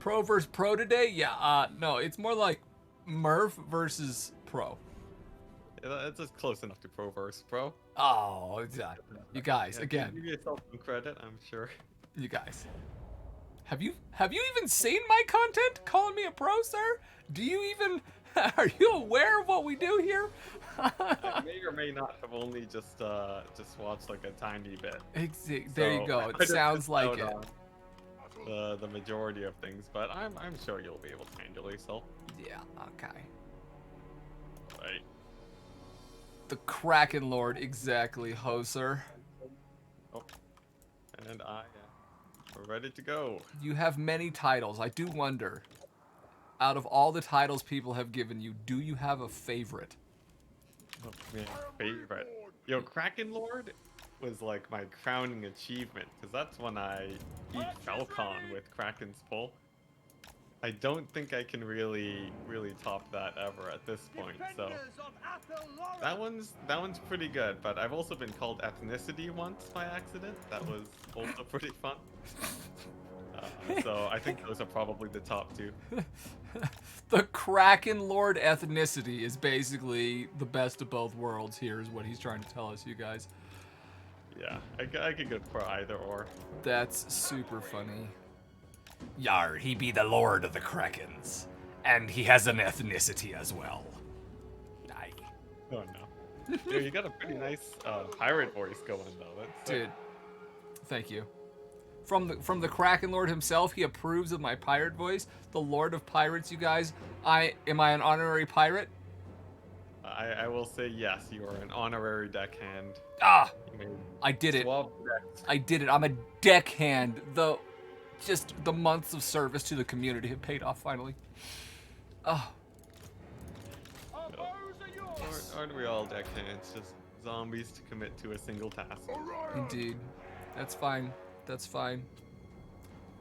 Pro versus pro today? Yeah, no, it's more like Murph versus pro. Yeah, it's just close enough to pro versus pro. Oh, you guys, Yeah, again, give yourself some credit, I'm sure. you guys. Have you even seen my content? Calling me a pro, sir? Do you even are you aware of what we do here? I may or may not have only just watched like a tiny bit. There you So go. I It might have sounds missed like out it. on the majority of things, but I'm sure you'll be able to handle yourself. Yeah, okay. Right. The Kraken Lord, exactly, Hoser. Oh, and we're ready to go. You have many titles. I do wonder, out of all the titles people have given you, do you have a favorite? Oh, man, favorite. Yo, Kraken Lord was like my crowning achievement, because that's when I beat Falcon with Kraken's pull. I don't think I can really top that ever at this point, so that one's pretty good, but I've also been called Ethnicity once by accident. That was also pretty fun. So I think those are probably the top two. The Kraken Lord ethnicity is basically the best of both worlds here, is what he's trying to tell us, you guys. Yeah, I could go for either or. That's super funny. Yar, he be the Lord of the Krakens. And he has an ethnicity as well. Aye. Oh no. Dude, you got a pretty nice pirate voice going though. Dude, thank you. From the Kraken Lord himself, he approves of my pirate voice. The Lord of Pirates, you guys. Am I an honorary pirate? I will say yes, you are an honorary deckhand. Ah! I did it. I did it. I'm a deckhand. Just the months of service to the community have paid off finally. Oh. Aren't we all deckhands? Just zombies to commit to a single task. Indeed. That's fine. That's fine.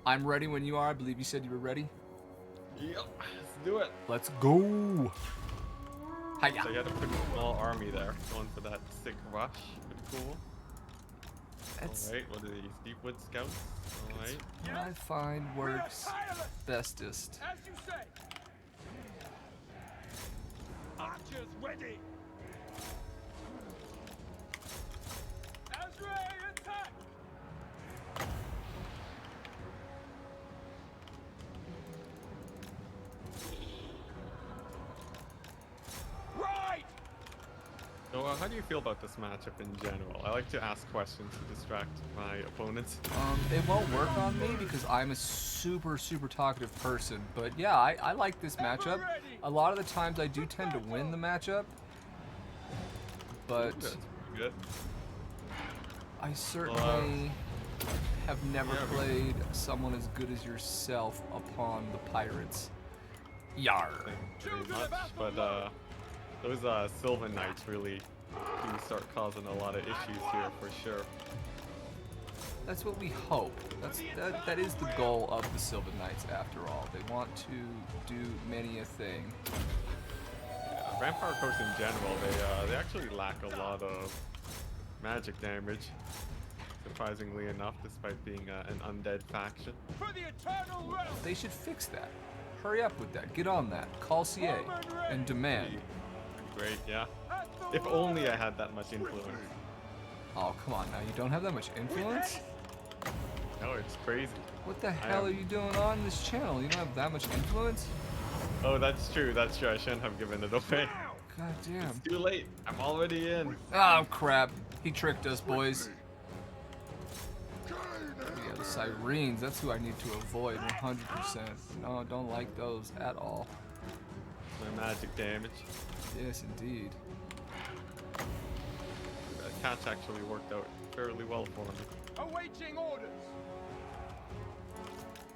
I'm ready when you are. I believe you said you were ready. Yep, let's do it. Let's go. Hiya. So you had a pretty small army there, going for that sick rush. Pretty cool. Alright, what are these? Deepwood Scouts? Alright. I find works bestest. As you say. Archers ready. Azrael, attack. Right. So how do you feel about this matchup in general? I like to ask questions to distract my opponents. It won't work on me because I'm a super talkative person. But yeah, I like this matchup. A lot of the times I do tend to win the matchup. But That's pretty good. I certainly have never played someone as good as yourself upon the pirates. Yar. Thank you very much. But those Sylvan Knights really do start causing a lot of issues here for sure. That's what we hope. That is the goal of the Sylvan Knights after all. They want to do many a thing. Yeah, Vampire Coast in general, they actually lack a lot of magic damage. Surprisingly enough, despite being an undead faction. For the eternal realm. They should fix that. Hurry up with that. Get on that. Call CA and demand. Great, yeah. If only I had that much influence. Oh, come on now. You don't have that much influence? No, it's crazy. What the hell are you doing on this channel? You don't have that much influence? Oh, that's true. That's true. I shouldn't have given it away. God damn. It's too late. I'm already in. Oh, crap. He tricked us, boys. Yeah, the Sirens. That's who I need to avoid 100%. No, don't like those at all. My magic damage. Yes, indeed. That catch actually worked out fairly well for me. Awaiting orders.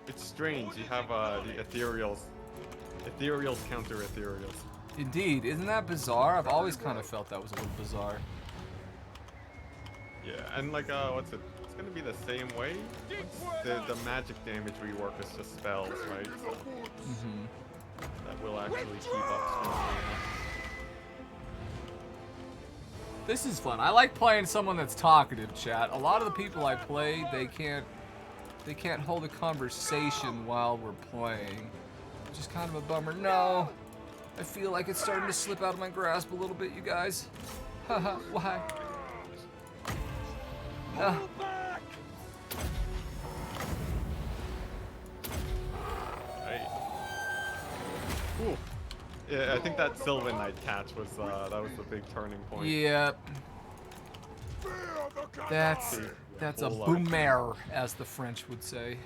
It's strange. You have the ethereals. Ethereals counter ethereals. Indeed. Isn't that bizarre? I've always kind of felt that was a little bizarre. Yeah, and like, what's it? It's gonna be the same way. The magic damage rework is just spells, right? So that will actually keep up strongly enough. This is fun. I like playing someone that's talkative, chat. A lot of the people I play, they can't They can't hold a conversation while we're playing. Which is kind of a bummer. No! I feel like it's starting to slip out of my grasp a little bit, you guys. Haha, why? Pull back! Right. Ooh. Yeah, I think that Sylvan Knight catch was that was the big turning point. Yep. That's a boomer, as the French would say.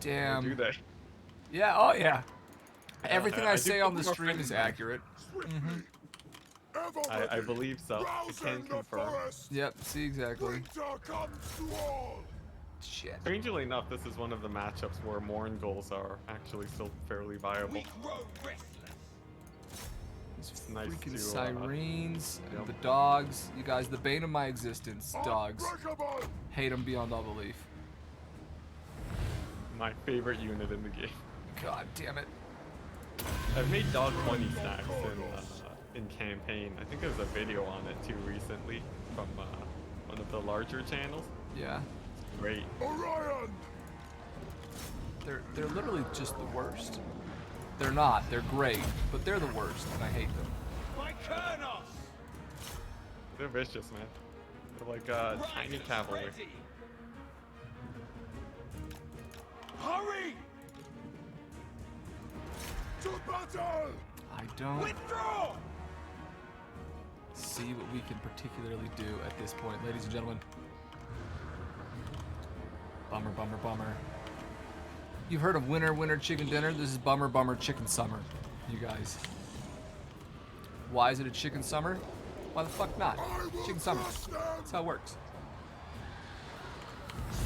Damn. Do they? Yeah, oh yeah. Everything I do say feel on the more stream is friendly. accurate. Mm-hmm. I believe so. I can confirm. Yep, see exactly. Shit. Strangely enough, this is one of the matchups where Morn goals are actually still fairly viable. We grow restless. These nice freaking to, sirens, and yep. the dogs. You guys, the bane of my existence, dogs. Hate them beyond all belief. My favorite unit in the game. God damn it. I've made dog 20 stacks in campaign. I think there's a video on it too recently from one of the larger channels. Yeah. It's great. Orion! They're literally just the worst. They're not. They're great, but they're the worst, and I hate them. My Kernos! They're vicious, man. They're like tiny cavalry. Ready. Hurry! To battle! I don't Withdraw! see what we can particularly do at this point, ladies and gentlemen. Bummer, bummer, bummer. You've heard of winter, winter, chicken dinner? This is bummer, bummer, chicken summer, you guys. Why is it a chicken summer? Why the fuck not? Chicken summer. That's how it works.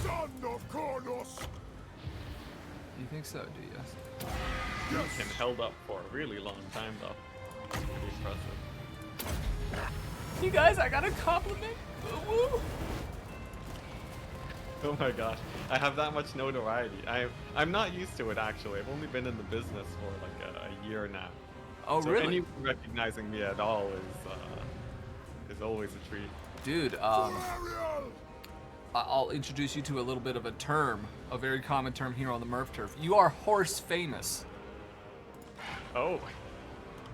Son of Kronos! You think so, do you? And held up for a really long time though. Pretty impressive. You guys, I got a compliment. Woo! Oh my gosh, I have that much notoriety. I'm not used to it actually. I've only been in the business for like a year now. Oh, So really? anyone recognizing me at all is always a treat. Dude, I'll introduce you to a little bit of a term, a very common term here on the Murph Turf. You are horse famous. Oh,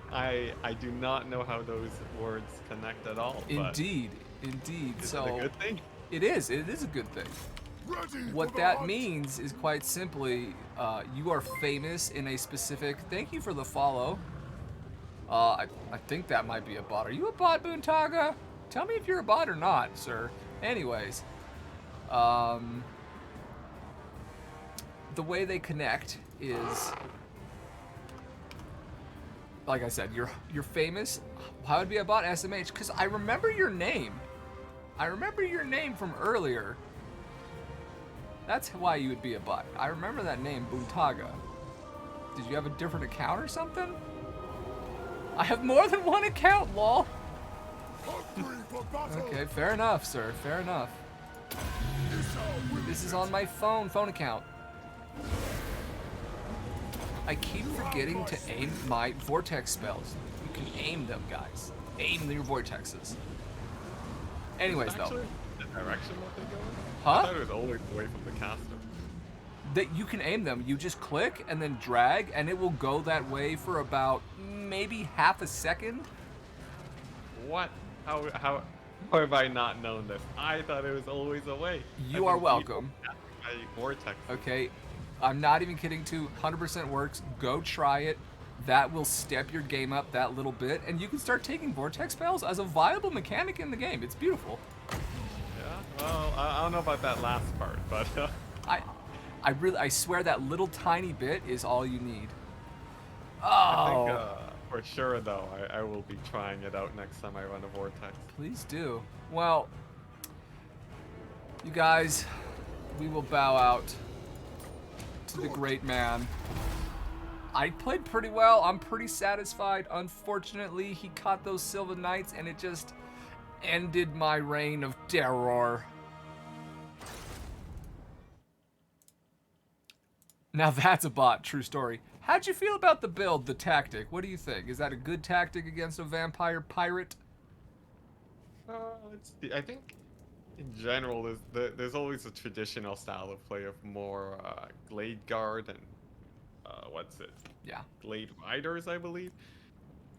I do not know how those words connect at all. Indeed, indeed. Is So it a good thing? it is a good thing. What that means is quite simply, you are famous in a specific. Thank you for the follow. I think that might be a bot. Are you a bot, Boontaga? Tell me if you're a bot or not, sir. Anyways, the way they connect is, like I said, you're famous. How would be a bot? SMH? Because I remember your name. I remember your name from earlier. That's why you would be a bot. I remember that name, Boontaga. Did you have a different account or something? I have more than one account, lol. Okay, fair enough, sir. Fair enough. This is on my phone account. I keep forgetting to aim my vortex spells. You can aim them, guys. Aim your vortexes. Anyways, though. Actually, the direction that they go in? Huh? I thought it was always away from the caster. That you can aim them. You just click and then drag, and it will go that way for about maybe half a second. What? How have I not known this? I thought it was always away. You are welcome. My vortex. Okay, I'm not even kidding. 100% works. Go try it. That will step your game up that little bit, and you can start taking vortex spells as a viable mechanic in the game. It's beautiful. Yeah. Well, I don't know about that last part, but. I swear that little tiny bit is all you need. I Oh. think for sure though, I will be trying it out next time I run a vortex. Please do. Well, you guys, we will bow out to the great man. I played pretty well. I'm pretty satisfied. Unfortunately, he caught those Sylvan Knights, and it just ended my reign of terror. Now that's a bot, true story. How'd you feel about the build, the tactic? What do you think? Is that a good tactic against a vampire pirate? Let's see. I think in general, there's always a traditional style of play of more Glade Guard and what's it? Yeah. Glade Riders, I believe.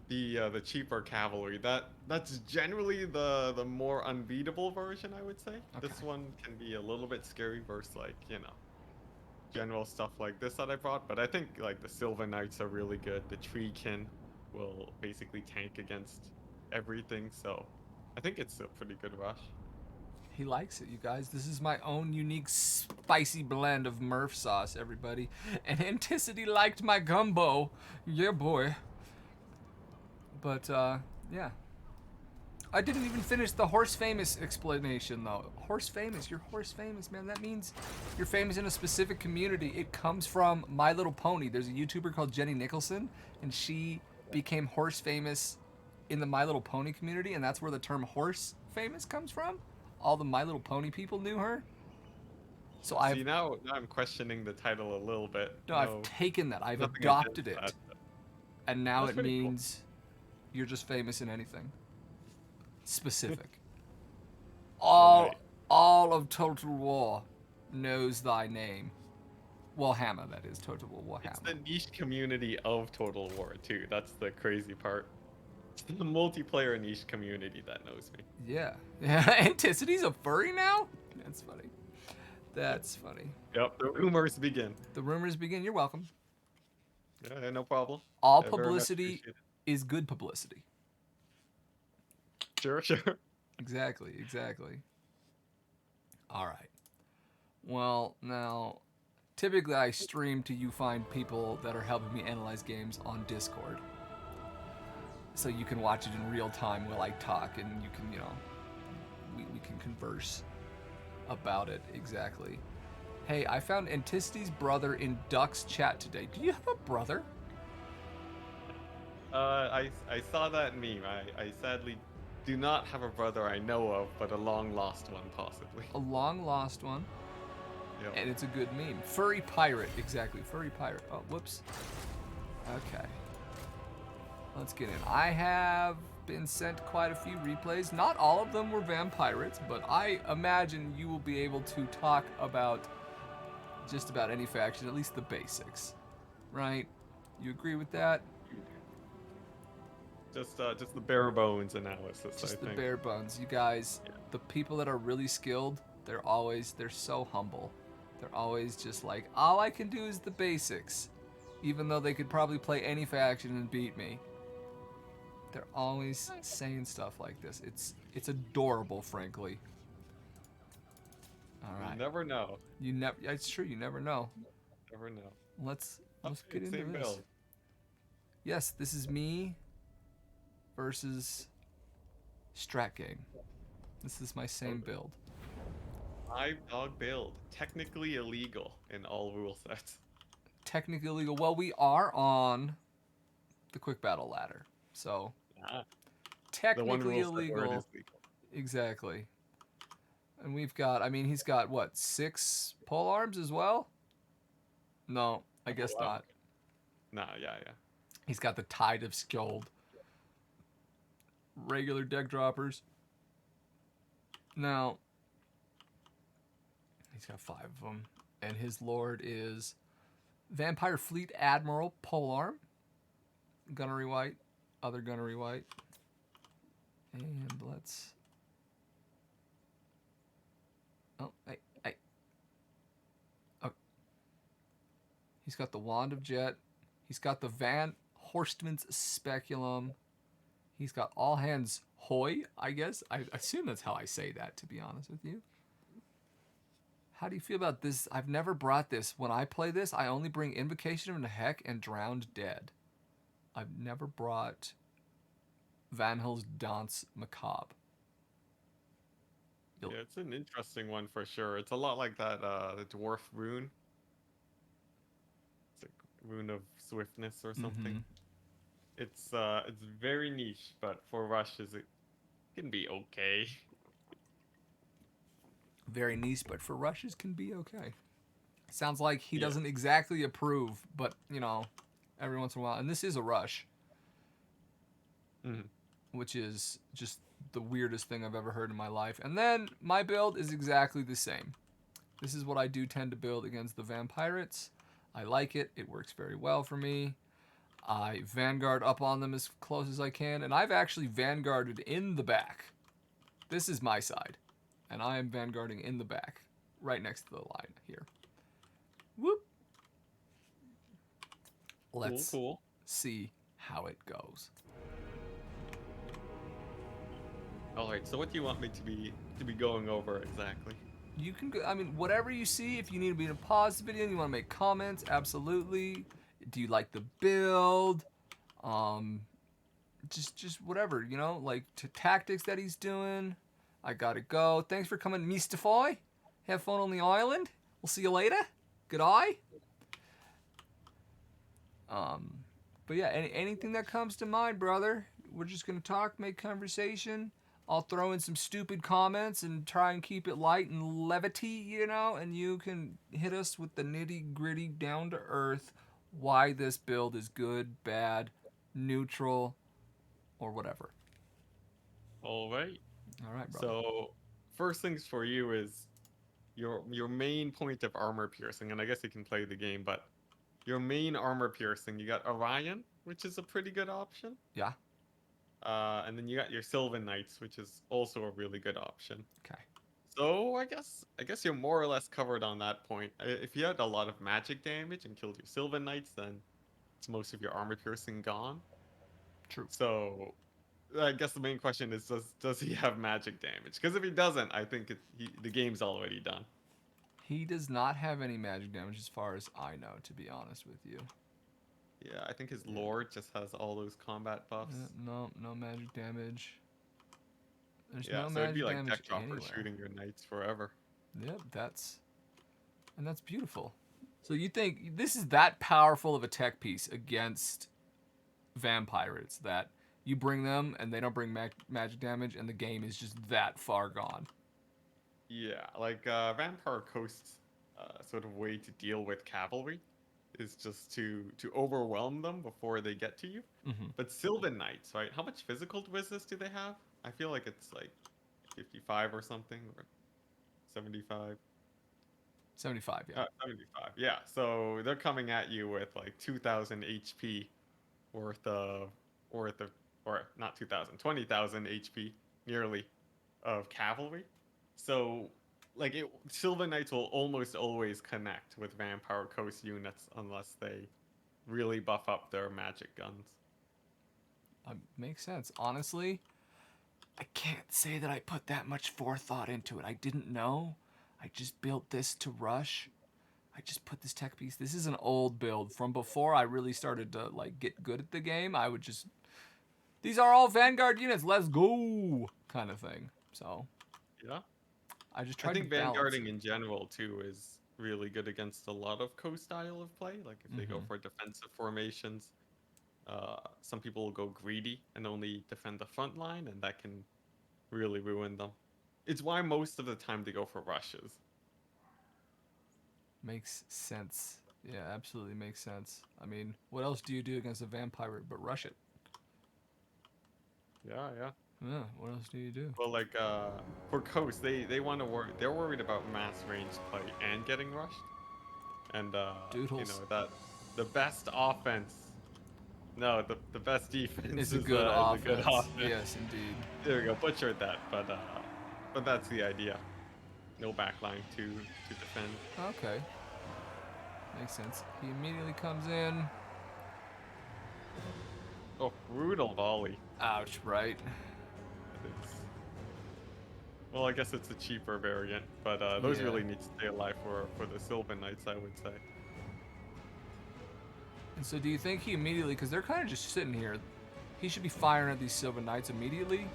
The cheaper cavalry. That's generally the more unbeatable version, I would say. Okay. This one can be a little bit scary versus like, general stuff like this that I brought, but I think like the Silver Knights are really good. The Treekin will basically tank against everything, so I think it's a pretty good rush. He likes it, you guys. This is my own unique spicy blend of Murph sauce, everybody. And Enticity liked my gumbo. Yeah, boy. But, yeah. I didn't even finish the horse famous explanation, though. Horse famous. You're horse famous, man. That means you're famous in a specific community. It comes from My Little Pony. There's a YouTuber called Jenny Nicholson, and she became horse famous in the My Little Pony community, and that's where the term horse famous comes from. All the My Little Pony people knew her. So See, now I'm questioning the title a little bit. I've taken that. I've nothing adopted against it. that. And now That's it pretty cool. means you're just famous in anything. Specific. all of Total War knows thy name. Warhammer, that is. Total War It's Warhammer. the niche community of Total War too. That's the crazy part. It's the multiplayer niche community that knows me. Yeah. Yeah. Anticity's a furry now? That's funny. That's funny. Yep, the rumors begin. The rumors begin. You're welcome. Yeah, no problem. All Very much publicity appreciated. is good publicity. Sure, sure. Exactly, exactly. All right. Well, now, typically I stream to you find people that are helping me analyze games on Discord. So you can watch it in real time while I talk, and you can, we can converse about it. Exactly. Hey, I found Anticity's brother in Duck's chat today. Do you have a brother? I saw that meme. I sadly do not have a brother I know of, but a long lost one possibly. A long lost one. Yep. And it's a good meme. Furry pirate, exactly. Furry pirate. Oh, whoops. Okay. Let's get in. I have been sent quite a few replays. Not all of them were Vampirates, but I imagine you will be able to talk about just about any faction, at least the basics. Right? You agree with that? Just the bare bones analysis. Just I the think. bare bones. You guys, the people that are really skilled, they're so humble. They're always just like, all I can do is the basics. Even though they could probably play any faction and beat me. They're always saying stuff like this. It's adorable, frankly. All right. You never know. It's true, you never know. Never know. Let's get into Same this. build. Yes, this is me versus Strat Gang. This is my same build. 5-dog build. Technically illegal in all rule sets. Technically illegal. Well, we are on the quick battle ladder, so The one technically rule set where it illegal. is legal. Exactly. And we've got, he's got what, 6 pole arms as well? No, I guess wow. not. Nah, yeah. He's got the Tide of Skjold. Regular deck droppers. Now, he's got 5 of them. And his lord is Vampire Fleet Admiral Polearm. Gunnery white. Other gunnery white. And let's... Oh, hey. Oh. He's got the Wand of Jet. He's got the Van Horstman's Speculum. He's got All Hands Hoy, I guess. I assume that's how I say that, to be honest with you. How do you feel about this? I've never brought this. When I play this, I only bring Invocation of Nehek and Drowned Dead. I've never brought Vanhel's Dance Macabre. Yeah, it's an interesting one for sure. It's a lot like that, the Dwarf Rune. It's a Rune of Swiftness or something. It's very niche, but for rushes it can be okay. Very niche, but for rushes can be okay. Sounds like he doesn't exactly approve, but, every once in a while. And this is a rush. Which is just the weirdest thing I've ever heard in my life. And then my build is exactly the same. This is what I do tend to build against the Vampirates. I like it. It works very well for me. I Vanguard up on them as close as I can, and I've actually Vanguarded in the back. This is my side, and I am Vanguarding in the back, right next to the line here. Whoop. Let's Cool. see how it goes. All right. So what do you want me to be going over exactly? You can go, I mean, whatever you see, if you need to be in a pause video and you want to make comments, absolutely. Do you like the build? Just whatever, you know, like tactics that he's doing. I gotta go. Thanks for coming, Mystify. Have fun on the island. We'll see you later. Good eye. But yeah, anything that comes to mind, brother. We're just gonna talk, make conversation. I'll throw in some stupid comments and try and keep it light and levity, you know, and you can hit us with the nitty gritty, down to earth, why this build is good, bad, neutral, or whatever. All right. All right, brother. So first things for you is your main point of armor piercing, and I guess you can play the game, but your main armor piercing, you got Orion, which is a pretty good option. Yeah. And then you got your Sylvan Knights, which is also a really good option. Okay. So I guess you're more or less covered on that point. If you had a lot of magic damage and killed your Sylvan Knights, then it's most of your armor piercing gone. True. So I guess the main question is, does he have magic damage? Because if he doesn't, I think the game's already done. He does not have any magic damage as far as I know, to be honest with you. Yeah, I think his lord just has all those combat buffs. No magic damage. There's Yeah, no so it'd be magic like damage deck dropper anywhere. shooting your knights forever. Yep, that's beautiful. So you think this is that powerful of a tech piece against Vampirates that you bring them and they don't bring magic damage and the game is just that far gone? Yeah, like Vampire Coast's sort of way to deal with cavalry is just to overwhelm them before they get to you. Mm-hmm. But Sylvan Knights, right? How much physical resist do they have? I feel like it's like 55 or something, or 75. 75, yeah. 75, yeah. So they're coming at you with like 2,000 HP worth of, or not 2,000, 20,000 HP nearly of cavalry. So like Sylvan Knights will almost always connect with Vampire Coast units unless they really buff up their magic guns. Makes sense. Honestly, I can't say that I put that much forethought into it. I didn't know. I just built this to rush. I just put this tech piece. This is an old build from before I really started to like get good at the game. I would just, these are all Vanguard units. Let's go, kind of thing. So Yeah. I just tried I think to balance. vanguarding in general too is really good against a lot of Coast style of play. Like if they go for defensive formations, some people will go greedy and only defend the front line, and that can really ruin them. It's why most of the time they go for rushes. Makes sense. Yeah, absolutely makes sense. I mean, what else do you do against a vampire but rush it? Yeah, yeah. Yeah, what else do you do? Well, like for Coast, they want to worry. They're worried about mass range play and getting rushed, and you Doodles. know that the best offense. No, the best defense It's is a good offense. a good offense. Yes, indeed. There we go, butchered that, but that's the idea. No backline to defend. Okay. Makes sense. He immediately comes in. Oh, brutal volley. Ouch, right? It's, well, I guess it's a cheaper variant, but those Yeah. really need to stay alive for the Sylvan Knights, I would say. And so do you think he immediately, because they're kind of just sitting here, he should be firing at these Sylvan Knights immediately?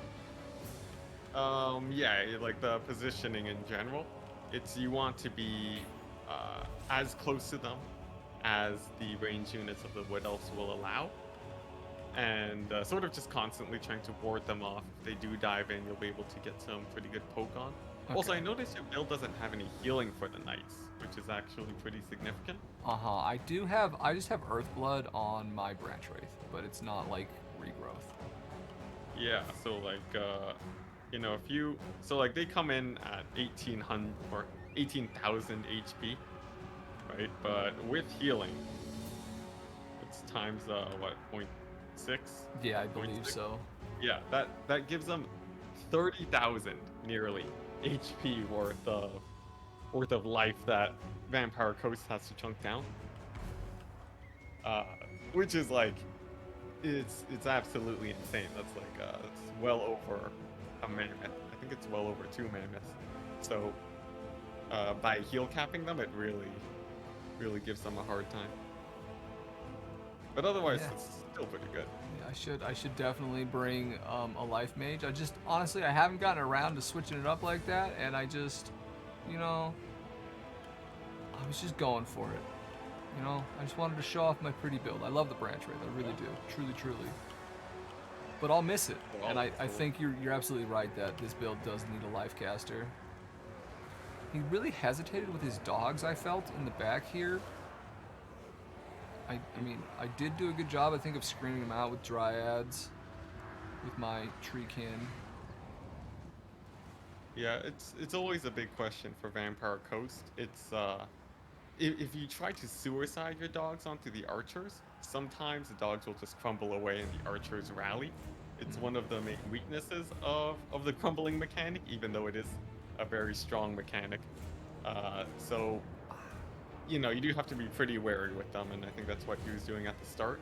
Yeah, like the positioning in general. It's you want to be as close to them as the range units of the Wood Elves will allow. And sort of just constantly trying to ward them off. If they do dive in, you'll be able to get some pretty good poke on. Okay. Also, I noticed your build doesn't have any healing for the Knights, which is actually pretty significant. I just have Earthblood on my Branch Wraith, but it's not like regrowth. Yeah, so like You know, if you so like they come in at 1800 or 18,000 HP, right? But with healing, it's times what, point 0.6? Yeah, I Point believe 6? so. Yeah, that gives them 30,000 nearly HP worth of life that Vampire Coast has to chunk down. Uh, which is like it's absolutely insane. That's like it's well over a mammoth. I think it's well over 2 mammoths. So by heal capping them, it really gives them a hard time. But otherwise, Yeah. it's still pretty good. Yeah, I should definitely bring a life mage. I just honestly I haven't gotten around to switching it up like that, and I just, you know, I was just going for it. You know, I just wanted to show off my pretty build. I love the branch wraith, I really do, truly, truly. But I'll miss it, Well, and I so- think you're absolutely right that this build does need a life caster. He really hesitated with his dogs. I felt in the back here. I mean, I did do a good job, I think, of screening him out with dryads, with my tree can. Yeah, it's always a big question for Vampire Coast. It's if you try to suicide your dogs onto the archers, sometimes the dogs will just crumble away and the archers rally. It's one of the main weaknesses of the crumbling mechanic, even though it is a very strong mechanic. So you know, you do have to be pretty wary with them, and I think that's what he was doing at the start,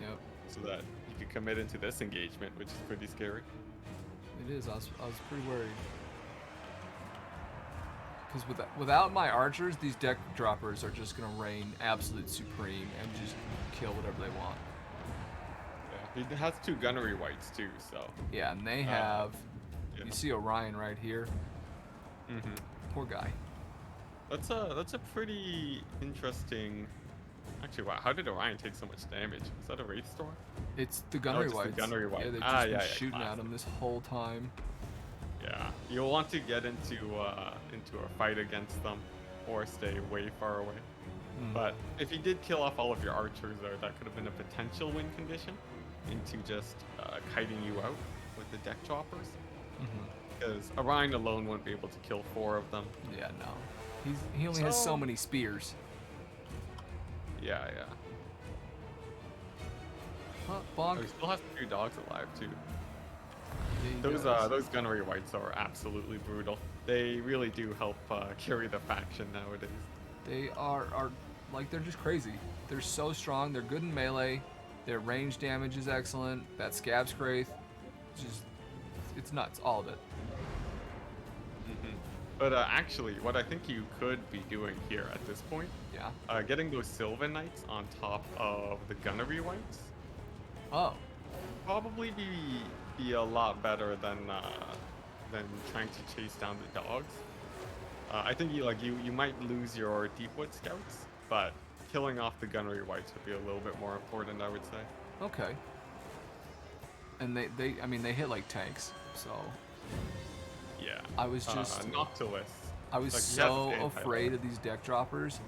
Yep, so that he could commit into this engagement, which is pretty scary. it is. I was pretty worried. Because without my archers, these deck droppers are just going to reign absolute supreme and just kill whatever they want. Yeah, he has 2 gunnery whites too, so Yeah, and they have. yeah. You see Orion right here? Mm-hmm. Poor guy. That's a pretty interesting. Actually, wow, how did Orion take so much damage? Is that a Wraith Storm? It's the gunnery just the whites. gunnery Yeah, white. they've Ah, just been yeah, shooting at classic. him this whole time. Yeah, you'll want to get into a fight against them, or stay way far away. But if he did kill off all of your archers, there, that could have been a potential win condition into just kiting you out with the deck droppers. Because Orion alone wouldn't be able to kill 4 of them. Yeah, no. He only has so many spears. Yeah, yeah. Huh, Oh, bonk. he still has a few dogs alive too. Yeah, he Those does. those gunnery whites are absolutely brutal. They really do help carry the faction nowadays. They are like they're just crazy. They're so strong. They're good in melee. Their range damage is excellent. That scab scrape, just it's nuts. All of it. But actually, what I think you could be doing here at this point, Yeah. getting those Sylvan Knights on top of the gunnery whites, Oh. probably be a lot better than trying to chase down the dogs. I think you might lose your Deepwood scouts, but killing off the gunnery whites would be a little bit more important, I would say. Okay. And I mean they hit like tanks. So Yeah. I was just Noctilus. I was Like, he has so his anti-air. afraid of these deck droppers.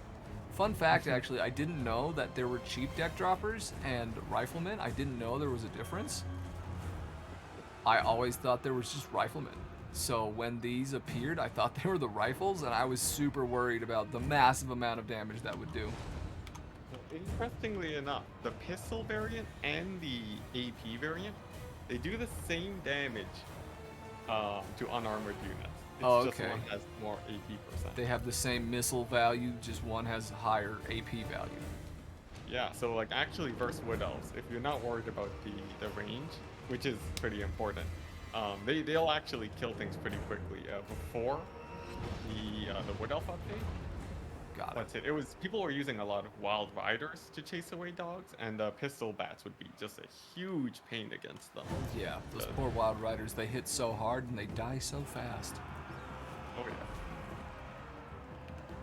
Fun fact, actually, I didn't know that there were cheap deck droppers and riflemen. I didn't know there was a difference. I always thought there was just riflemen. So when these appeared, I thought they were the rifles, and I was super worried about the massive amount of damage that would do. Interestingly enough, the pistol variant and the AP variant, they do the same damage to unarmored units. It's Oh, just okay. one has more AP%. They have the same missile value, just one has higher AP value. Yeah, so like actually versus Wood Elves, if you're not worried about the range, which is pretty important, they'll actually kill things pretty quickly. Before the Wood Elf update, Got it. that's it. It was people were using a lot of Wild Riders to chase away dogs, and pistol bats would be just a huge pain against them. Yeah, those poor Wild Riders, they hit so hard and they die so fast. Oh yeah.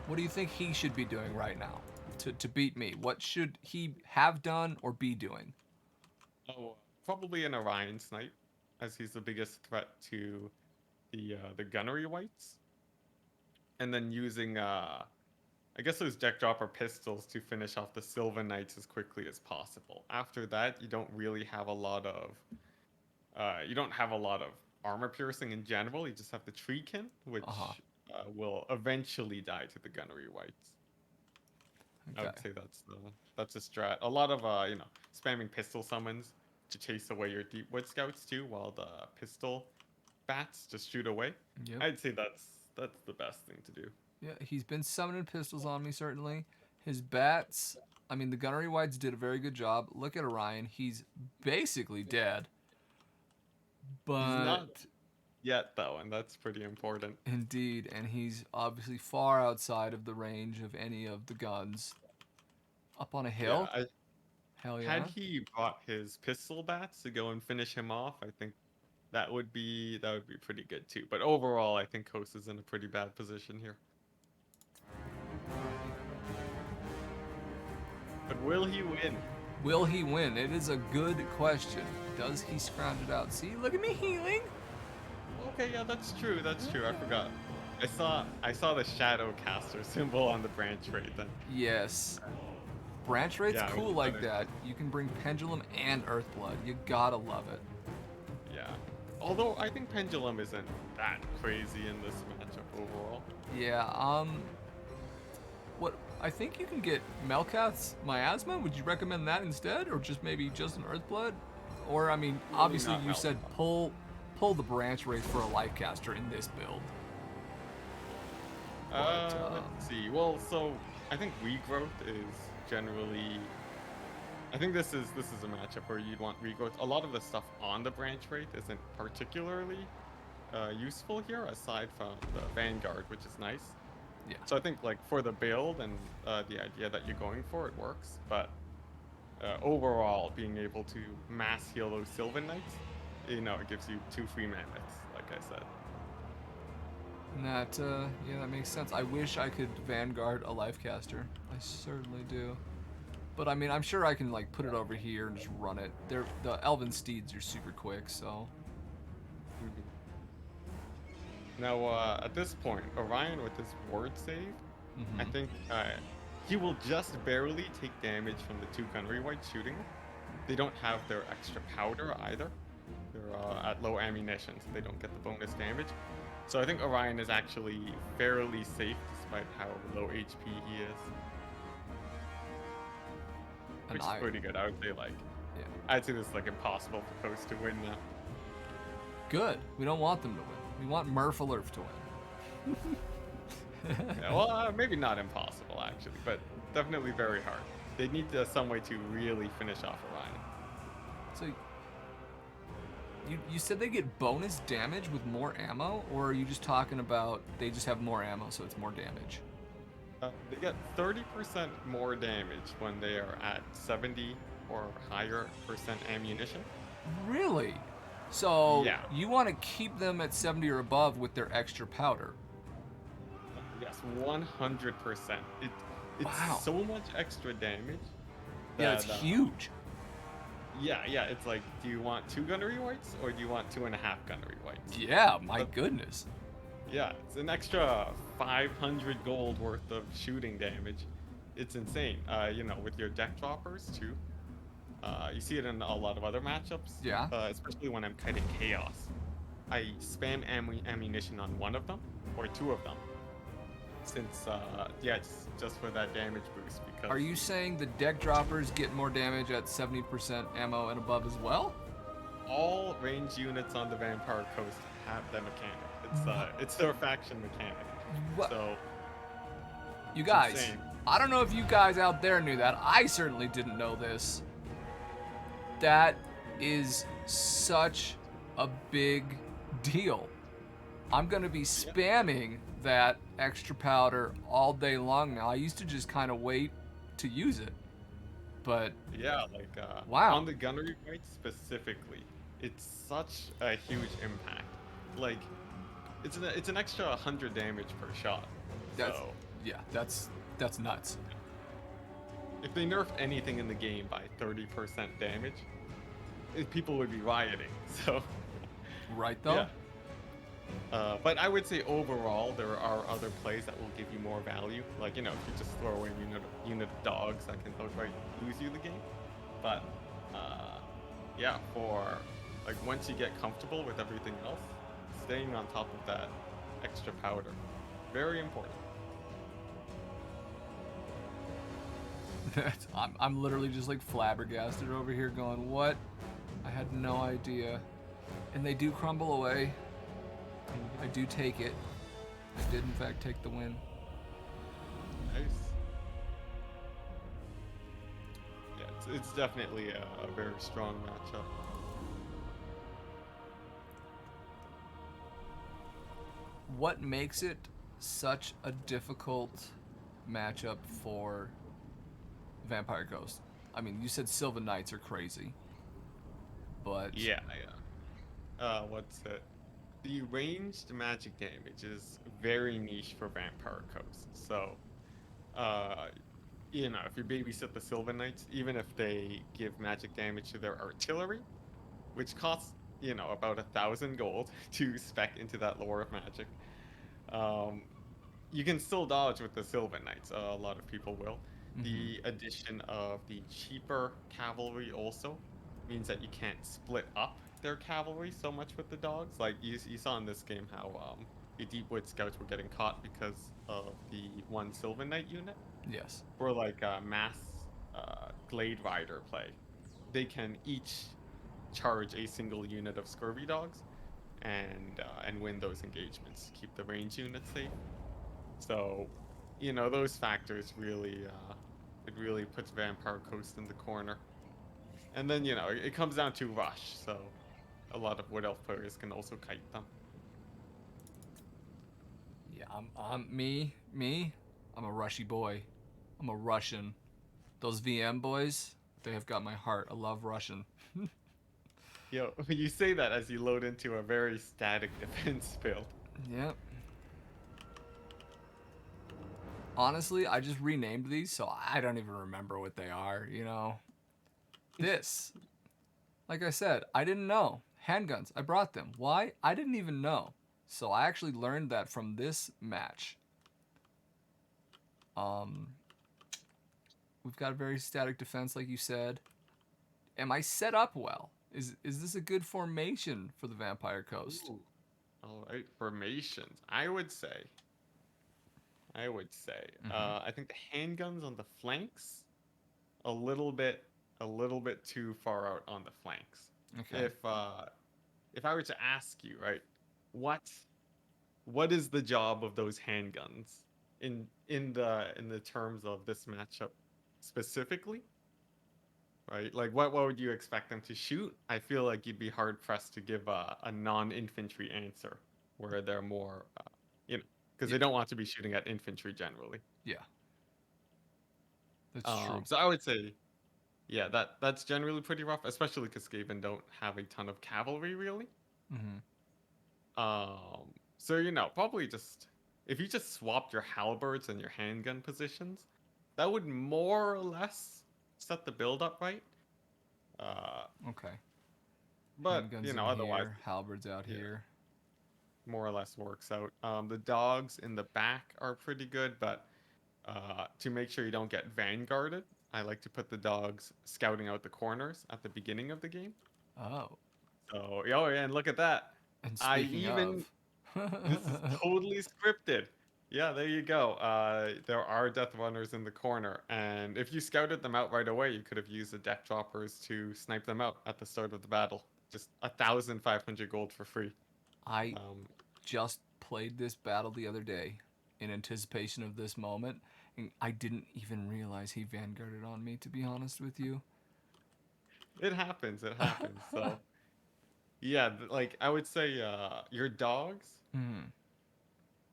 What do you think he should be doing right now to beat me? What should he have done or be doing? Oh, probably an Orion Snipe, as he's the biggest threat to the gunnery whites, and then using I guess those deck dropper pistols to finish off the Sylvan Knights as quickly as possible. After that, you don't really have a lot of armor piercing in general. You just have the Treekin, which will eventually die to the Gunnery Whites. I Okay. would say that's a strat. A lot of spamming pistol summons to chase away your deep wood scouts too, while the pistol bats just shoot away. Yep. I'd say that's the best thing to do. Yeah, he's been summoning pistols on me, certainly. His bats, I mean, the Gunnery Whites did a very good job. Look at Orion. He's basically dead. He's not But, yet though, and that's pretty important. indeed, and he's obviously far outside of the range of any of the guns. Up on a Yeah, hill? Hell had yeah. he brought his pistol bats to go and finish him off, I think that would be pretty good too. But overall, I think Kos is in a pretty bad position here. But will he win? Will he win? It is a good question. Does he scrounge it out? See, look at me healing. Okay, yeah, that's true. That's true. I forgot. I saw the shadow caster symbol on the branch rate then. Yes. Branch rate's Yeah, cool it's like better. that. You can bring Pendulum and Earthblood. You gotta love it. Yeah. Although I think Pendulum isn't that crazy in this matchup overall. Yeah, what I think you can get Melkath's Miasma. Would you recommend that instead, or just maybe just an Earthblood? Or I mean, obviously not you said Melkath. pull the branch race for a life caster in this build. Let's see. Well, so I think regrowth is generally. I think this is a matchup where you'd want regrowth. A lot of the stuff on the branch rate isn't particularly useful here, aside from the Vanguard, which is nice. Yeah. So I think like for the build and the idea that you're going for, it works. But overall, being able to mass heal those Sylvan Knights, it gives you 2 free mammoths, like I said. And that, yeah, that makes sense. I wish I could Vanguard a life caster. I certainly do. But I mean, I'm sure I can like put it over here and just run it. The Elven Steeds are super quick, so. Now, at this point, Orion with his ward save, I think he will just barely take damage from the 2 Gunnery Whites shooting. They don't have their extra powder either. They're at low ammunition, so they don't get the bonus damage. So I think Orion is actually fairly safe despite how low HP he is. Which is pretty good. I would say Yeah. I'd say this is like impossible for Coast to win now. Good. We don't want them to win. We want Murphalurf to win. Yeah, well, maybe not impossible actually, but definitely very hard. They need some way to really finish off Orion. So you said they get bonus damage with more ammo, or are you just talking about they just have more ammo, so it's more damage? They get 30% more damage when they are at 70 or higher percent ammunition. Really? So Yeah. you want to keep them at 70 or above with their extra powder? Yes, 100%. It's Wow. so much extra damage. Yeah, it's that, huge. Yeah, it's like, do you want 2 Gunnery Whites or do you want 2.5 Gunnery Whites? Yeah, my goodness. Yeah, it's an extra 500 gold worth of shooting damage. It's insane. With your deck droppers too. You see it in a lot of other matchups. Yeah. Especially when I'm kiting Chaos. I spam ammunition on one of them or 2 of them. Since, it's just for that damage boost. Because Are you saying the deck droppers get more damage at 70% ammo and above as well? all range units on the Vampire Coast have that mechanic. It's their faction mechanic. What? So You guys, insane. I don't know if you guys out there knew that. I certainly didn't know this. That is such a big deal. I'm going to be spamming that extra powder all day long now. I used to just kind of wait to use it. But yeah, wow. On the gunnery fight specifically, it's such a huge impact. Like, it's an extra 100 damage per shot. So Yeah, that's nuts. if they nerfed anything in the game by 30% damage, people would be rioting. So Right though? yeah. But I would say overall, there are other plays that will give you more value. Like, if you just throw away a unit of dogs, that can outright lose you the game. But, yeah, for Like once you get comfortable with everything else, staying on top of that extra powder, very important. I'm literally just like flabbergasted over here going, what? I had no idea. And they do crumble away. I do take it. I did in fact take the win. Nice. Yeah, it's definitely a very strong matchup. What makes it such a difficult matchup for Vampire Ghost? I mean, you said Sylvan Knights are crazy, but Yeah, yeah. What's it? The ranged magic damage is very niche for Vampire Coast. So, uh, if you babysit the Sylvan Knights, even if they give magic damage to their artillery, which costs, about 1,000 gold to spec into that lore of magic, um, you can still dodge with the Sylvan Knights. A lot of people will. mm-hmm. The addition of the cheaper cavalry also means that you can't split up their cavalry so much with the dogs. Like you saw in this game how the Deepwood Scouts were getting caught because of the one Sylvan Knight unit. Yes. For like mass Glade Rider play, they can each charge a single unit of Scurvy dogs and win those engagements, keep the range units safe. So, those factors really it really puts Vampire Coast in the corner. And then, it comes down to rush, so a lot of Wood Elf players can also kite them. Yeah, I'm me. I'm a rushy boy. I'm a Russian. Those VM boys, they have got my heart. I love Russian. You say that as you load into a very static defense build. Yep. Honestly, I just renamed these, so I don't even remember what they are, This, like I said, I didn't know. Handguns, I brought them. Why? I didn't even know. So I actually learned that from this match. Um, we've got a very static defense, like you said. Am I set up well? Is this a good formation for the Vampire Coast? Ooh. All right, formations. I would say. Mm-hmm. I think the handguns on the flanks a little bit too far out on the flanks. Okay. If I were to ask you, right, what what is the job of those handguns in the terms of this matchup specifically, right? Like what would you expect them to shoot? I feel like you'd be hard pressed to give a non-infantry answer where they're more, you know, because Yeah. they don't want to be shooting at infantry generally. Yeah. That's true. So I would say, yeah, that's generally pretty rough, especially because Skaven don't have a ton of cavalry really. Mm-hmm. So probably just if you just swapped your halberds and your handgun positions, that would more or less set the build up right. Uh, Okay. but Handguns in otherwise, here, halberds out yeah, here. more or less works out. The dogs in the back are pretty good, but to make sure you don't get vanguarded, I like to put the dogs scouting out the corners at the beginning of the game. Oh. So, oh yeah, and look at that. And I speaking even of, This is totally scripted. Yeah, there you go. There are death runners in the corner, and if you scouted them out right away, you could have used the death droppers to snipe them out at the start of the battle. Just 1,500 gold for free. I Um, just played this battle the other day in anticipation of this moment, and I didn't even realize he vanguarded on me, to be honest with you. it happens. It happens. So yeah, like I would say, your dogs Hmm.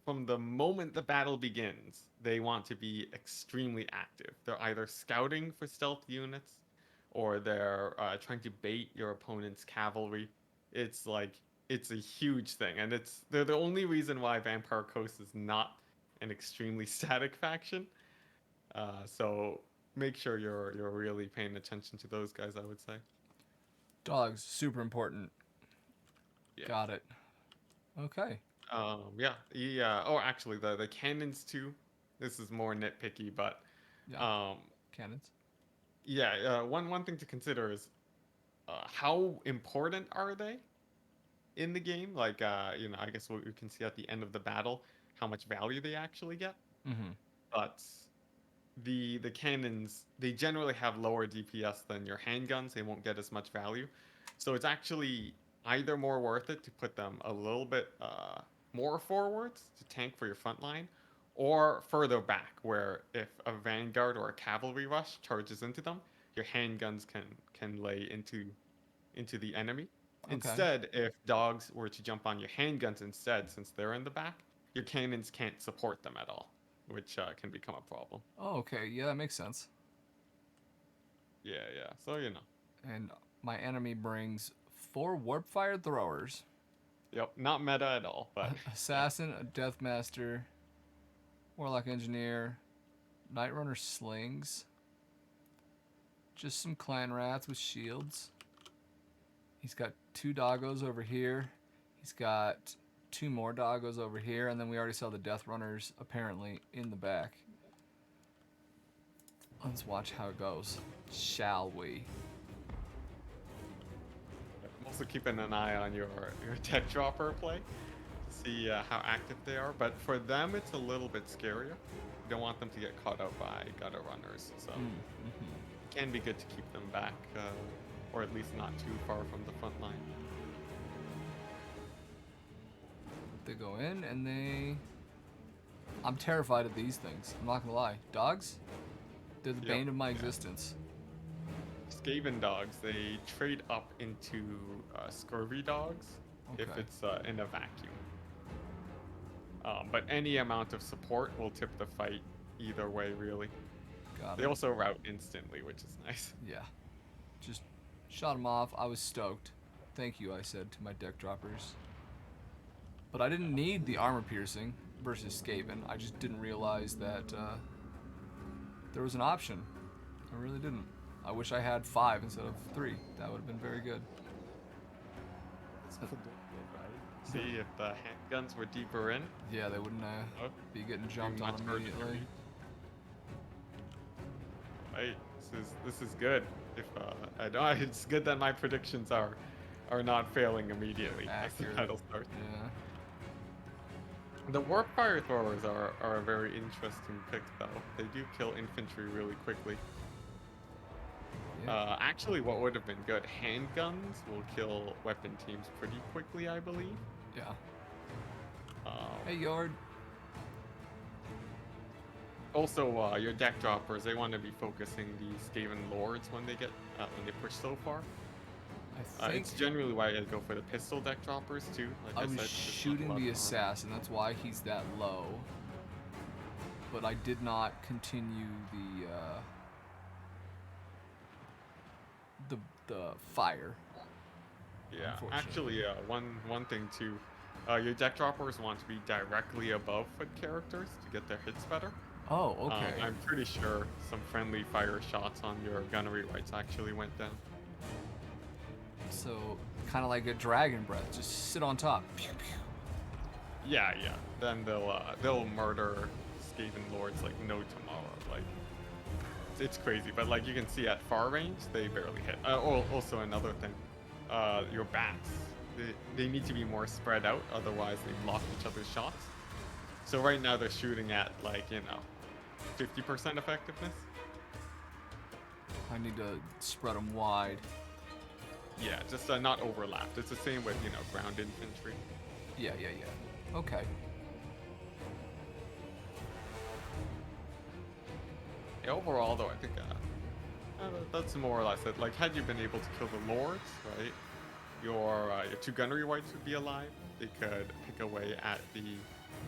from the moment the battle begins, they want to be extremely active. They're either scouting for stealth units or they're trying to bait your opponent's cavalry. It's like it's a huge thing, and they're the only reason why Vampire Coast is not an extremely static faction. So make sure you're really paying attention to those guys. I would say. Dogs, super important. Yeah. Got it. Okay. Yeah. Yeah. Oh, actually, the cannons too. This is more nitpicky, but Yeah. um, Cannons. yeah. One thing to consider is how important are they in the game? Like, I guess what we can see at the end of the battle, how much value they actually get. Mm-hmm. But the cannons, they generally have lower DPS than your handguns. They won't get as much value, so it's actually either more worth it to put them a little bit more forwards to tank for your front line, or further back where if a vanguard or a cavalry rush charges into them, your handguns can lay into the enemy. Okay. Instead, if dogs were to jump on your handguns instead, since they're in the back, your cannons can't support them at all, which can become a problem. Oh, okay. Yeah, that makes sense. Yeah, yeah. So And my enemy brings 4 warp fire throwers, Yep, not meta at all, but yeah. assassin, a death master, warlock engineer, night runner slings, just some clan rats with shields. He's got 2 doggos over here. He's got 2 more doggos over here, and then we already saw the death runners apparently in the back. Let's watch how it goes, shall we? I'm also keeping an eye on your tech dropper play to see how active they are. But for them, it's a little bit scarier. You don't want them to get caught out by gutter runners, so it can be good to keep them back, or at least not too far from the front line. They go in and they... I'm terrified of these things. I'm not gonna lie. Dogs? They're the Yep, bane of my yeah. existence. Skaven dogs, they trade up into scurvy dogs if Okay. it's in a vacuum. But any amount of support will tip the fight either way, really. Got They it. also route instantly, which is nice. Yeah. Just shot him off. I was stoked. Thank you, I said to my deck droppers. But I didn't need the armor piercing versus Skaven. I just didn't realize that there was an option. I really didn't. I wish I had 5 instead of 3. That would have been very good. See, if the handguns were deeper in, Yeah, they wouldn't oh, be getting jumped much on harder to immediately. read. Right, this is good. If I know it's good that my predictions are not failing immediately as the Accurate. battle starts. Yeah. The warp fire throwers are a very interesting pick, though. They do kill infantry really quickly. Yeah. Actually, what would have been good, handguns will kill weapon teams pretty quickly, I believe. Yeah. Um, Hey, Yard. Also, your deck droppers, they want to be focusing the Skaven Lords when they push so far. I think It's generally why I go for the pistol deck droppers too. Like I was said, just not a shooting lot the of armor. assassin. That's why he's that low. But I did not continue the fire. Yeah, Unfortunately. actually, one thing too, your deck droppers want to be directly above foot characters to get their hits better. Oh, okay. I'm pretty sure some friendly fire shots on your gunnery rights actually went down. So kind of like a dragon breath, just sit on top. Pew, pew. Yeah, yeah. Then they'll murder Skaven Lords like no tomorrow. Like it's crazy, but like you can see at far range, they barely hit. Also another thing, your bats, they need to be more spread out, otherwise they block each other's shots. So right now they're shooting at like 50% effectiveness. I need to spread them wide. Yeah, just not overlapped. It's the same with ground infantry. Yeah, yeah, yeah. Okay. Yeah, overall, though, I think that's more or less it. Like, had you been able to kill the lords, right, your 2 gunnery whites would be alive. They could pick away at the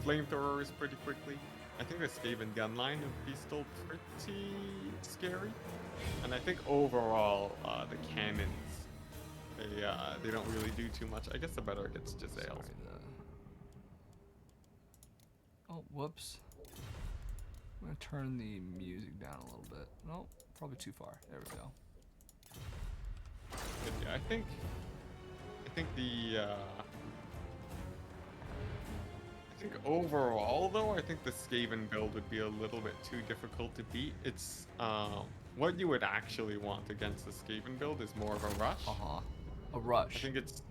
flamethrowers pretty quickly. I think the Skaven gun line would be still pretty scary. And I think overall, the cannons, they don't really do too much. I guess the better it gets Giselle. Sorry, Oh, whoops. I'm gonna turn the music down a little bit. No, probably too far. There we go. But yeah, I think overall though, I think the Skaven build would be a little bit too difficult to beat. It's what you would actually want against the Skaven build is more of a rush. Uh-huh. A I rush. think it's,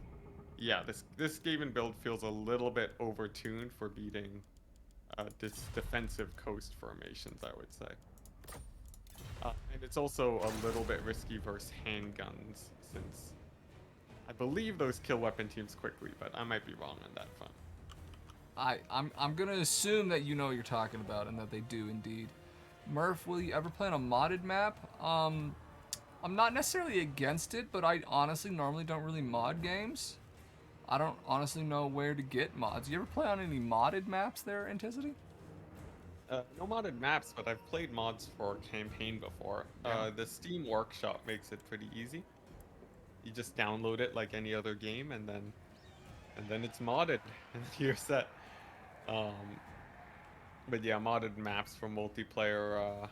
yeah, this Skaven build feels a little bit overtuned for beating this defensive coast formations, I would say. And it's also a little bit risky versus handguns, since I believe those kill weapon teams quickly, but I might be wrong on that front. I'm gonna assume that you know what you're talking about and that they do indeed. Murph, will you ever play on a modded map? I'm not necessarily against it, but I honestly normally don't really mod games. I don't honestly know where to get mods. You ever play on any modded maps there, Enticity? No modded maps, but I've played mods for campaign before. Yeah. The Steam Workshop makes it pretty easy. You just download it like any other game, and then it's modded, and you're set. Um, but yeah, modded maps for multiplayer. I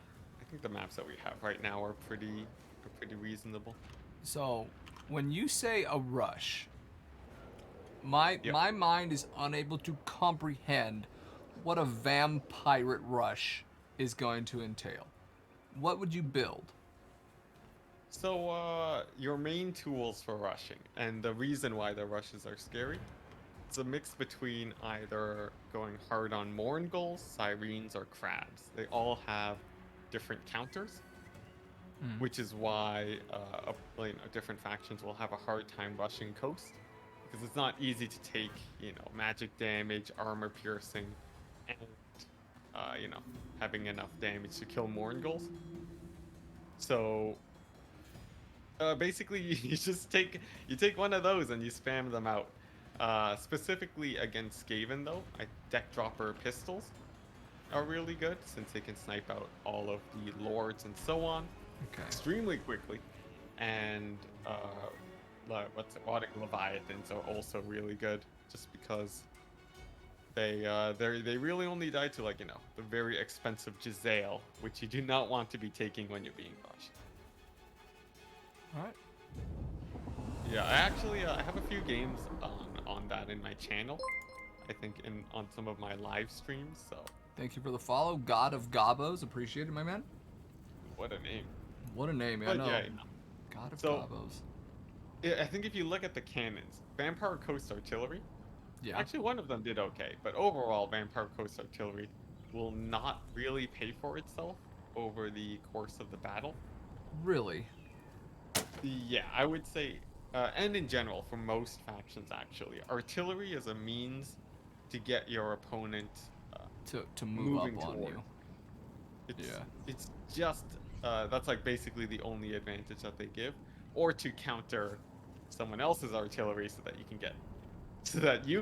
think the maps that we have right now are pretty reasonable. So, when you say a rush, my Yep. my mind is unable to comprehend what a vampirate rush is going to entail. What would you build? So, your main tools for rushing, and the reason why the rushes are scary, it's a mix between either going hard on Mourngulls, Sirens, or Crabs. They all have different counters, Mm. which is why different factions will have a hard time rushing Coast, because it's not easy to take, magic damage, armor piercing, and, having enough damage to kill Mourngulls. So, basically, you take one of those and you spam them out. Specifically against Skaven, though, deck dropper pistols are really good since they can snipe out all of the lords and so on Okay. extremely quickly. And Rotting Leviathans are also really good, just because they really only die to the very expensive Giselle, which you do not want to be taking when you're being rushed. All right. Yeah, I have a few games on that in my channel. I think on some of my live streams. So Thank you for the follow. God of Gobos. Appreciate it, my man. what a name. What a name, I But know. yeah, God of so Gobos. I think if you look at the cannons, Vampire Coast Artillery, Yeah. actually one of them did okay, but overall Vampire Coast Artillery will not really pay for itself over the course of the battle. Really? Yeah, I would say, and in general, for most factions, actually, artillery is a means to get your opponent To move moving up on toward. you. It's Yeah. it's just that's like basically the only advantage that they give, or to counter someone else's artillery so that you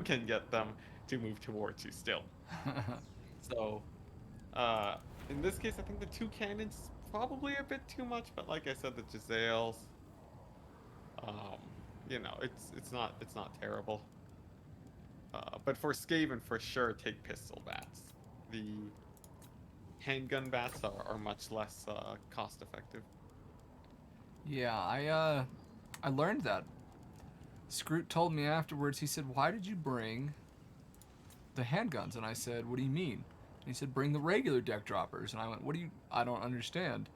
can get them to move towards you still. So, uh, in this case, I think the two cannons is probably a bit too much, but like I said, the Giselles, um, it's not terrible. But for Skaven, for sure, take pistol bats. The handgun bats are much less cost effective. Yeah, I learned that. Scroot told me afterwards, he said, "Why did you bring the handguns?" And I said, "What do you mean?" And he said, "Bring the regular deck droppers." And I went, "What do you, I don't understand."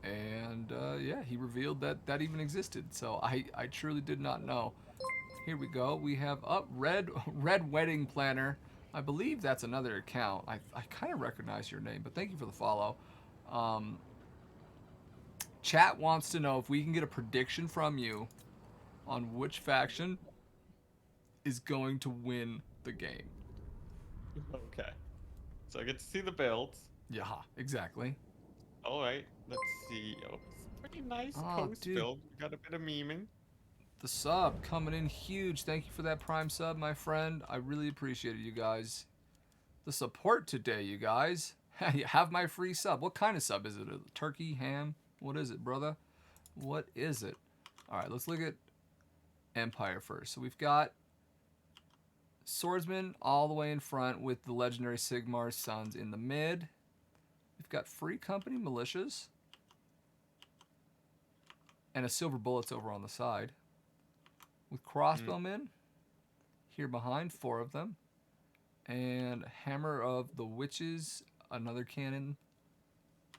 And yeah, he revealed that that even existed. So I truly did not know. Here we go. We have up red wedding planner. I believe that's another account. I kind of recognize your name, but thank you for the follow. Um, Chat wants to know if we can get a prediction from you on which faction is going to win the game. Okay, so I get to see the builds. Yeah, exactly. All right, let's see. Oh, it's a pretty nice Oh, coast dude, build. We got a bit of memeing. the sub coming in huge. Thank you for that prime sub, my friend. I really appreciate it, you guys. The support today, you guys. You have my free sub. What kind of sub is it? A turkey, ham? What is it, brother? What is it? All right, let's look at Empire first. So we've got Swordsman all the way in front with the legendary Sigmar's Sons in the mid. We've got Free Company militias and a Silver Bullets over on the side. With crossbowmen here behind, 4 of them. And Hammer of the Witches, another cannon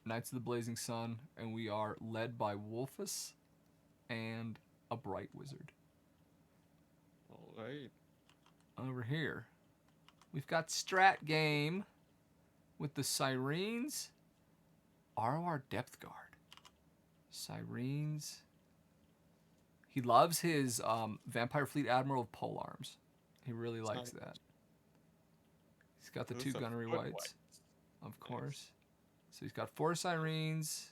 Knights of the Blazing Sun, and we are led by Wolfus and a Bright Wizard. All right. Over here, we've got Strat Game with the Sirens. ROR Depth Guard. Sirens. He loves his Vampire Fleet Admiral of Polearms. He really likes that. He's got the Those 2 are gunnery foot whites, whites. of course. So he's got 4 Sirens.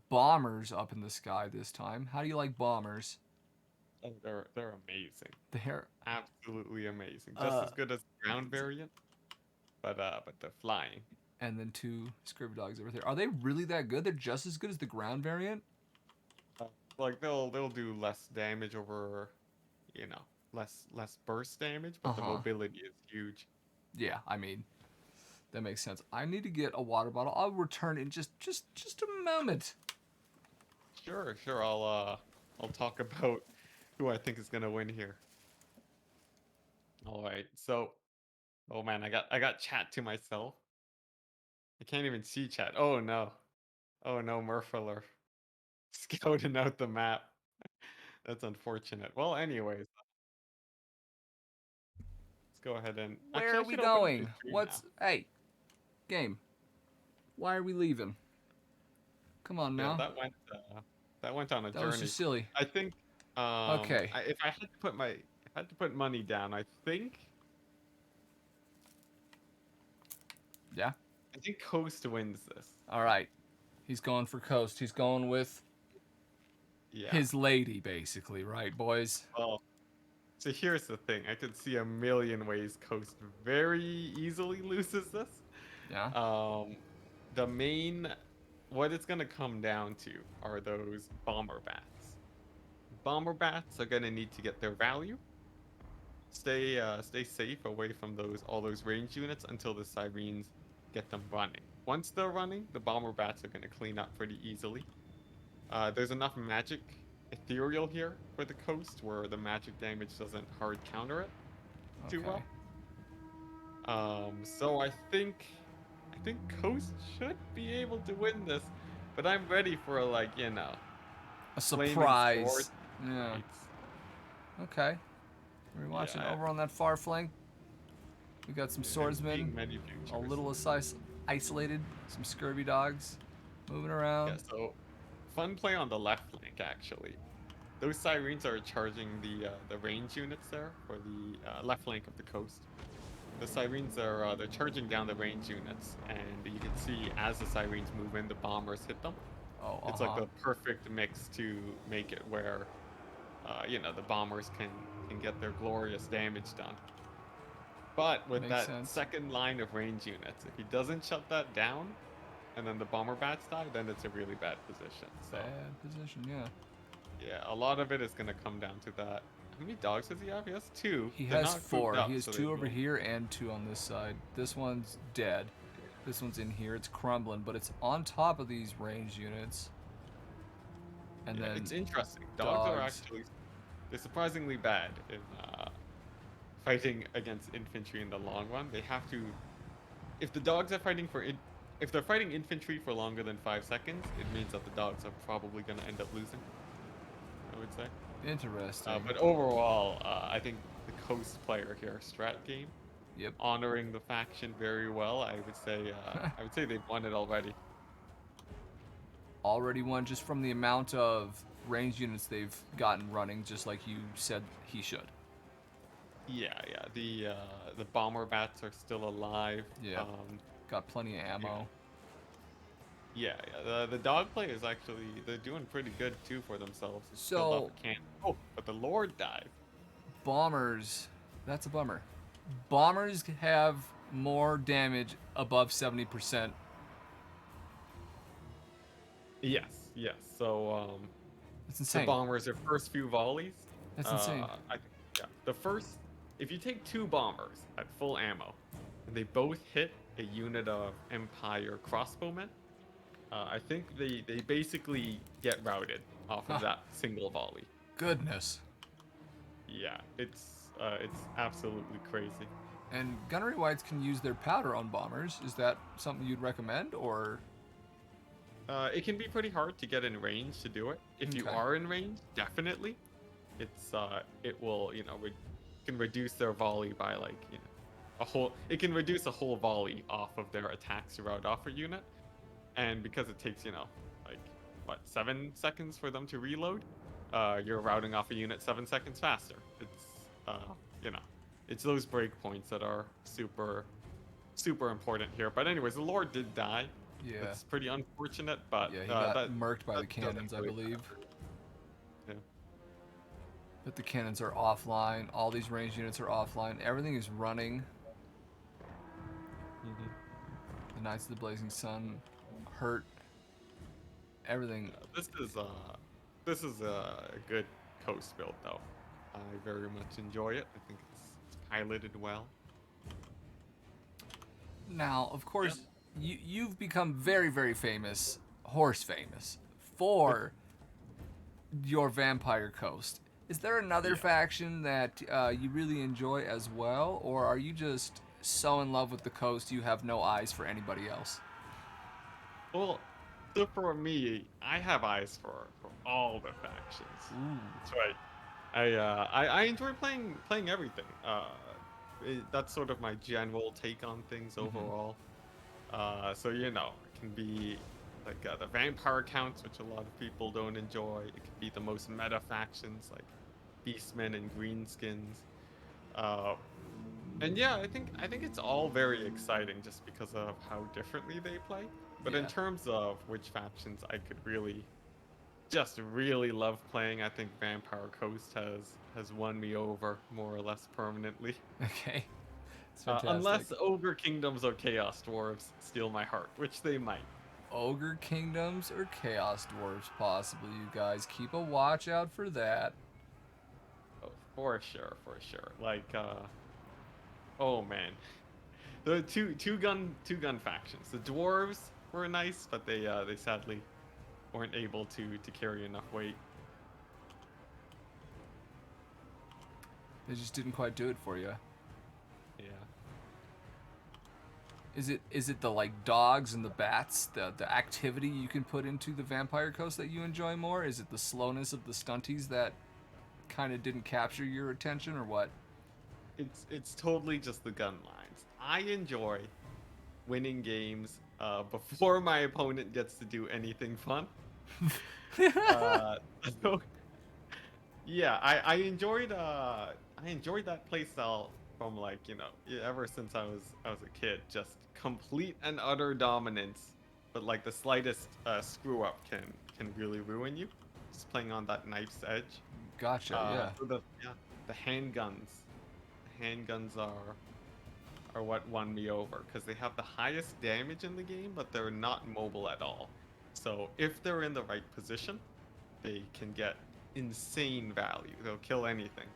Bombers up in the sky this time. How do you like bombers? Oh, they're amazing. They're Absolutely amazing. Just as good as the ground variant, but they're flying. and then 2 Scurvy Dogs over there. Are they really that good? They're just as good as the ground variant? Like they'll do less damage over, you know, less burst damage, but the mobility is huge. Yeah, I mean, that makes sense. I need to get a water bottle. I'll return in just a moment. Sure. I'll talk about who I think is gonna win here. All right. So, oh man, I got chat to myself. I can't even see chat. Oh no. Oh no, Murphaler. Scouting out the map. That's unfortunate. Well, anyways, let's go ahead and Where actually are I we should open up the going? stream What's hey, game? Why are we leaving? Come on now. Yeah, now. that went on a That journey. was just silly. I think Okay. if I had to put money down, Yeah. I think Coast wins this. All right. He's going for Coast. He's going with his lady, basically, right, boys? Well, so here's the thing. I could see a million ways Coast very easily loses this. Yeah. What it's gonna come down to are those bomber bats. Bomber bats are gonna need to get their value. Stay safe away from all those range units until the sirens get them running. Once they're running, the bomber bats are gonna clean up pretty easily. There's enough magic ethereal here for the Coast where the magic damage doesn't hard counter it too well. So I think Coast should be able to win this, but I'm ready for a surprise. Yeah. Okay. We're watching over on that far flank. We got some swordsmen, a little isolated, some scurvy dogs moving around. Yeah, so fun play on the left flank actually. Those sirens are charging the range units there for the left flank of the Coast. The sirens are they're charging down the range units, and you can see as the sirens move in, the bombers hit them. It's like the perfect mix to make it where, the bombers can get their glorious damage done. But with second line of range units, if he doesn't shut that down, and then the bomber bats die, then it's a really bad position. So, bad position, yeah. Yeah, a lot of it is gonna come down to that. How many dogs does he have? He has 2. He has 4. He has 2 over here and 2 on this side. This one's dead. This one's in here. It's crumbling, but it's on top of these range units. And then it's interesting. Dogs are actually they're surprisingly bad in fighting against infantry in the long run. They have to, if the dogs are fighting if they're fighting infantry for longer than 5 seconds, it means that the dogs are probably going to end up losing, I would say. Interesting. But overall, I think the Coast player here, Strat Game, honoring the faction very well. I would say they've won it already. Already won just from the amount of range units they've gotten running, just like you said he should. Yeah. The bomber bats are still alive. Yeah. Got plenty of ammo. Yeah. The dog players actually, they're doing pretty good too for themselves. So, but the Lord died. Bombers, that's a bummer. Bombers have more damage above 70%. Yes. So, it's insane. The bombers, their first few volleys. That's insane. If you take 2 bombers at full ammo, and they both hit a unit of Empire crossbowmen, I think they basically get routed off of that single volley. Goodness. Yeah, it's absolutely crazy. And gunnery whites can use their powder on bombers. Is that something you'd recommend, or? It can be pretty hard to get in range to do it. If you Okay. are in range, definitely, it will can reduce their volley by like a whole. It can reduce a whole volley off of their attacks you route off a unit, and because it takes like what 7 seconds for them to reload, you're routing off a unit 7 seconds faster. It's you know, it's those breakpoints that are super important here. But anyways, the Lord did die. Yeah. That's pretty unfortunate, but Yeah, he got that murked by the doesn't cannons, I really believe. matter. Yeah. But the cannons are offline. All these ranged units are offline. Everything is running. hmm The Knights of the Blazing Sun hurt. Everything. This is a good coast build though. I very much enjoy it. I think it's piloted well. Now, of course, you've become very, very famous, horse famous, for your Vampire Coast. Is there another Yeah. faction that you really enjoy as well, or are you just so in love with the coast you have no eyes for anybody else? Well, so for me, I have eyes for all the factions. Ooh. That's right. I enjoy playing everything. That's sort of my general take on things Mm-hmm. overall. So it can be like the vampire counts, which a lot of people don't enjoy. It could be the most meta factions like Beastmen and Greenskins. Uh, and yeah, I think it's all very exciting just because of how differently they play. But in Yeah. terms of which factions I could really love playing, I think Vampire Coast has won me over more or less permanently. Okay. It's fantastic. Unless Ogre Kingdoms or Chaos Dwarves steal my heart, which they might. Ogre Kingdoms or Chaos Dwarves, possibly, you guys. Keep a watch out for that. Oh, for sure, for sure. Like, oh man, the two gun factions. The dwarves were nice, but they sadly weren't able to carry enough weight. They just didn't quite do it for you. Yeah. Is it the like dogs and the bats, the activity you can put into the Vampire Coast that you enjoy more? Is it the slowness of the stunties that kind of didn't capture your attention, or what? It's totally just the gun lines. I enjoy winning games before my opponent gets to do anything fun. Uh, so yeah, I enjoyed that playstyle from like ever since I was a kid. Just complete and utter dominance, but like the slightest screw up can really ruin you. Just playing on that knife's edge. Gotcha. Yeah. So the handguns are what won me over because they have the highest damage in the game, but they're not mobile at all. So if they're in the right position, they can get insane value. They'll kill anything.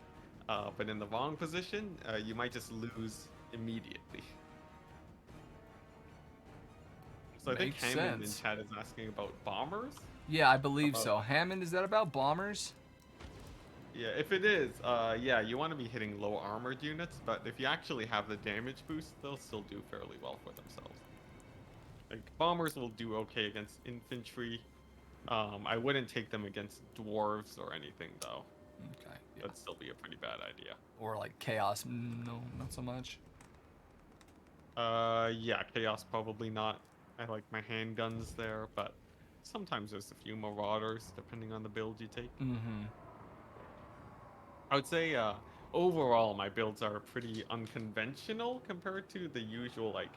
But in the wrong position, you might just lose immediately. So I think Makes Hammond in sense. chat is asking about bombers. Yeah, I believe About so. Hammond, is that about bombers? Yeah, if it is, yeah, you want to be hitting low armored units, but if you actually have the damage boost, they'll still do fairly well for themselves. Like bombers will do okay against infantry. I wouldn't take them against dwarves or anything though. Okay. Yeah. That'd still be a pretty bad idea. Or like chaos? No, not so much. Yeah, chaos probably not. I like my handguns there, but sometimes there's a few marauders depending on the build you take. Mm-hmm. I would say overall my builds are pretty unconventional compared to the usual like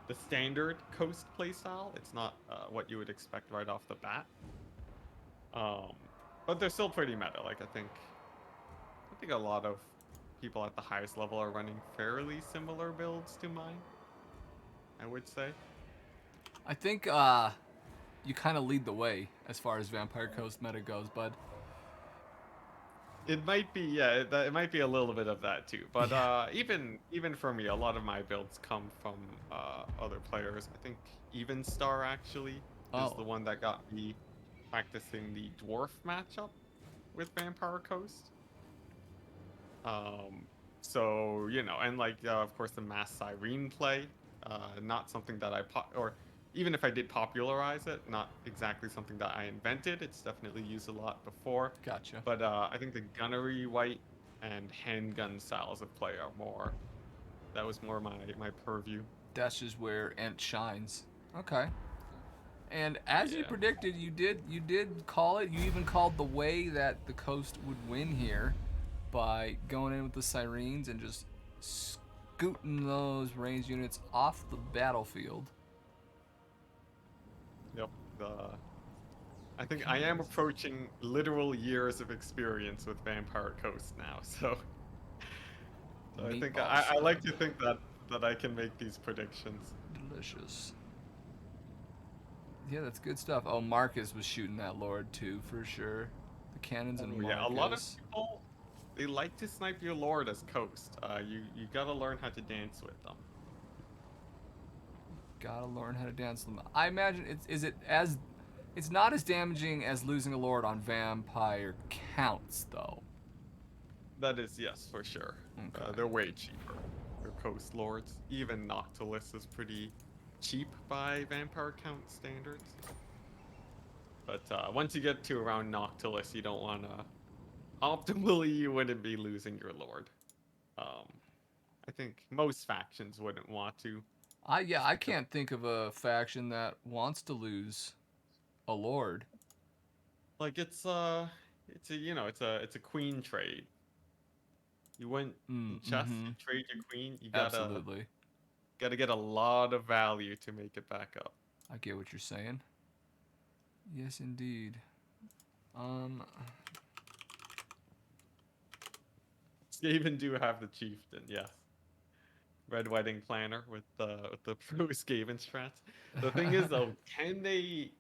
the standard coast playstyle. It's not what you would expect right off the bat. Um, but they're still pretty meta. Like I think a lot of people at the highest level are running fairly similar builds to mine. I would say. I think you kind of lead the way as far as Vampire Coast meta goes, bud. It might be, yeah, it might be a little bit of that too. But Yeah. even for me, a lot of my builds come from other players. I think Even Star actually is Oh. the one that got me practicing the dwarf matchup with Vampire Coast. So and like of course the Mass Siren play, not something that or even if I did popularize it, not exactly something that I invented. It's definitely used a lot before. Gotcha. But I think the gunnery white and handgun styles of play are more. That was more my purview. That's just where Ent shines. Okay. And as you Yeah. predicted, you did call it. You even called the way that the coast would win here by going in with the sirens and just scooting those ranged units off the battlefield. Yep. I think I am approaching literal years of experience with Vampire Coast now, so I think Meatball I like to shrimp. think that I can make these predictions. Delicious. Yeah, that's good stuff. Oh, Marcus was shooting that Lord too, for sure. The cannons and Oh yeah, a lot of Marcus. people they like to snipe your Lord as Coast. You gotta learn how to dance with them. Gotta learn how to dance them. I imagine it's not as damaging as losing a Lord on Vampire counts, though. That is yes for sure. Okay. They're way cheaper. Your Coast Lords. Even Noctilus is pretty cheap by Vampire count standards. But once you get to around Noctilus, you don't wanna. Optimally, you wouldn't be losing your Lord. Um, I think most factions wouldn't want to, Yeah, just I because. can't think of a faction that wants to lose a Lord. Like it's a it's a queen trade. You went in chess, Mm-hmm. you trade your queen, you Absolutely. gotta get a lot of value to make it back up. I get what you're saying. Yes, indeed. Um, Skaven do have the chieftain, yes. Red Wedding Planner with the pro Skaven strats. The thing is though, can they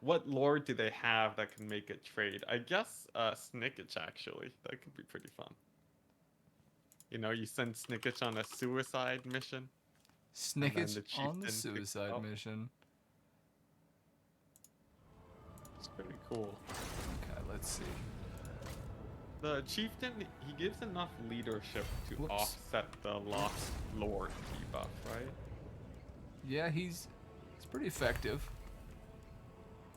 what lord do they have that can make a trade? I guess Snicketch actually. That could be pretty fun. You know, you send Snicketch on a suicide mission, and then Snicketch the on the chieftain picks it suicide up. mission. It's pretty cool. Okay, let's see. The chieftain, he gives enough leadership to Whoops. offset the lost lord debuff, right? Yeah, he's pretty effective.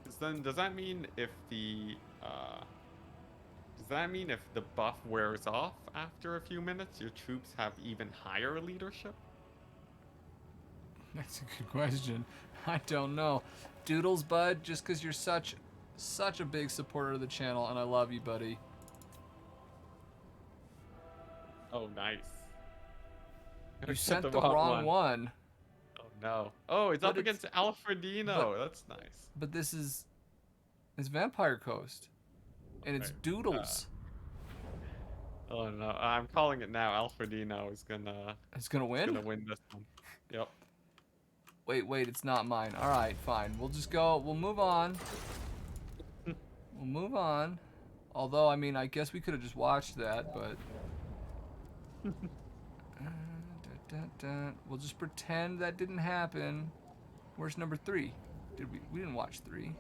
'Cause then, does that mean if the buff wears off after a few minutes, your troops have even higher leadership? That's a good question. I don't know. Doodles, bud, just because you're such a big supporter of the channel, and I love you, buddy. Oh, nice. I You sent sent the the wrong wrong one. one, Oh no. Oh, it's but up against but Alfredino. That's nice. but this is it's Vampire Coast, and it's Okay. Uh, Doodles. oh no. I'm calling it now. Alfredino is gonna It's gonna is win. gonna win this one. Yep. Wait, it's not mine. All right, fine. We'll just go. We'll move on. We'll move on. Although, I mean, I guess we could have just watched that, but we'll just pretend that didn't happen. Where's number 3? We didn't watch 3.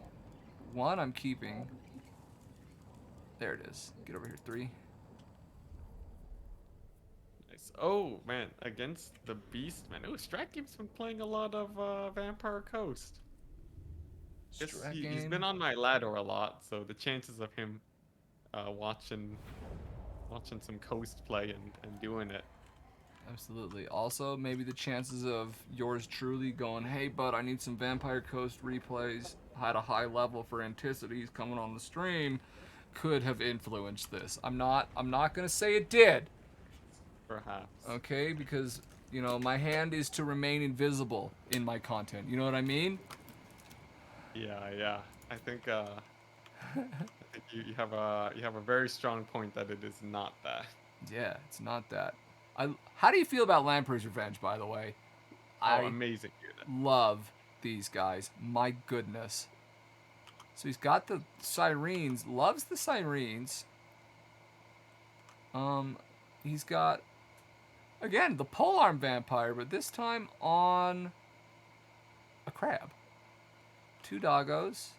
1 I'm keeping. There it is. Get over here, 3. Nice. Oh man, against the Beastman. Oh, Strat Game's been playing a lot of Vampire Coast. Guess Strat he's been game. on my ladder a lot, so the chances of him watching some Coast play and doing it. Absolutely. Also, maybe the chances of yours truly going, hey, bud, I need some Vampire Coast replays at a high level for Anticities coming on the stream could have influenced this. I'm not gonna say it did, Perhaps. okay? Because my hand is to remain invisible in my content. You know what I mean? Yeah. I think you have a very strong point that it is not that. Yeah, it's not that. How do you feel about Lamprey's Revenge, by the way? Oh, I amazing unit. love these guys. My goodness. So he's got the sirens. Loves the sirens. He's got again the polearm vampire, but this time on a crab. 2 doggos,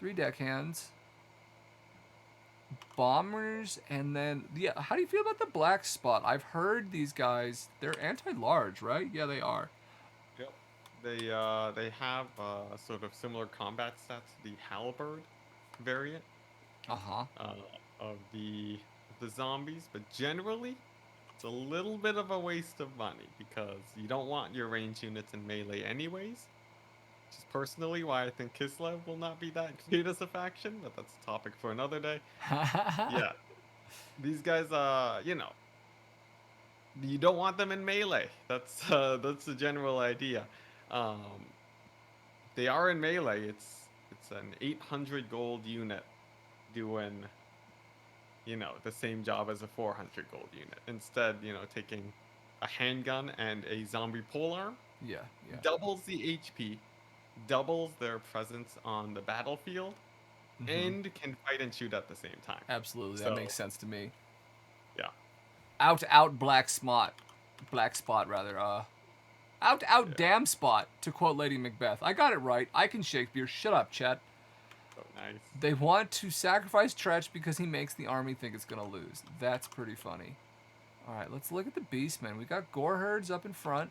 3 deckhands, bombers, and then yeah. How do you feel about the black spot? I've heard these guys. They're anti-large, right? Yeah, they are. Yep. they have sort of similar combat stats to the halberd variant Uh-huh. uh, of the zombies, but generally it's a little bit of a waste of money because you don't want your range units in melee anyways. Which is personally why I think Kislev will not be that great as a faction, but that's a topic for another day. Yeah, these guys, you don't want them in melee. That's the general idea. Um, they are in melee. It's an 800 gold unit doing, the same job as a 400 gold unit. Instead, taking a handgun and a zombie polearm Yeah, yeah. doubles the HP, doubles their presence on the battlefield, and can fight and shoot at the same time. Absolutely, that So, makes sense to me. yeah. Out black spot rather. Out Yeah. damn spot, to quote Lady Macbeth. I got it right. I can Shakespeare. Shut up, Chet. So nice. They want to sacrifice Tretch because he makes the army think it's gonna lose. That's pretty funny. All right, let's look at the Beastmen. We got Gore Herds up in front.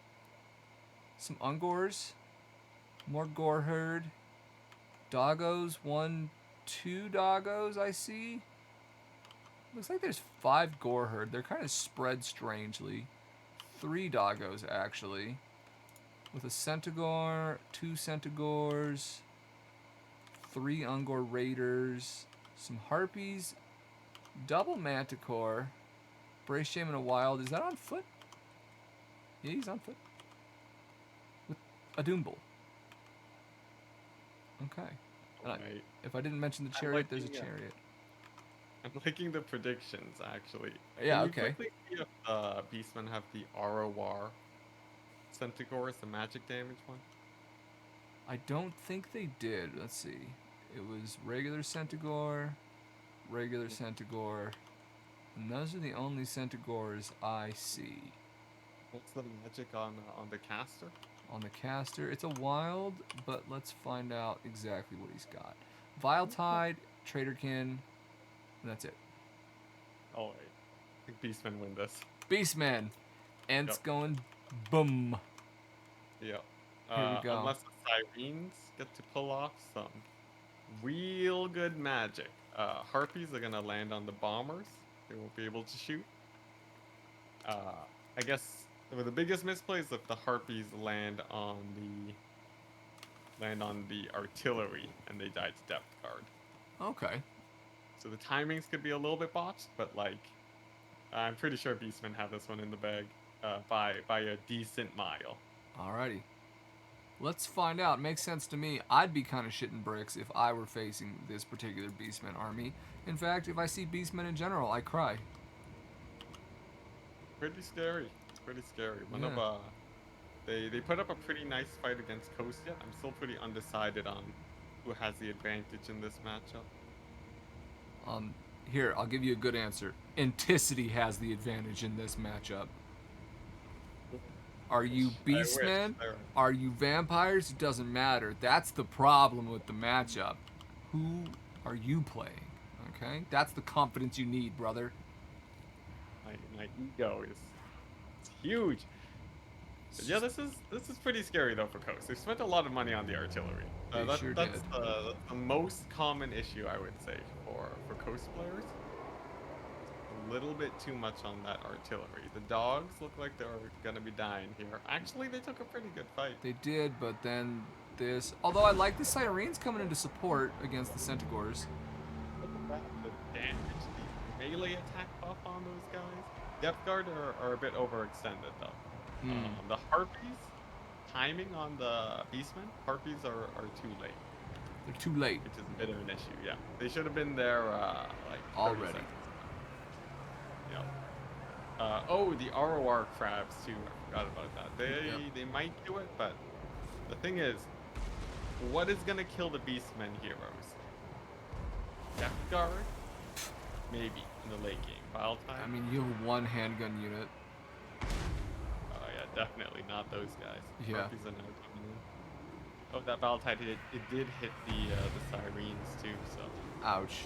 Some Ungors. More Gore Herd. Doggos. 1, 2 Doggos, I see. Looks like there's 5 Gore Herd. They're kind of spread strangely. 3 Doggos, actually. With a Centaur, 2 Centaurs, 3 Ungor Raiders, some Harpies, double Manticore, Brace Shaman a Wild. Is that on foot? Yeah, he's on foot. With a Doombull. Okay. Right. If I didn't mention the I'm chariot, there's a liking, chariot. I'm liking the predictions, actually. Yeah, Can you okay. quickly see if Beastmen have the ROR Centaurs, the magic damage one? I don't think they did. Let's see. It was regular Centaur, regular Centaur, and those are the only Centaurs I see. What's the magic on the caster? On the caster, it's a wild, but let's find out exactly what he's got. Vile Tide, Traderkin, and that's it. Oh wait, I think Beastmen win this. Beastman, Ents Yep. going boom. Yeah. Here we go. Unless the sirens get to pull off some real good magic. Harpies are gonna land on the bombers. They won't be able to shoot. I guess the biggest misplay is if the harpies land on the artillery and they die to depth guard. Okay. So the timings could be a little bit botched, but I'm pretty sure Beastmen have this one in the bag by a decent mile. Alrighty. Let's find out. Makes sense to me. I'd be kind of shitting bricks if I were facing this particular Beastman army. In fact, if I see Beastmen in general, I cry. Pretty scary. It's pretty scary. Yeah. They put up a pretty nice fight against Coast yet. I'm still pretty undecided on who has the advantage in this matchup. Here, I'll give you a good answer. Enticity has the advantage in this matchup. Are you Beastmen? Are you vampires? It doesn't matter. That's the problem with the matchup. Who are you playing? Okay? That's the confidence you need, brother. My ego is huge. But yeah, this is pretty scary though for Coast. They spent a lot of money on the artillery. They sure that's did. the most common issue I would say for Coast players. A little bit too much on that artillery. The dogs look like they're gonna be dying here. Actually, they took a pretty good fight. They did, but then this... Although I like the Sirens coming into support against the Centaurs. Look at that, the damage, the melee attack buff on those guys. Depth guard are a bit overextended though. The Harpies, timing on the Beastmen, Harpies are too late. They're too late. Which is a bit of an issue, yeah. They should have been there, like, 30 Already. seconds. Yep. The ROR crabs, too. I forgot about that. They might do it, but the thing is, what is going to kill the Beastmen heroes? Depth guard? Maybe, in the late game. Vile Tide? I mean, you have one handgun unit. Oh, yeah, definitely not those guys. Yeah. Harpies are now coming in. Oh, that Vile Tide it did hit the Sirens, too, so... Ouch.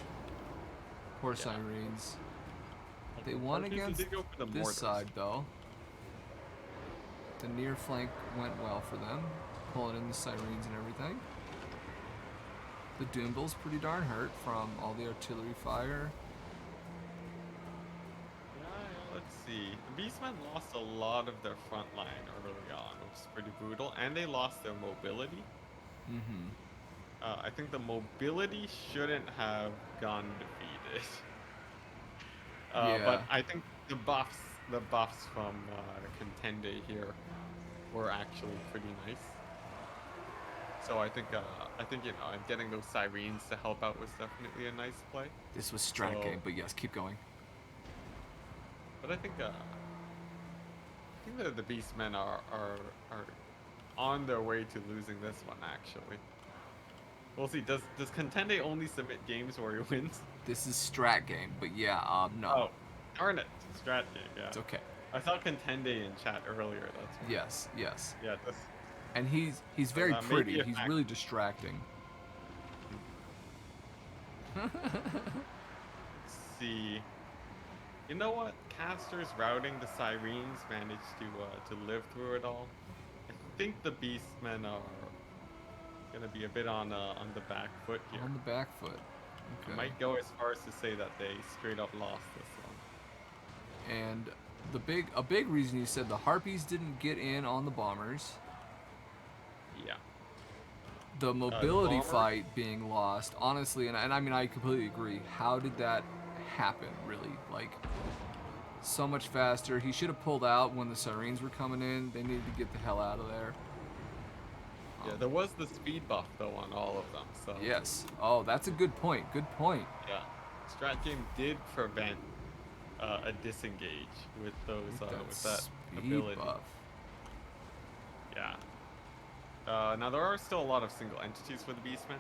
Poor Yeah. Sirens. They won Harpies against did go for the this mortars. side, though. The near flank went well for them. pulling in the sirens and everything. The Doomble's pretty darn hurt from all the artillery fire. Yeah, let's see. The Beastmen lost a lot of their front line early on, which is pretty brutal, and they lost their mobility. Mm-hmm. I think the mobility shouldn't have gone defeated. Yeah. But I think the buffs from Contende here were actually pretty nice. So I think getting those sirens to help out was definitely a nice play. This was strat game, but yes, keep going. But I think that the Beastmen are on their way to losing this one actually. We'll see. Does Contende only submit games where he wins? This is strat game, but yeah, no. Oh, darn it. Strat game, yeah. It's okay. I saw Contende in chat earlier, that's why. Yes, yes. Yeah, this... And he's very pretty. He's fact. really distracting. Let's see. You know what? Casters routing the sirens managed to live through it all. I think the Beastmen are gonna be a bit on the back foot here. On the back foot. Okay. I might go as far as to say that they straight up lost this one. And a big reason you said the Harpies didn't get in on the bombers. Yeah. The mobility bomber? fight being lost, honestly, and I mean I completely agree. How did that happen? Really, like so much faster. He should have pulled out when the sirens were coming in. They needed to get the hell out of there. Yeah, there was the speed buff though on all of them. So Yes. Oh, that's a good point. Good point. yeah, Strat Game did prevent a disengage with those with that speed ability. buff. Yeah. Now there are still a lot of single entities for the Beastmen.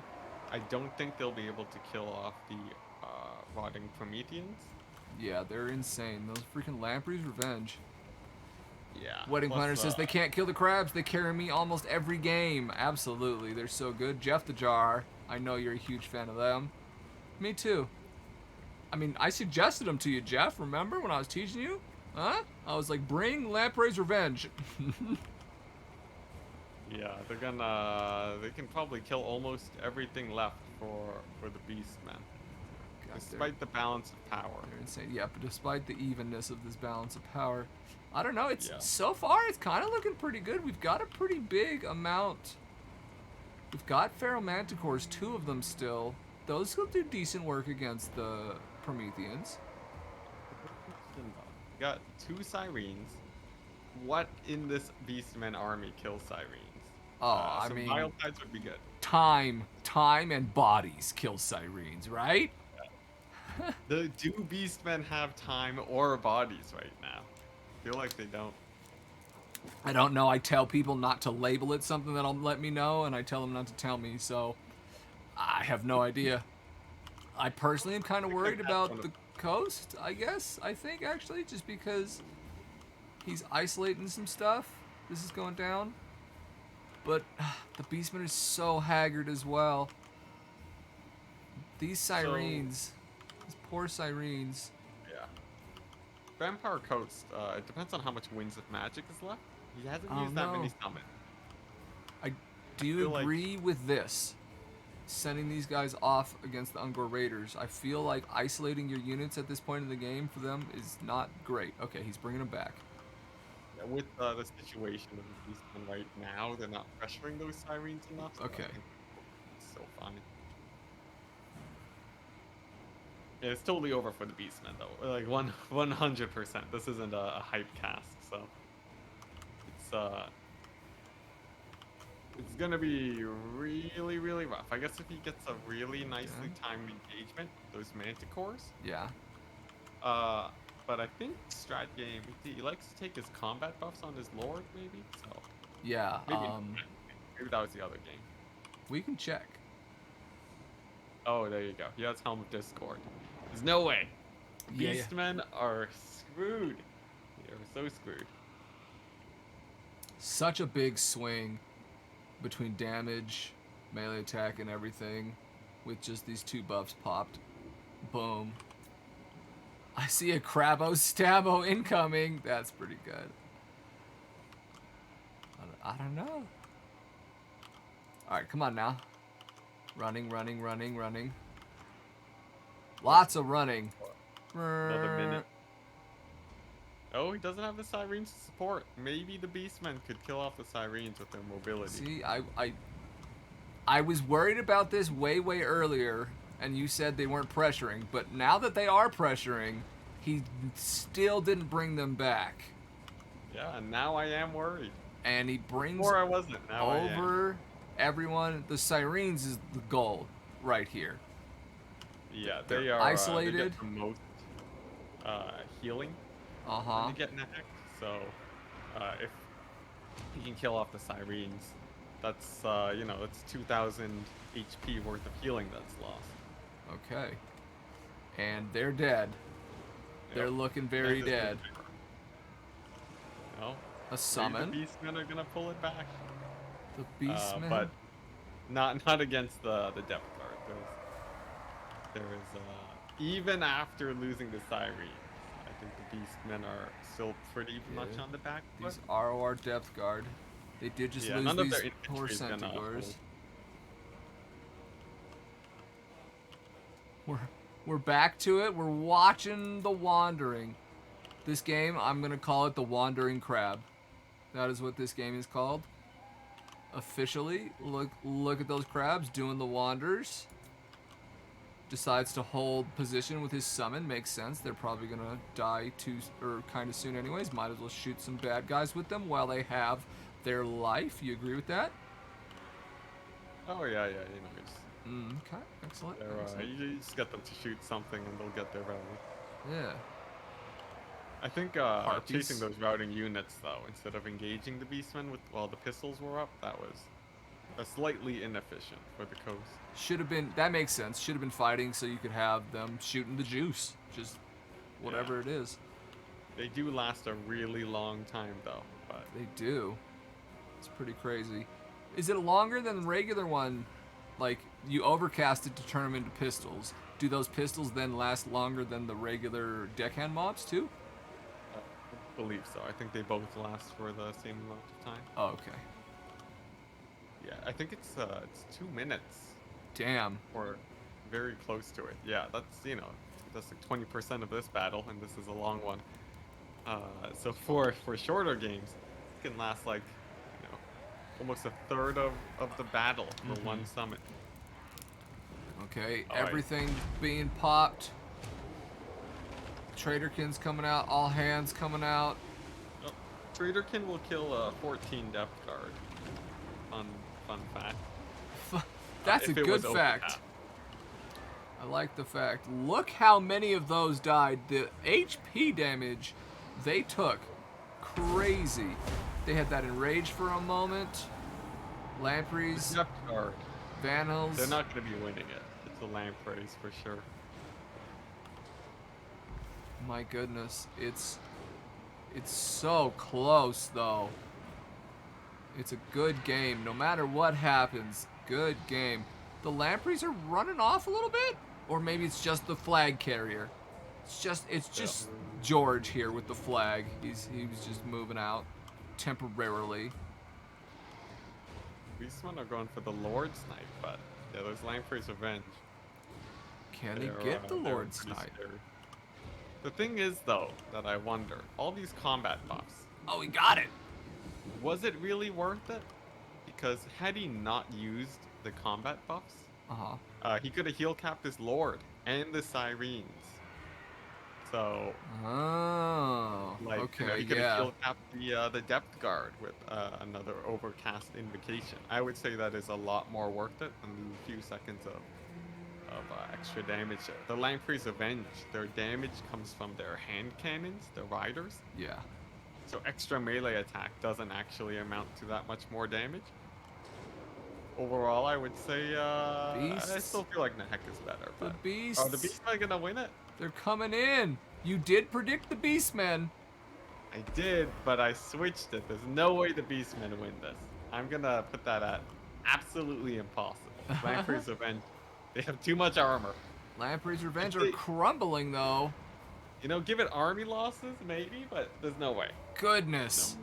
I don't think they'll be able to kill off the rotting Prometheans. Yeah, they're insane. Those freaking Lamprey's revenge. Yeah. Wedding plus, Planner says they can't kill the crabs. They carry me almost every game. Absolutely, they're so good. Jeff the Jar, I know you're a huge fan of them. Me too. I mean, I suggested them to you, Jeff. Remember when I was teaching you? Huh? I was like, bring Lamprey's revenge. Yeah, they can probably kill almost everything left for the Beastmen. Despite the balance of power. They're insane. Yeah, but despite the evenness of this balance of power, I don't know. It's Yeah. so far it's kind of looking pretty good. We've got a pretty big amount. We've got Feral Manticores, 2 of them still. Those will do decent work against the Prometheans. You got 2 sirens. What in this Beastmen army kills sirens? Oh, I some mean, Viletides would be good. time and bodies kill sirens, right? Do Beastmen have time or bodies right now? I feel like they don't. I don't know. I tell people not to label it something that'll let me know, and I tell them not to tell me, so I have no idea. I personally am kind of worried about the coast, I guess. I think, actually, just because he's isolating some stuff. This is going down. But the Beastmen are so haggard as well. These sirens, these poor sirens. Yeah. Vampire Coast, it depends on how much Winds of Magic is left. He hasn't Oh, used that many no. summons. Do you feel like- agree with this? Sending these guys off against the Ungor Raiders. I feel like isolating your units at this point in the game for them is not great. Okay, he's bringing them back. Yeah, with the situation of the Beastmen right now, they're not pressuring those sirens enough. So Okay. I think it's still fine. Yeah, it's totally over for the Beastmen though. Like 100%. This isn't a hype cast, so it's gonna be really, really rough. I guess if he gets a really nicely timed engagement, those Manticores. Yeah. But I think Strat Game, he likes to take his combat buffs on his Lord, maybe. So Yeah. maybe that was the other game. We can check. Oh, there you go. He has Helm of Discord. There's no way. Yeah, yeah. Beastmen are screwed. They're so screwed. Such a big swing between damage, melee attack, and everything with just these 2 buffs popped. Boom. I see a Crabo Stabo incoming. That's pretty good. I don't know. Alright, come on now. Running, running, running, running. Lots of running. Another minute. Oh, he doesn't have the sirens to support. Maybe the beastmen could kill off the sirens with their mobility. See, I was worried about this way earlier, and you said they weren't pressuring, but now that they are pressuring, he still didn't bring them back. Yeah, and now I am worried. And he brings Before I wasn't, now I am. over everyone. The sirens is the goal right here. Yeah, They're they are isolated. They get the most healing when they get in a heck. So if he can kill off the sirens, that's you know, that's 2,000 HP worth of healing that's lost. Okay. And they're dead. They're Yep. looking very That is dead. No. A summon. The beastmen are gonna pull it back. The beastmen. But not against the depth guard. There is even after losing the sirens, I think the beastmen are still pretty much on the back foot. These ROR depth guard. They did just lose none of these their poor infantry is gonna centaurs. hold. We're back to it. We're watching the wandering. This game, I'm gonna call it the Wandering Crab. That is what this game is called. Officially, look at those crabs doing the wanders. Decides to hold position with his summon. Makes sense. They're probably gonna die kind of soon anyways. Might as well shoot some bad guys with them while they have their life. You agree with that? Oh yeah, you know, it's, Okay, excellent. you just get them to shoot something and they'll get their value. Yeah. I think chasing those routing units though, instead of engaging the beastmen while the pistols were up, that was slightly inefficient for the coast. Should have been. That makes sense. Should have been fighting so you could have them shooting the juice. Just whatever it is. They do last a really long time though, but They do. It's pretty crazy. Is it longer than the regular one? Like, you overcast it to turn them into pistols. Do those pistols then last longer than the regular deckhand mobs too? I believe so. I think they both last for the same amount of time. Oh, okay. Yeah, I think it's 2 minutes Damn. or very close to it. Yeah, that's, you know, that's like 20% of this battle, and this is a long one. So for shorter games, it can last like, you know, almost a third of the battle for one summit. Okay, All right. everything being popped. Traderkin's coming out. All hands coming out. Oh, Traderkin will kill 14 depth guard. Fun fact. That's a if it good was fact. overcast. I like the fact. Look how many of those died. The HP damage they took. Crazy. They had that enraged for a moment. Lampreys, Depth guard. Vanhils. They're not going to be winning it. It's a Lampreys for sure. My goodness, it's so close though. It's a good game, no matter what happens. Good game. The Lampreys are running off a little bit, or maybe it's just the flag carrier. It's just George here with the flag. He was just moving out temporarily. These one are going for the Lord Snipe, but yeah, those Lampreys Revenge. Can they get the they're Lord pretty Snipe? scary. The thing is, though, that I wonder, all these combat buffs, Oh, he got it. was it really worth it? Because had he not used the combat buffs, he could have heal capped his Lord and the Sirens. So, Oh, like, okay, you know, he could have yeah. heal capped the Depth Guard with another Overcast Invocation. I would say that is a lot more worth it than the few seconds of extra damage. The Lamprey's Revenge, their damage comes from their hand cannons, the riders. Yeah. So extra melee attack doesn't actually amount to that much more damage. Overall, I would say I still feel like Nahek is better. The But beasts. are the Beastmen gonna win it? They're coming in. You did predict the Beastmen. I did, but I switched it. There's no way the Beastmen win this. I'm gonna put that at absolutely impossible. Lamprey's Revenge, they have too much armor. Lamprey's Revenge are crumbling though. You know, give it army losses, maybe, but there's no way. Goodness.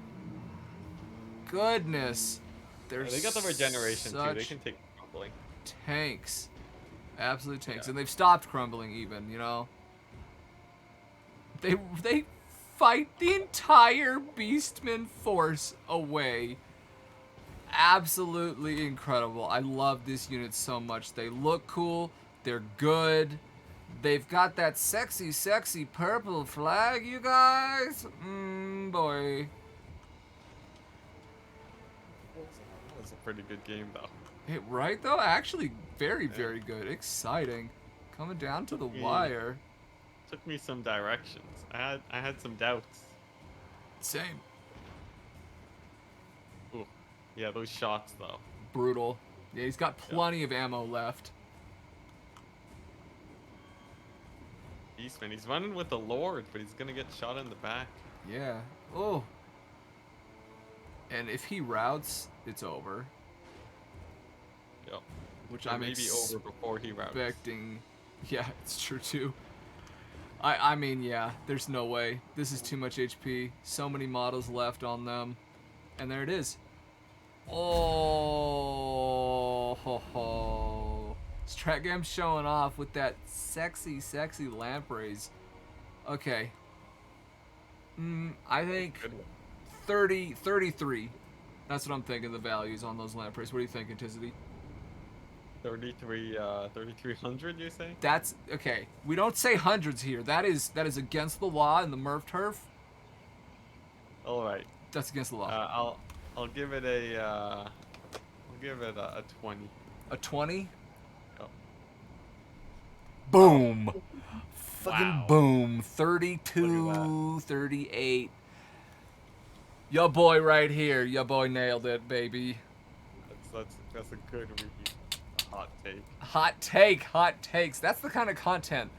Goodness. They're They got the regeneration too. They such can take crumbling. tanks. Absolute tanks. Yeah. And they've stopped crumbling even, you know? They fight the entire Beastman force away. Absolutely incredible. I love this unit so much. They look cool. They're good. They've got that sexy, sexy purple flag, you guys. Boy. That was a pretty good game though. Right, though? Actually, very, very good. Exciting. Coming down to the wire. Took me some directions. I had some doubts. Same. Ooh. Yeah, those shots though. Brutal. Yeah, he's got plenty of ammo left. Beastman, he's running with the Lord, but he's gonna get shot in the back. Yeah. Oh. And if he routes, it's over. Yep. Which Or I'm maybe over before he routes. expecting. Yeah, it's true too. I mean, yeah, there's no way. This is too much HP. So many models left on them. And there it is. Oh, ho, ho. Stratgam showing off with that sexy, sexy lampreys. Okay. I think 33. That's what I'm thinking the values on those lampreys. What do you think, Enticity? 3,300, you say? That's okay. We don't say hundreds here. That is against the law in the Murph turf. All right. That's against the law. I'll give it a 20. A 20? Oh. Boom. Fucking Wow. boom. 32, 38. Your boy right here. Your boy nailed it, baby. That's a good review. Hot take. Hot take, hot takes. That's the kind of content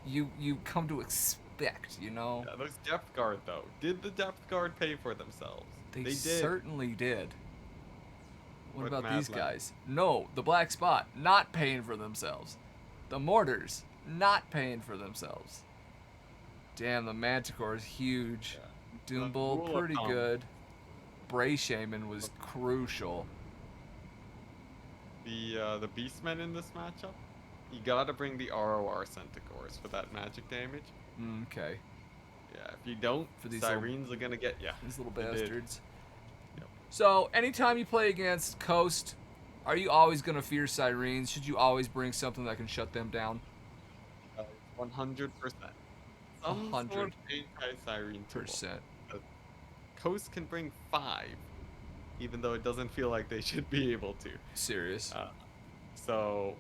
you come to expect, you know? Yeah, those depth guard though. Did the depth guard pay for themselves? They did. certainly did. What With about Mad these Lab. guys? No, the Black Spot, not paying for themselves. The Mortars, not paying for themselves. Damn, the Manticore is huge. Doom The Bull, rule of pretty thumb. good. Bray Shaman was crucial. The Beastmen in this matchup, you gotta bring the ROR Centaurs for that magic damage. Okay, Yeah, if you don't, For these Syrenes are gonna get ya. these little They did. bastards. Yep. So, anytime you play against Coast, are you always going to fear Sirens? Should you always bring something that can shut them down? 100%. Some sort 100%. of anti-Siren tool. Coast can bring 5, even though it doesn't feel like they should be able to. Serious. So,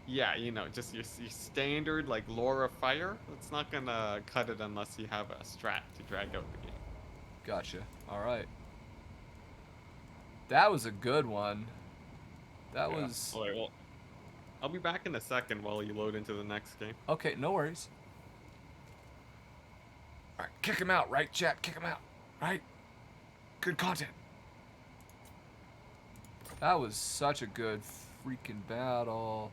yeah, you know, just your standard, like, Laura Fire, it's not gonna cut it unless you have a strat to drag out the game. Gotcha. All right. That was a good one. That Yeah. was... Alright, well, I'll be back in a second while you load into the next game. Okay, no worries. All right, kick him out, right, chat? Kick him out, right? Good content. That was such a good freaking battle.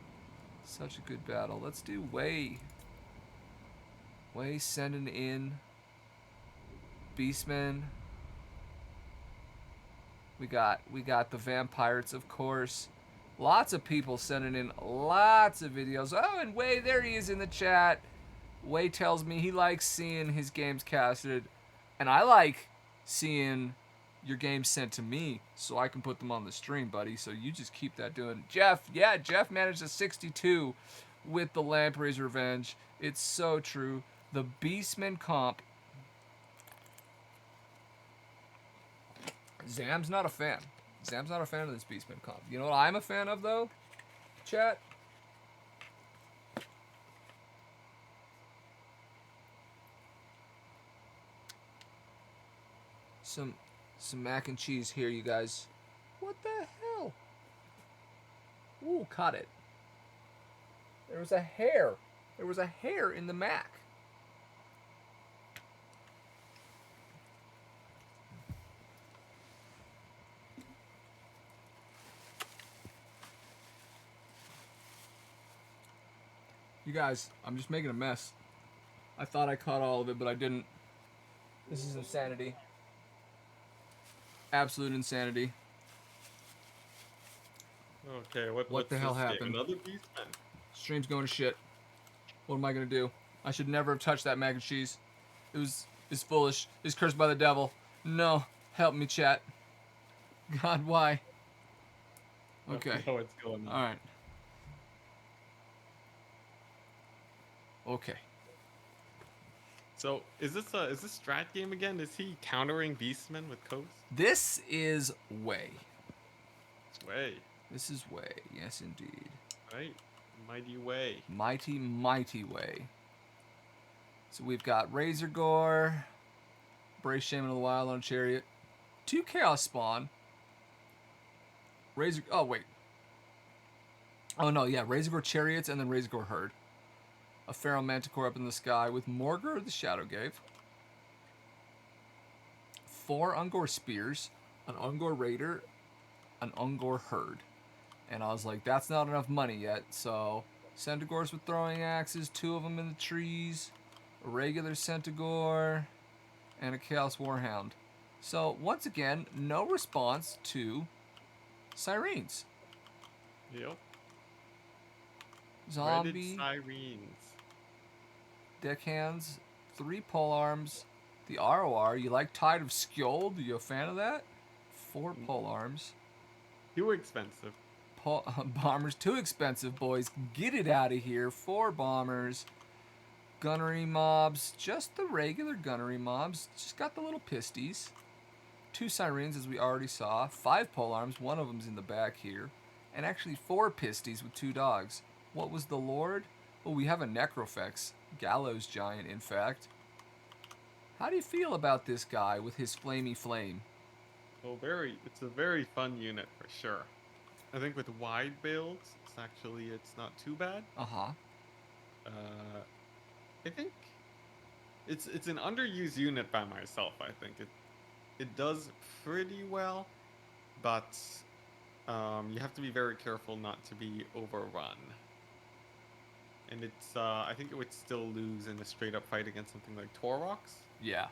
Such a good battle. Let's do Way. Way sending in Beastmen. We got the Vampirates, of course. Lots of people sending in lots of videos. Oh, and Way, there he is in the chat. Way tells me he likes seeing his games casted, and I like seeing your games sent to me so I can put them on the stream, buddy. So you just keep that doing. Jeff, yeah, Jeff managed a 62 with the Lamprey's Revenge. It's so true. The Beastman comp. Zam's not a fan. Zam's not a fan of this Beastman comp. You know what I'm a fan of, though? Chat? Some mac and cheese here, you guys. What the hell? Ooh, caught it. There was a hair. There was a hair in the mac. You guys, I'm just making a mess. I thought I caught all of it, but I didn't. This is insanity. Absolute insanity. Okay, What what's the hell this game? happened? Another beastman. Stream's going to shit. What am I gonna do? I should never have touched that mac and cheese. It's foolish. It's cursed by the devil. No, help me, chat. God, why? I Okay. don't know what's going on. All right. Okay. So is this strat game again? Is he countering beastmen with coast? This is way. Way, This is way. Yes, indeed. right? Mighty way. Mighty, mighty way. So we've got Razor Gore, Brace Shaman of the Wild on Chariot, 2 Chaos Spawn. Razor. Oh wait. Oh no, yeah. Razor Gore Chariots and then Razor Gore Herd. A Pharaoh Manticore up in the sky with Morgur the Shadow Gave. 4 Ungor Spears, an Ungor Raider, an Ungor Herd. And I was like, that's not enough money yet. So, Centaurs with throwing axes, 2 of them in the trees, a regular Centaur, and a Chaos Warhound. So, once again, no response to Sirens. Yep. Zombie, Dreaded sirens. deckhands, 3 polearms, the ROR. You like Tide of Skjold? You a fan of that? 4 polearms. Too expensive. Bombers, too expensive, boys. Get it out of here. 4 bombers. Gunnery mobs, just the regular gunnery mobs. Just got the little pisties. 2 sirens, as we already saw. 5 polearms, one of them's in the back here. And actually 4 pisties with 2 dogs. What was the Lord? Oh, we have a Necrofex. Gallows Giant, in fact. How do you feel about this guy with his flamey flame? Well, it's a very fun unit for sure. I think with wide builds, it's not too bad. Uh-huh. I think it's an underused unit by myself. I think it does pretty well, but you have to be very careful not to be overrun. And I think it would still lose in a straight up fight against something like Torox. Yeah.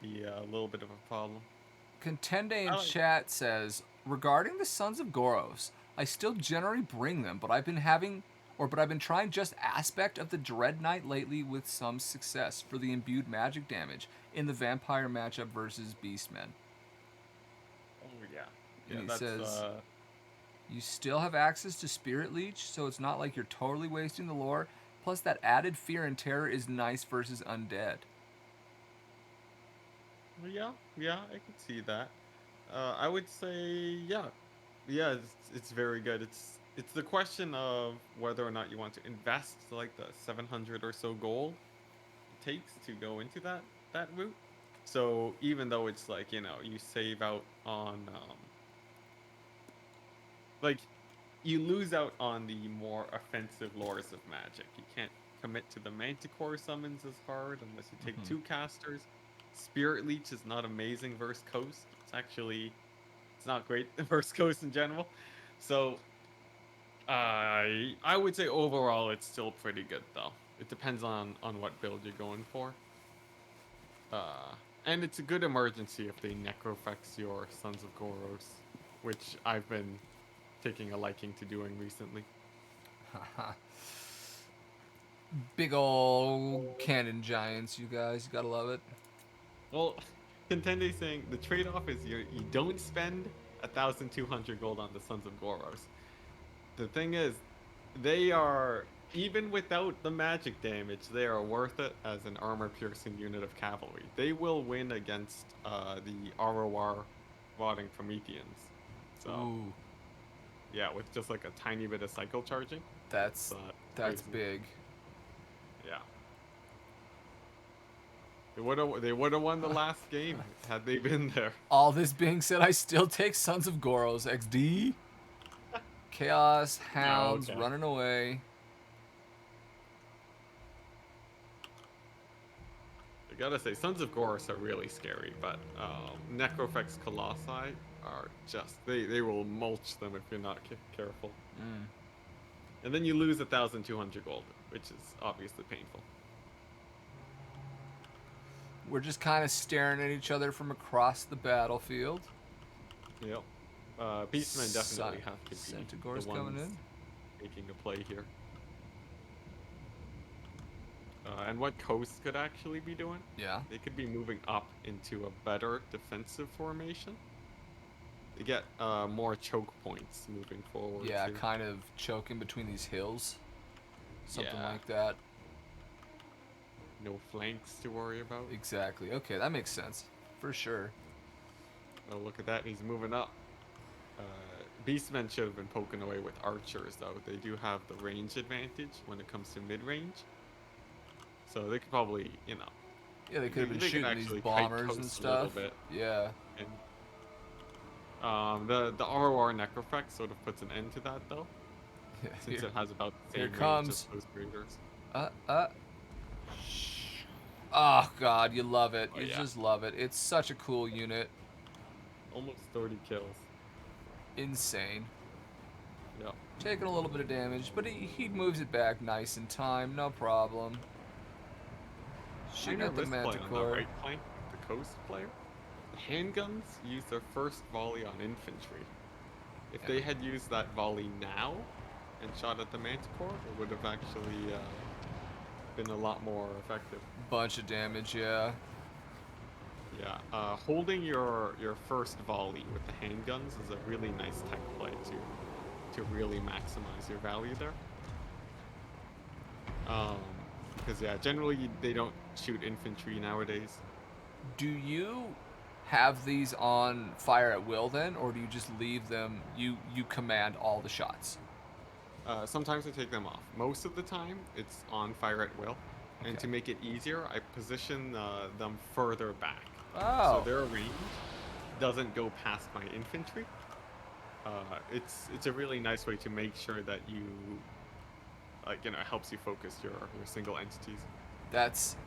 Be a little bit of a problem. Contende in chat says, regarding the Sons of Goros, I still generally bring them, but I've been trying just aspect of the Dread Knight lately with some success for the imbued magic damage in the vampire matchup versus Beastmen. Oh yeah. And he that's, says, you still have access to Spirit Leech, so it's not like you're totally wasting the lore. Plus that added fear and terror is nice versus undead. Yeah, I can see that. I would say, yeah, it's very good. It's the question of whether or not you want to invest like the 700 or so gold it takes to go into that route. So even though it's like, you save out on like you lose out on the more offensive lores of magic. You can't commit to the Manticore summons as hard unless you take 2 casters. Spirit Leech is not amazing versus Coast. It's not great versus Coast in general. So I would say overall it's still pretty good though. It depends on what build you're going for. And it's a good emergency if they Necrofex your Sons of Goros, which I've been taking a liking to doing recently. Big ol' cannon giants, you guys. You gotta love it. Well, Contende's saying the trade-off is you don't spend 1,200 gold on the Sons of Goros. The thing is, they are, even without the magic damage, they are worth it as an armor-piercing unit of cavalry. They will win against the ROR Rotting Prometheans. So, Ooh, yeah, with just like a tiny bit of cycle charging. that's crazy. big. Yeah. They would have won the last game had they been there. All this being said, I still take Sons of Goros XD. Chaos Hounds okay. running away. I gotta say, Sons of Goros are really scary, but Necrofex Colossi are just they will mulch them if you're not careful. And then you lose 1,200 gold, which is obviously painful. We're just kind of staring at each other from across the battlefield. Yep. Beastmen definitely have to be Centaur's the coming ones in. making a play here. And what Coast could actually be doing? Yeah. They could be moving up into a better defensive formation. They get more choke points moving forward. Yeah, too. kind of choking between these hills. Something Yeah. like that. No flanks to worry about. Exactly. Okay, that makes sense. For sure. Oh, look at that. He's moving up. Beastmen should have been poking away with archers, though. They do have the range advantage when it comes to mid-range. So they could probably, you know... Yeah, they could have been they could shooting these actually kite bombers and Coast a little stuff. bit. Yeah. And, the ROR Necrofect sort of puts an end to that, though. Since it has about the Here same it range comes. as those raiders. Oh, God, you love it. Oh, You yeah. just love it. It's such a cool unit. Almost 30 kills. Insane. Yep. Taking a little bit of damage, but he moves it back nice in time. No problem. Shooting Minor at the misplay on the Manticore. right flank, the Coast player. The handguns use their first volley on infantry. If they had used that volley now and shot at the Manticore, it would have actually been a lot more effective. Bunch of damage, yeah. Yeah, holding your first volley with the handguns is a really nice tech play to really maximize your value there. Because yeah, generally they don't shoot infantry nowadays. Do you have these on fire at will then, or do you just leave them? You command all the shots. Sometimes I take them off. Most of the time, it's on fire at will. And Okay. to make it easier, I position them further back. Oh. So their range doesn't go past my infantry. It's a really nice way to make sure that you, it helps you focus your single entities. That's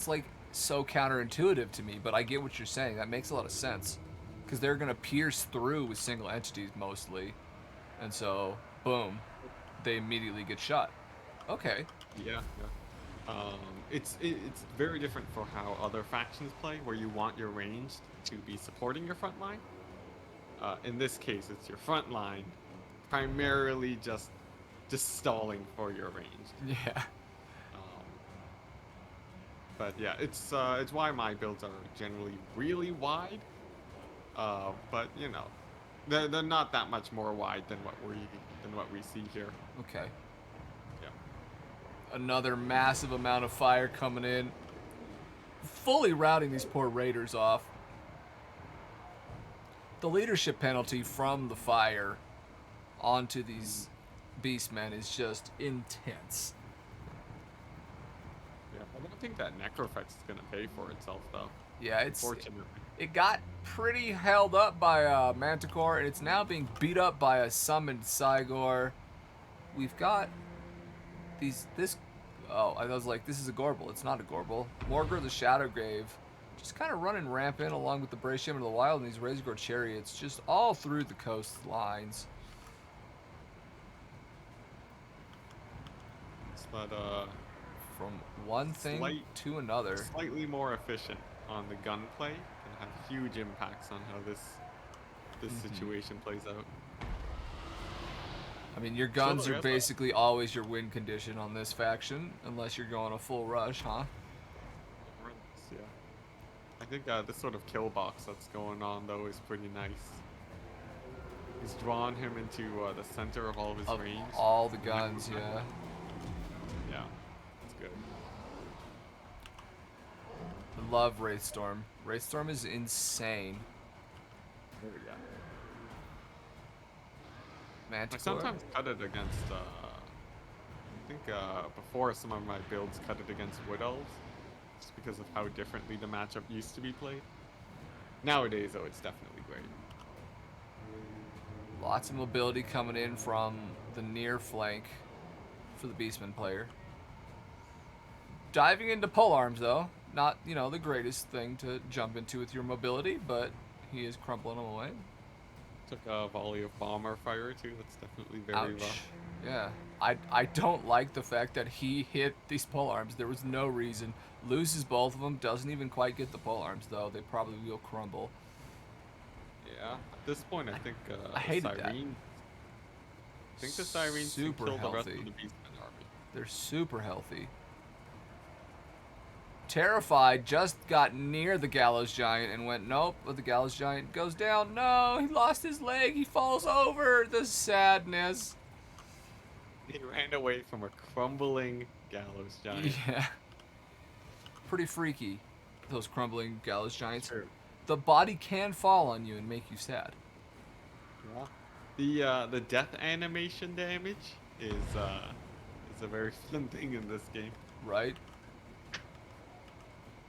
like so counterintuitive to me, but I get what you're saying. That makes a lot of sense. Because they're going to pierce through with single entities mostly. And so, boom, they immediately get shot. Okay. Yeah, yeah. It's very different for how other factions play, where you want your range to be supporting your front line. In this case, it's your front line primarily just stalling for your range. Yeah. But yeah, it's why my builds are generally really wide. But you know, they're not that much more wide than what we see here. Okay. Yeah. Another massive amount of fire coming in. Fully routing these poor raiders off. The leadership penalty from the fire onto these beastmen is just intense. Yeah, I don't think that Necrofect is gonna pay for itself though. Yeah, Fortunately. it got pretty held up by Manticore, and it's now being beat up by a summoned Cygor. We've got this. Oh, I was like, this is a Gorbel. It's not a Gorbel. Morgr the Shadowgrave, just kind of running rampant along with the Brave Shaman of the Wild and these Razorgore chariots, just all through the coastlines. But From one thing to another. Slightly more efficient on the gunplay can have huge impacts on how this situation plays out. I mean, your guns Sure, are basically always your win condition on this faction, unless you're going a full rush, huh? Yeah. I think this sort of kill box that's going on though is pretty nice. He's drawn him into the center of all of his range. All the guns, yeah. Yeah, that's good. I love Wraithstorm. Wraithstorm is insane. There we go. Manticore. I sometimes cut it against, I think before some of my builds cut it against Wood Elves, just because of how differently the matchup used to be played. Nowadays, though, it's definitely great. Lots of mobility coming in from the near flank for the Beastman player. Diving into polearms, though. Not, the greatest thing to jump into with your mobility, but he is crumpling them away. Took a volley of bomber fire, too. That's definitely very rough. Yeah. I don't like the fact that he hit these polearms. There was no reason. Loses both of them. Doesn't even quite get the polearms, though. They probably will crumble. Yeah. At this point, I think I the hated that. Sirens. I think the Sirens can Super kill the rest of healthy. the Beastman army. They're super healthy. Terrified, just got near the Gallows Giant and went, nope. But the Gallows Giant goes down. No, he lost his leg. He falls over. The sadness. He ran away from a crumbling Gallows Giant. Yeah. Pretty freaky, those crumbling Gallows Giants. True. The body can fall on you and make you sad. Yeah. The death animation damage is a very fun thing in this game. Right?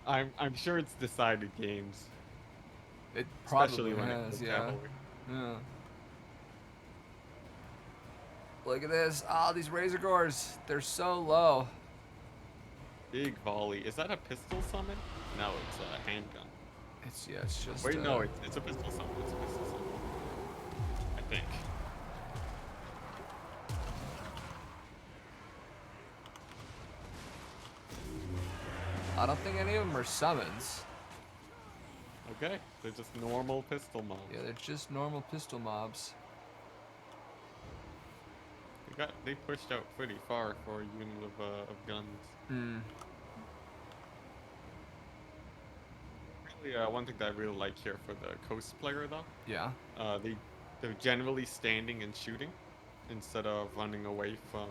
I'm sure it's decided games, It especially probably when it has, comes yeah. cavalry. Yeah. Look at this. Ah, these Razor Gores. They're so low. Big volley. Is that a pistol summon? No, it's a handgun. It's just. Wait, no, it's a pistol summon. It's a pistol summon. I think. I don't think any of them are summons. Okay, they're just normal pistol mobs. Yeah, they're just normal pistol mobs. They pushed out pretty far for a unit of guns. Hmm. Really, one thing that I really like here for the coast player though, Yeah. they're generally standing and shooting instead of running away from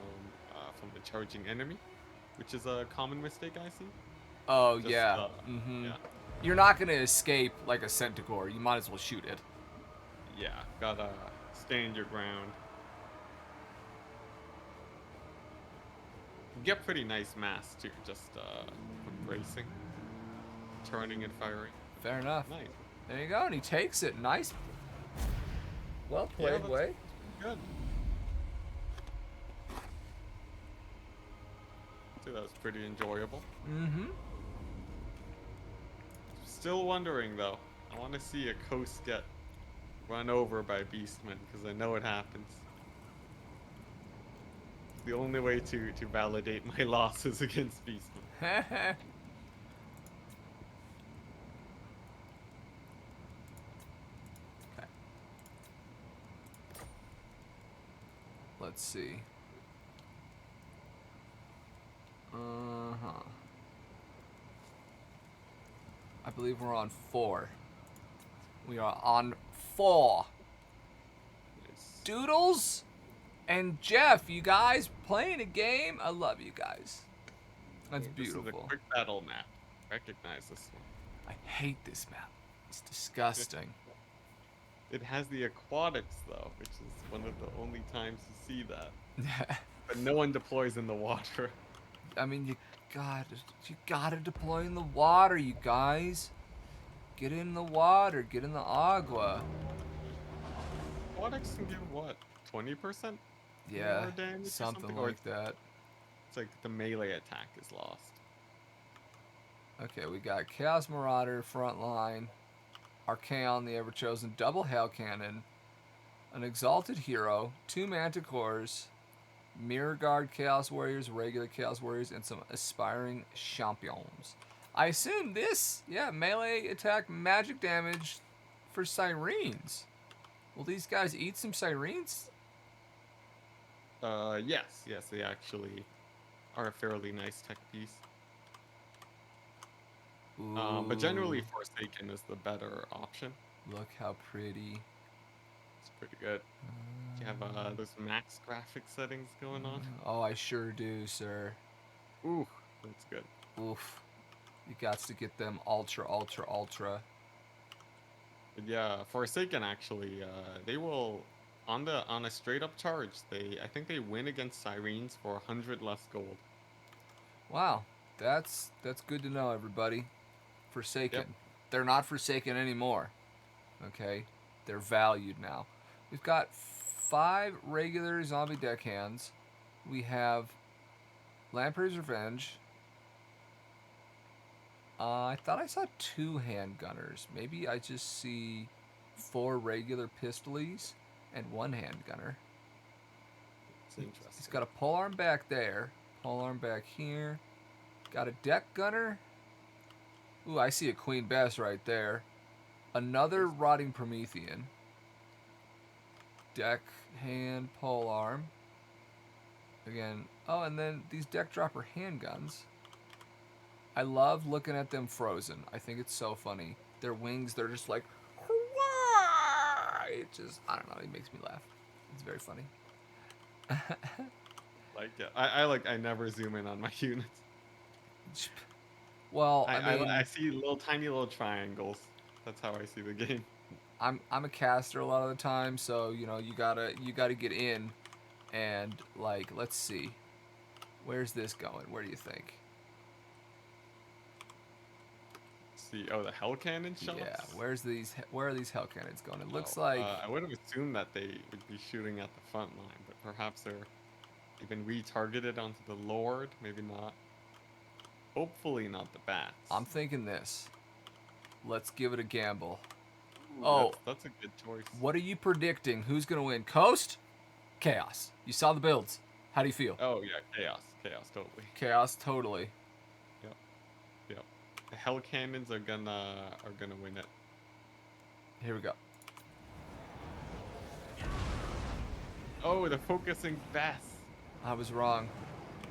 the charging enemy, which is a common mistake I see. Oh, Just, yeah. Mm-hmm. Yeah, You're not going to escape like a Centaur. You might as well shoot it. yeah, gotta stand your ground. You get pretty nice mass too, just from bracing, turning and firing. Fair enough. Nice. There you go, and he takes it. Nice. Well Yeah, played, that's Way. good. So that was pretty enjoyable. Mm-hmm. Still wondering though. I want to see a coast get run over by Beastmen because I know it happens. It's the only way to validate my losses against Beastmen. Okay. Let's see. Uh-huh. I believe we're on 4. We are on 4. Nice. Doodles and Jeff, you guys playing a game. I love you guys. That's This is a beautiful. quick battle map. Recognize this one. I hate this map. It's disgusting. It has the aquatics though, which is one of the only times you see that. But no one deploys in the water. I mean, you gotta deploy in the water, you guys. Get in the water. Get in the agua. Aquatics can give what? 20%? Yeah, More damage or something or like that. It's like the melee attack is lost. Okay, we got Chaos Marauder front line, Archaon the Ever-Chosen double Hail Cannon, an Exalted Hero, 2 Manticores, Mirror Guard Chaos Warriors, regular Chaos Warriors, and some Aspiring Champions. I assume this, yeah, melee attack magic damage for Sirens. Will these guys eat some Sirens? Yes, they actually are a fairly nice tech piece. But generally, Ooh, Forsaken is the better option. look how pretty. It's pretty good. Do you have those max graphic settings going on? Oh, I sure do, sir. Ooh, that's good. Oof. You got to get them ultra, ultra, ultra. But yeah, Forsaken actually, they will on a straight up charge. I think they win against Sirens for 100 less gold. Wow, that's good to know, everybody. Forsaken. Yep. They're not Forsaken anymore. Okay, they're valued now. We've got 5 regular zombie deckhands. We have Lamprey's Revenge. I thought I saw 2 handgunners. Maybe I just see 4 regular pistolies and 1 handgunner. It's interesting. He's got a polearm back there, polearm back here. Got a deck gunner. Ooh, I see a Queen Bess right there. Another rotting Promethean. Deck, hand, pole arm. Again. Oh, and then these deck dropper handguns. I love looking at them frozen. I think it's so funny. Their wings, they're just like, it just, I don't know, it makes me laugh. It's very funny. Like, yeah, I never zoom in on my units. Well, I mean, I see tiny little triangles. That's how I see the game. I'm a caster a lot of the time, so you know you gotta get in, and like let's see, where's this going? Where do you think? See, oh, the hell cannon shots. Yeah, where are these hell cannons going? It looks Oh, like I would have assumed that they would be shooting at the front line, but perhaps they've been retargeted onto the Lord. Maybe not. Hopefully not the bats. I'm thinking this. Let's give it a gamble. Ooh, Oh, that's a good choice. what are you predicting? Who's gonna win? Coast? Chaos. You saw the builds. How do you feel? Oh yeah, chaos, totally. Chaos, totally. Yep. The hell cannons are gonna win it. Here we go. Oh, they're focusing fast. I was wrong.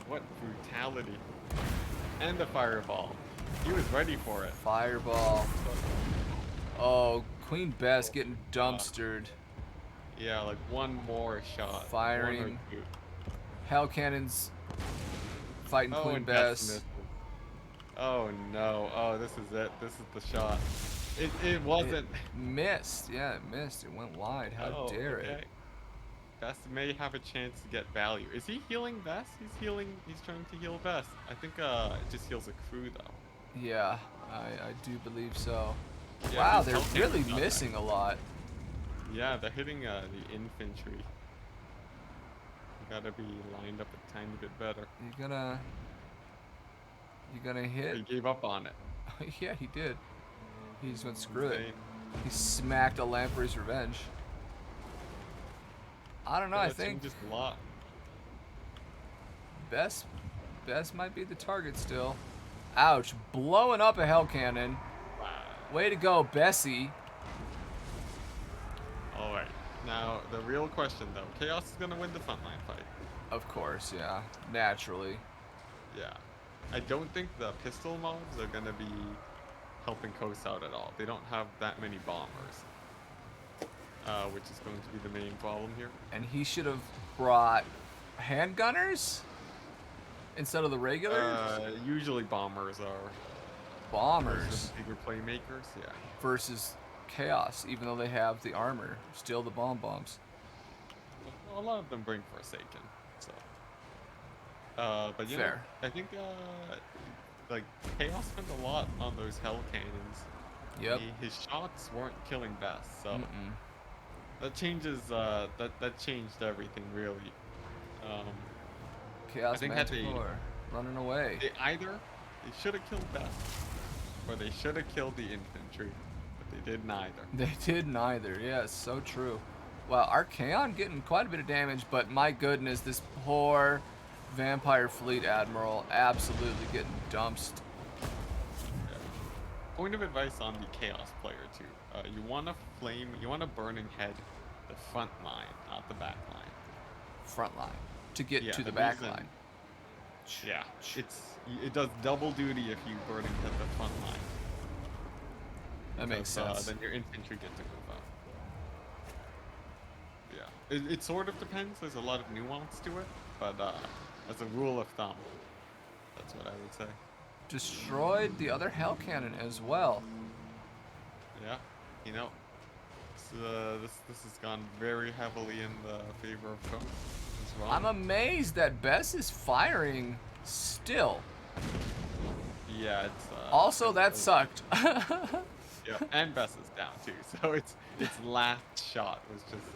What brutality! And the fireball. He was ready for it. Fireball. Oh, Queen Bess getting dumpstered. Yeah, like one more shot. Firing. One or two. Hell cannons fighting Oh, Queen and Bess. missed. Oh no. Oh, this is it. This is the shot. It wasn't. Missed. Yeah, it missed. It went wide. How Oh, dare okay. it? Bess may have a chance to get value. Is he healing Bess? He's trying to heal Bess. I think it just heals a crew though. Yeah, I do believe so. Yeah, Wow, his they're health really is not that missing a lot. Yeah, they're hitting the infantry. You gotta be lined up a tiny bit better. You're gonna hit? He gave up on it. Yeah, he did. He just went screw it. Insane. He smacked a Lamprey's Revenge. I don't know. Yeah, I that think changes a lot. Bess might be the target still. Ouch! Blowing up a hell cannon. Wow. Way to go, Bessie. All right. Now the real question though, Chaos is gonna win the frontline fight. Of course, yeah. Naturally. Yeah. I don't think the pistol mobs are gonna be helping Coast out at all. They don't have that many bombers. Which is going to be the main problem here. And he should have brought handgunners instead of the regular Usually bombers are bombers bigger playmakers, yeah. versus Chaos, even though they have the armor, still the bombs. Well, a lot of them bring Forsaken, so. But you Fair. know, I think like Chaos spent a lot on those hell cannons. Yep. His shots weren't killing Bess, so. Mm-mm. That changes. That changed everything really. Chaos I think had Manticore running away. they should have killed Bess, or they should have killed the infantry, but they did neither. They did neither. Yes, so true. Wow, Archaon getting quite a bit of damage, but my goodness, this poor Vampire Fleet Admiral absolutely getting dumped. Yeah. Point of advice on the Chaos player too. You want a burning head, the front line, not the back line. Front line to get Yeah, to the the back reason- line. Yeah, it does double duty if you burning head the front line. That makes Because, sense. Then your infantry get to move up. Yeah, it sort of depends. There's a lot of nuance to it, but as a rule of thumb, that's what I would say. Destroyed the other Hell Cannon as well. Yeah, you know, this has gone very heavily in the favor of Coast as well. I'm amazed that Bess is firing still. Yeah, it's Also, that it's- sucked. Yeah, and Bess is down too, so its last shot was just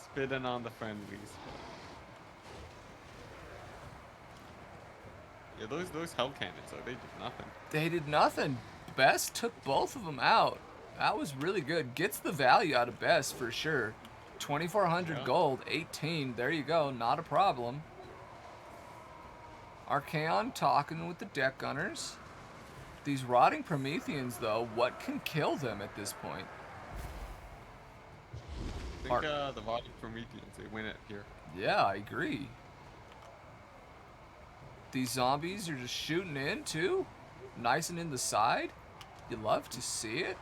spitting on the friendlies. Yeah, those hell cannons, though, they did nothing. They did nothing. Bess took both of them out. That was really good. Gets the value out of Bess for sure. 2,400 Yeah. gold, 18. There you go. Not a problem. Archaon talking with the deck gunners. These rotting Prometheans, though, what can kill them at this point? I think the Votic Prometheans, they win it here. Yeah, I agree. These zombies are just shooting in, too. Nice and in the side. You love to see it.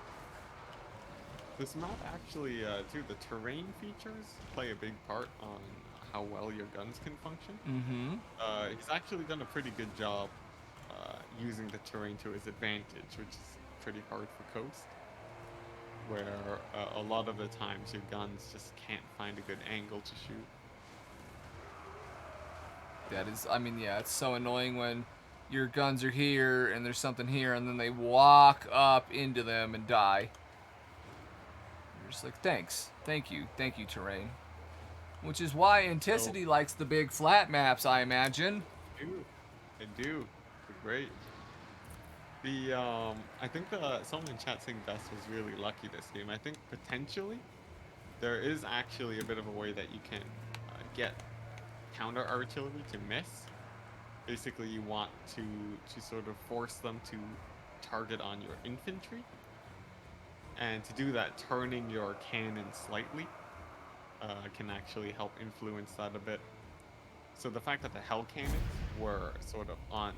This map actually, too, the terrain features play a big part on how well your guns can function. Mm-hmm. He's actually done a pretty good job using the terrain to his advantage, which is pretty hard for Coast, where a lot of the times your guns just can't find a good angle to shoot. That is, I mean, yeah, it's so annoying when your guns are here and there's something here and then they walk up into them and die. You're just like, thanks. Thank you, terrain. Which is why Enticity likes the big flat maps, I imagine. I do. They're great. I think someone in chat saying Best was really lucky this game. I think potentially there is actually a bit of a way that you can get counter artillery to miss. Basically, you want to sort of force them to target on your infantry, and to do that, turning your cannon slightly can actually help influence that a bit. So the fact that the hell cannons were sort of on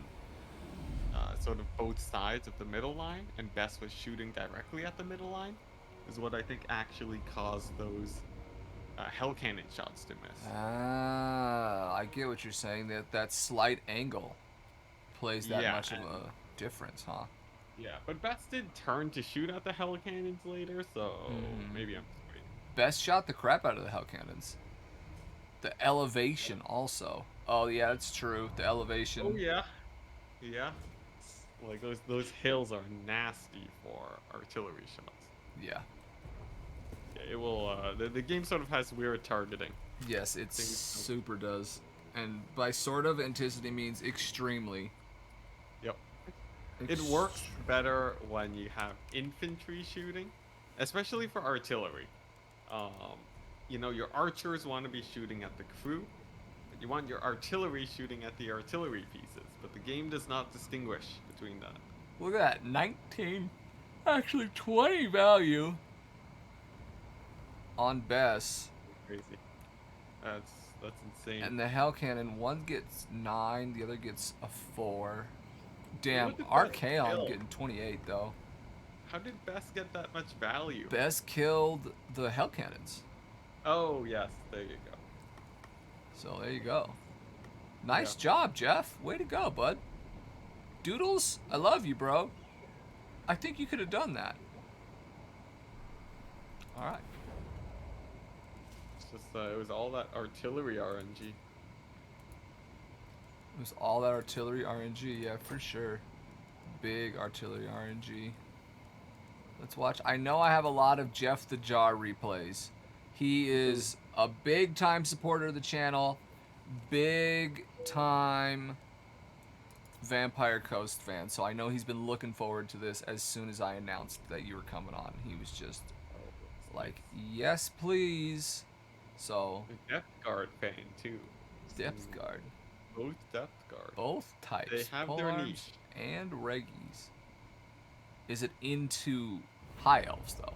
sort of both sides of the middle line, and Best was shooting directly at the middle line, is what I think actually caused those hell cannon shots to miss. Ah, I get what you're saying. That slight angle plays that much of a difference, huh? Yeah, but Best did turn to shoot at the hell cannons later, so maybe I'm just waiting. Best shot the crap out of the hell cannons. The elevation also. Oh yeah, that's true. The elevation. Oh yeah, yeah. Like those hills are nasty for artillery shots. Yeah. Yeah, it will. The game sort of has weird targeting. Yes, it super does. And by sort of, Enticity means extremely. Yep. It works better when you have infantry shooting, especially for artillery. You know, your archers want to be shooting at the crew, but you want your artillery shooting at the artillery pieces. But the game does not distinguish between that. Look at that, 19, actually 20 value on Bess. Crazy. That's insane. And the hell cannon, one gets 9, the other gets a 4. Damn, Look at that Archaon kill. getting 28 though. How did Best get that much value? Bess killed the hell cannons. Oh yes, there you go. So there you go. Nice job, Jeff. Way to go, bud. Doodles, I love you, bro. I think you could have done that. All right. It's just it was all that artillery RNG. It was all that artillery RNG, yeah, for sure. Big artillery RNG. Let's watch. I know I have a lot of Jeff the Jar replays. He is a big time supporter of the channel. Big time Vampire Coast fan. So I know he's been looking forward to this as soon as I announced that you were coming on. He was just like, yes, please. So. The Depth Guard fan too. Depth Guard. Both Depth Guard. Both types. They have their polearms niche. and reggies. Is it into high elves though?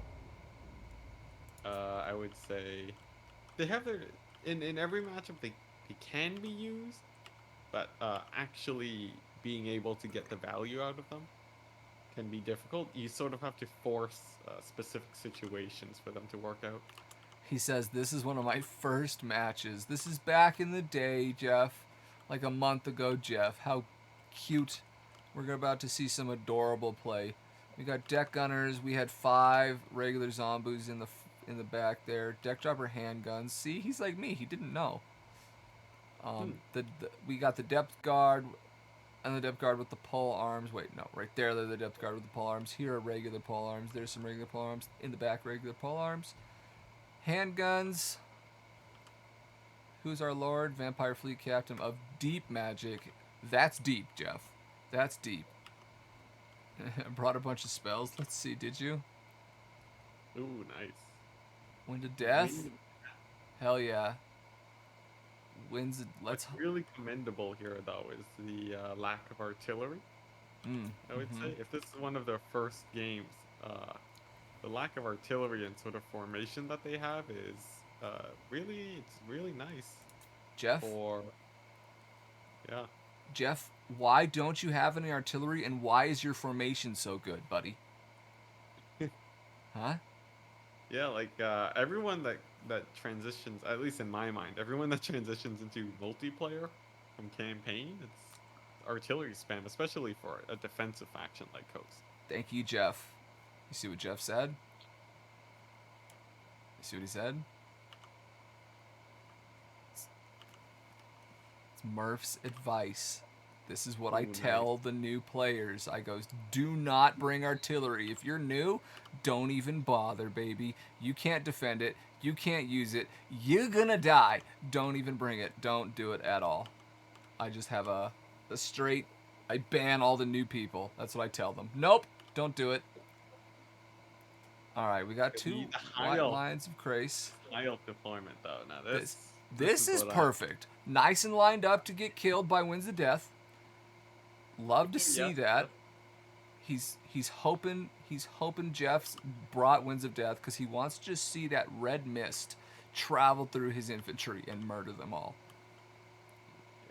I would say they have their in every matchup they can be used, but actually being able to get the value out of them can be difficult. You sort of have to force specific situations for them to work out. He says, this is one of my first matches. This is back in the day, Jeff. Like a month ago, Jeff. How cute. We're about to see some adorable play. We got deck gunners. We had 5 regular zombies in the back there. Deck dropper handguns. See, he's like me. He didn't know. We got the depth guard and the depth guard with the pole arms. Wait, no, right there they're the depth guard with the pole arms. Here are regular pole arms. There's some regular pole arms. In the back, regular pole arms. Handguns. Who's our lord? Vampire fleet captain of deep magic. That's deep, Jeff. That's deep. Brought a bunch of spells. Let's see, did you? Ooh, nice. Wind of death? Hell yeah. What's really commendable here, though, is the lack of artillery. I would say if this is one of their first games, the lack of artillery and sort of formation that they have is it's really nice Jeff, for yeah. Jeff, why don't you have any artillery, and why is your formation so good, buddy? Huh? Yeah, like everyone that transitions, at least in my mind, everyone that transitions into multiplayer from campaign, it's artillery spam, especially for a defensive faction like Coast. Thank you, Jeff. You see what Jeff said? You see what he said? It's Murph's advice. This is what I tell the new players. I goes, do not bring artillery. If you're new, don't even bother, baby. You can't defend it. You can't use it. You're gonna die. Don't even bring it. Don't do it at all. I just have a straight, I ban all the new people. That's what I tell them. Nope, don't do it. All right, we got two white lines of Krace. High elf deployment though. Now This is perfect. Nice and lined up to get killed by Winds of Death. Love to see that. He's hoping Jeff's brought Winds of Death because he wants to just see that red mist travel through his infantry and murder them all.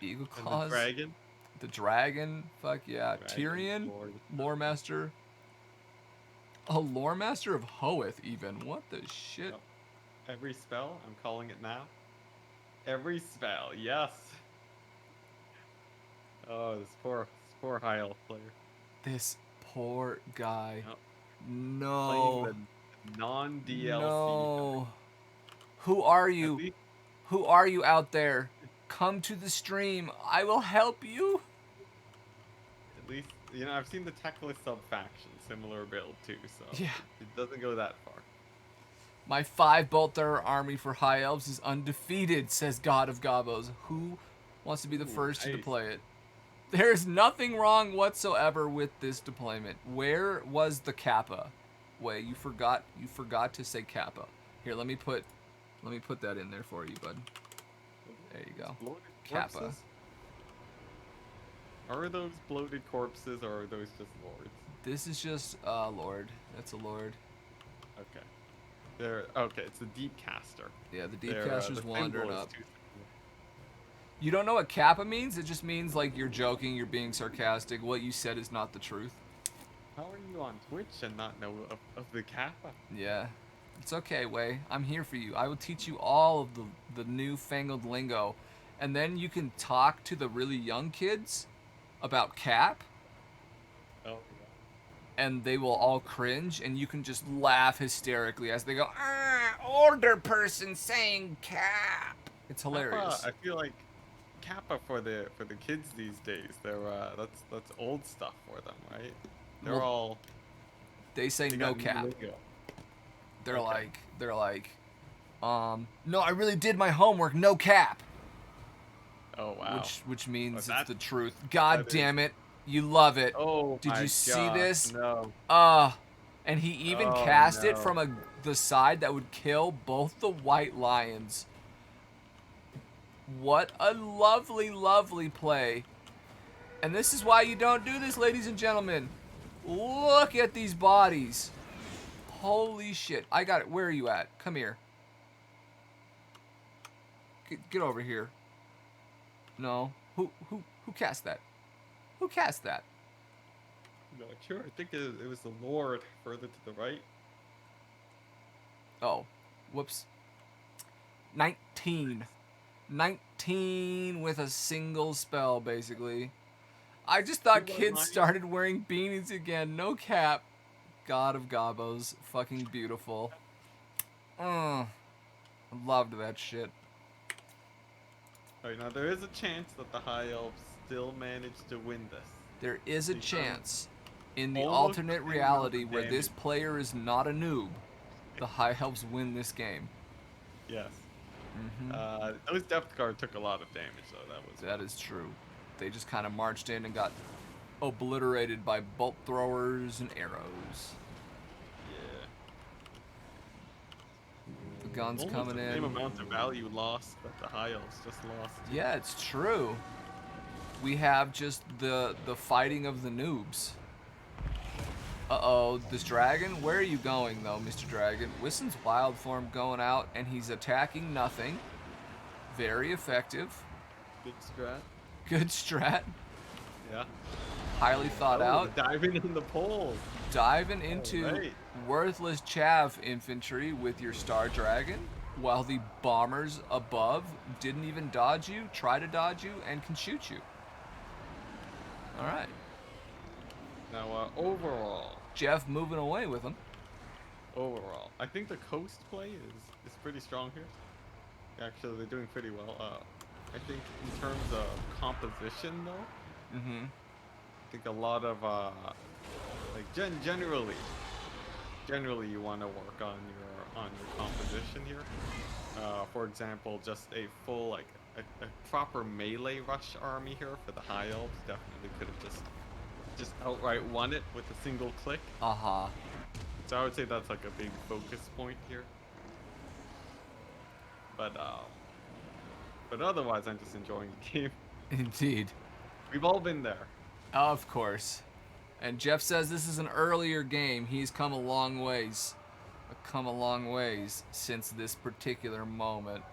Eagle Claws. The dragon. The dragon. Fuck yeah. Tyrion. Lore Master. A Lore Master of Hoeth even. What the shit? Yep. Every spell, I'm calling it now. Every spell, yes. Oh, this poor high elf player. This poor guy. Yep. No. Playing the non-DLC. No. Who are you? Who are you out there? Come to the stream. I will help you. At least, I've seen the Techless sub-faction, similar build too, so yeah. It doesn't go that far. My 5 Bolt Thrower army for High Elves is undefeated, says God of Gobos. Who wants to be the first to deploy it? There is nothing wrong whatsoever with this deployment. Where was the Kappa? Wait, you forgot to say Kappa. Here, let me put that in there for you, bud. There you go. Kappa. Are those bloated corpses or are those just lords? This is just Lord. That's a Lord. Okay. Okay, it's the Deep Caster. Yeah, the Deep Caster's wandering up. Too. You don't know what Kappa means? It just means like you're joking, you're being sarcastic. What you said is not the truth. How are you on Twitch and not know of the Kappa? Yeah. It's okay, Wei. I'm here for you. I will teach you all of the newfangled lingo. And then you can talk to the really young kids about Cap. Oh, yeah. And they will all cringe, and you can just laugh hysterically as they go, older person saying Cap. It's hilarious. Kappa, I feel like Kappa for the kids these days, they're that's old stuff for them, right? They say no cap. They're like, no, I really did my homework, no cap. Oh wow. Which means it's the truth. God damn it. You love it. Oh, did you see this? No. And he even cast it from the side that would kill both the white lions. What a lovely, lovely play. And this is why you don't do this, ladies and gentlemen. Look at these bodies. Holy shit. I got it. Where are you at? Come here. Get over here. No. Who cast that? Who cast that? Not sure. I think it was the Lord further to the right. Oh. Whoops. 19. 19 with a single spell, basically. I just thought kids started wearing beanies again. No cap. God of Gobos. Fucking beautiful. I loved that shit. Alright, now there is a chance that the High Elves still manage to win this. There is a chance in the alternate reality where this player is not a noob, the High Elves win this game. Yes. Those depth guard took a lot of damage, though. That is true. They just kind of marched in and got obliterated by bolt throwers and arrows. Yeah. The guns coming in. Same amount of value lost that the High Elves just lost. Yeah, it's true. we have just the fighting of the noobs. Uh-oh, this dragon? Where are you going, though, Mr. Dragon? Wissen's wild form going out, and he's attacking nothing. Very effective. Big strat. Good strat. Yeah. Highly thought out. Diving in the poles. Diving into Alright. worthless chav infantry with your Star Dragon, while the bombers above didn't even dodge you, try to dodge you, and can shoot you. Alright. Now, overall, Jeff moving away with him. I think the coast play is pretty strong here. Actually, they're doing pretty well. I think in terms of composition, though, Mm-hmm. I think a lot of like generally you want to work on your composition here. For example, just a full like a proper melee rush army here for the high elves definitely could have just outright won it with a single click. Uh-huh. So I would say that's like a big focus point here. But otherwise, I'm just enjoying the game. Indeed. We've all been there. Of course. And Jeff says this is an earlier game. He's come a long ways. Come a long ways since this particular moment.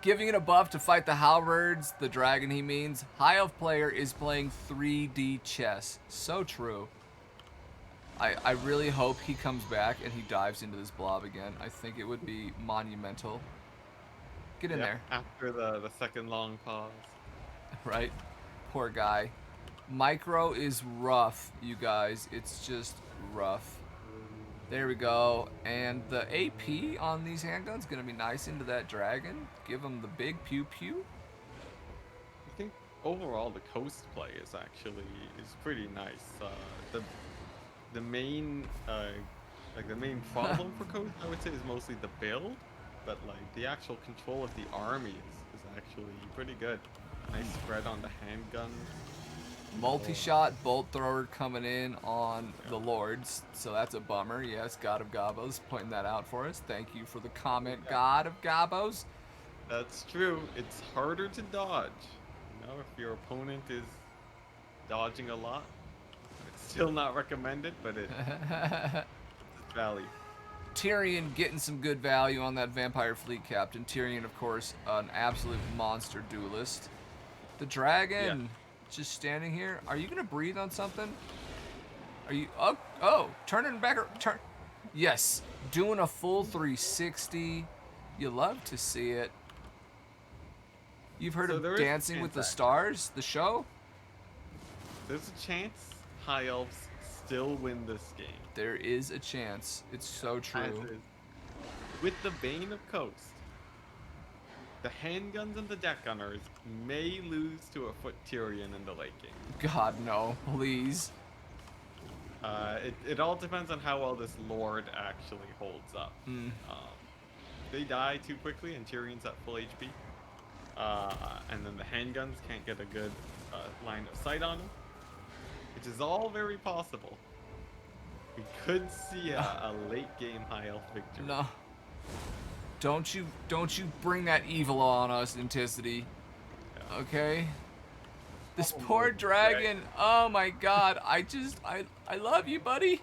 Giving it a buff to fight the halberds, the dragon he means. High elf player is playing 3D chess. So true. I really hope he comes back and he dives into this blob again. I think it would be monumental. Get in there. After the second long pause. Right? Poor guy. Micro is rough, you guys. It's just rough. There we go. And the AP on these handguns going to be nice into that dragon. Give him the big pew pew. I think overall the coast play is pretty nice. The main the main problem for coast, I would say, is mostly the build, but like the actual control of the army is actually pretty good. Nice spread on the handgun. Multi-shot bolt thrower coming in on the lords, so that's a bummer. Yes, God of Gabos pointing that out for us. Thank you for the comment, God of Gabos. That's true. It's harder to dodge. You know, if your opponent is dodging a lot, it's still not recommended, but it's value. Tyrion getting some good value on that Vampire Fleet Captain. Tyrion, of course, an absolute monster duelist. The dragon, just standing here. Are you gonna breathe on something? Are you? Oh, turning back. Turn. Yes, doing a full 360. You love to see it. You've heard of Dancing with the Stars, the show? There's a chance high elves still win this game. There is a chance. It's so true. With the Bane of Coast, the handguns and the deck gunners may lose to a foot Tyrion in the late game. God, no. Please. It all depends on how well this Lord actually holds up. They die too quickly and Tyrion's at full HP. And then the handguns can't get a good line of sight on him. Which is all very possible. We could see a late game high elf victory. No. Don't you bring that evil on us, Enticity. Yeah. Okay? This poor dragon. Oh my god. I love you, buddy.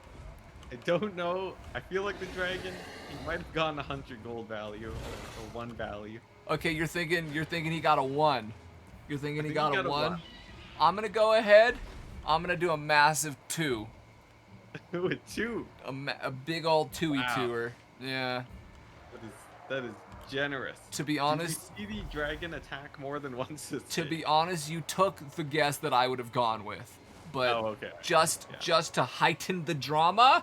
I don't know. I feel like the dragon, he might have gotten 100 gold value or 1 value. Okay, you're thinking he got a 1. You're thinking he got a 1? 1. I'm gonna go ahead. I'm gonna do a massive 2. A 2? A big old 2-2er. Yeah. That is generous. To be honest, did you see the dragon attack more than once this to game? be honest, you took the guess that I would have gone with. But okay. just to heighten the drama,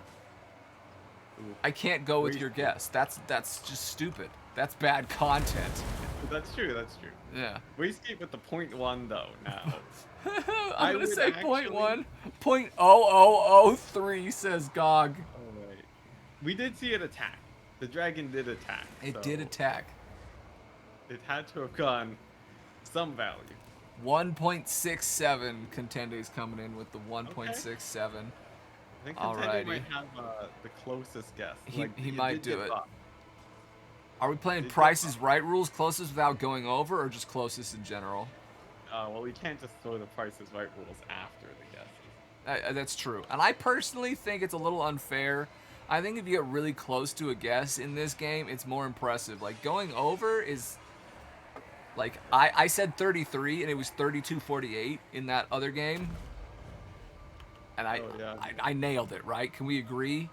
I can't go with your guess. That's just stupid. That's bad content. That's true. That's true. Yeah. Wastekeep with the 0.1 though now. I'm gonna say 0.1. 0.0003 says GOG. Alright. We did see it attack. The dragon did attack. It did attack. It had to have gone some value. 1.67. Contende's coming in with the 1.67. I think Contender might have the closest guess. He might do it. Up. Are we playing Price is Right rules, closest without going over, or just closest in general? Well, we can't just throw the Price is Right rules after the guesses. That's true. And I personally think it's a little unfair. I think if you get really close to a guess in this game, it's more impressive. Like, going over is... Like, I said 33, and it was 32-48 in that other game. And Oh, yeah. I nailed it, right? Can we agree?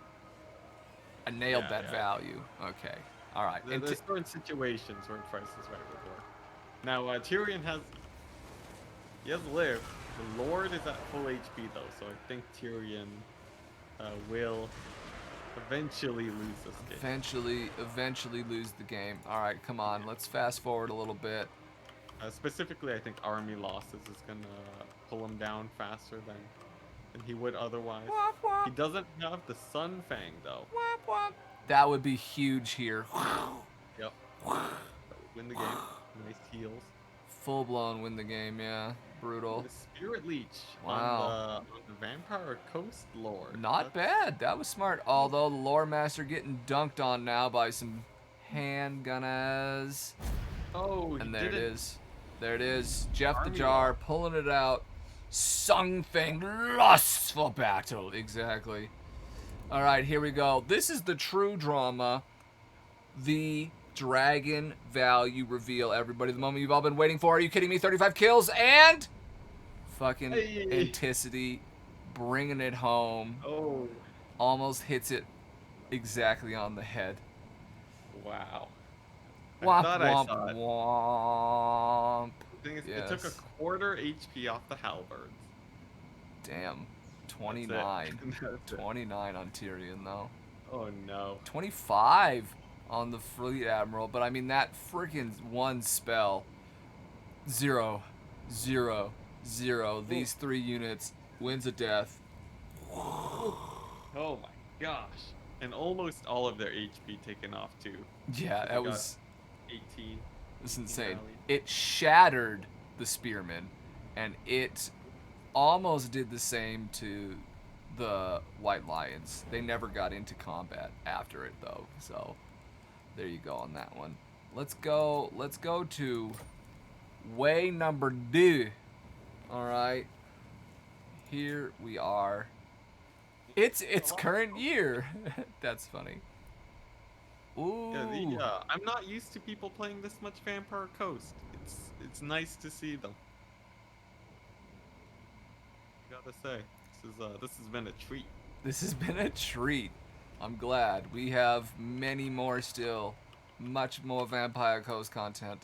I nailed Yeah, that yeah. value. Okay. All right. There's certain situations where Price is Right would work. Now, Tyrion has... He has lived. The Lord is at full HP, though, so I think Tyrion will eventually lose this game. Eventually lose the game. All right, come on. Let's fast forward a little bit. Specifically, I think army losses is going to pull him down faster than he would otherwise. Womp, womp. He doesn't have the Sun Fang, though. Womp, womp. That would be huge here. Yep. Win the game. Nice heals. Full blown win the game, yeah. Brutal. The Spirit Leech Wow. on the Vampire Coast Lord. Not bad. That was smart. Although the Lore Master getting dunked on now by some handgunners. Oh, And there it didn't- is. There it is. Jeff the Army Jar Lock. pulling it out. Something lusts for battle. Exactly. All right, here we go. This is the true drama. The dragon value reveal, everybody. The moment you've all been waiting for. Are you kidding me? 35 kills and fucking Hey. Enticity bringing it home. Oh, Almost hits it exactly on the head. wow. I Womp, thought I womp, saw it. womp. The thing is, it took a Yes. quarter HP off the halberds. Damn. That's it. 29. That's it. 29 on Tyrion, though. Oh, no. 25 on the Fleet Admiral, but I mean, that freaking one spell. 0, 0, 0. These 3 units. Wins of death. Oh, my gosh. And almost all of their HP taken off, too. Yeah, They that got was... 18. It's insane. rallied. It shattered the Spearmen, and it almost did the same to the White Lions. They never got into combat after it, though. So there you go on that one. Let's go to way number 2. All right. Here we are. It's current year. That's funny. Ooh. Yeah, I'm not used to people playing this much Vampire Coast. It's nice to see them. Gotta say, this has been a treat. This has been a treat. I'm glad. We have many more still. Much more Vampire Coast content.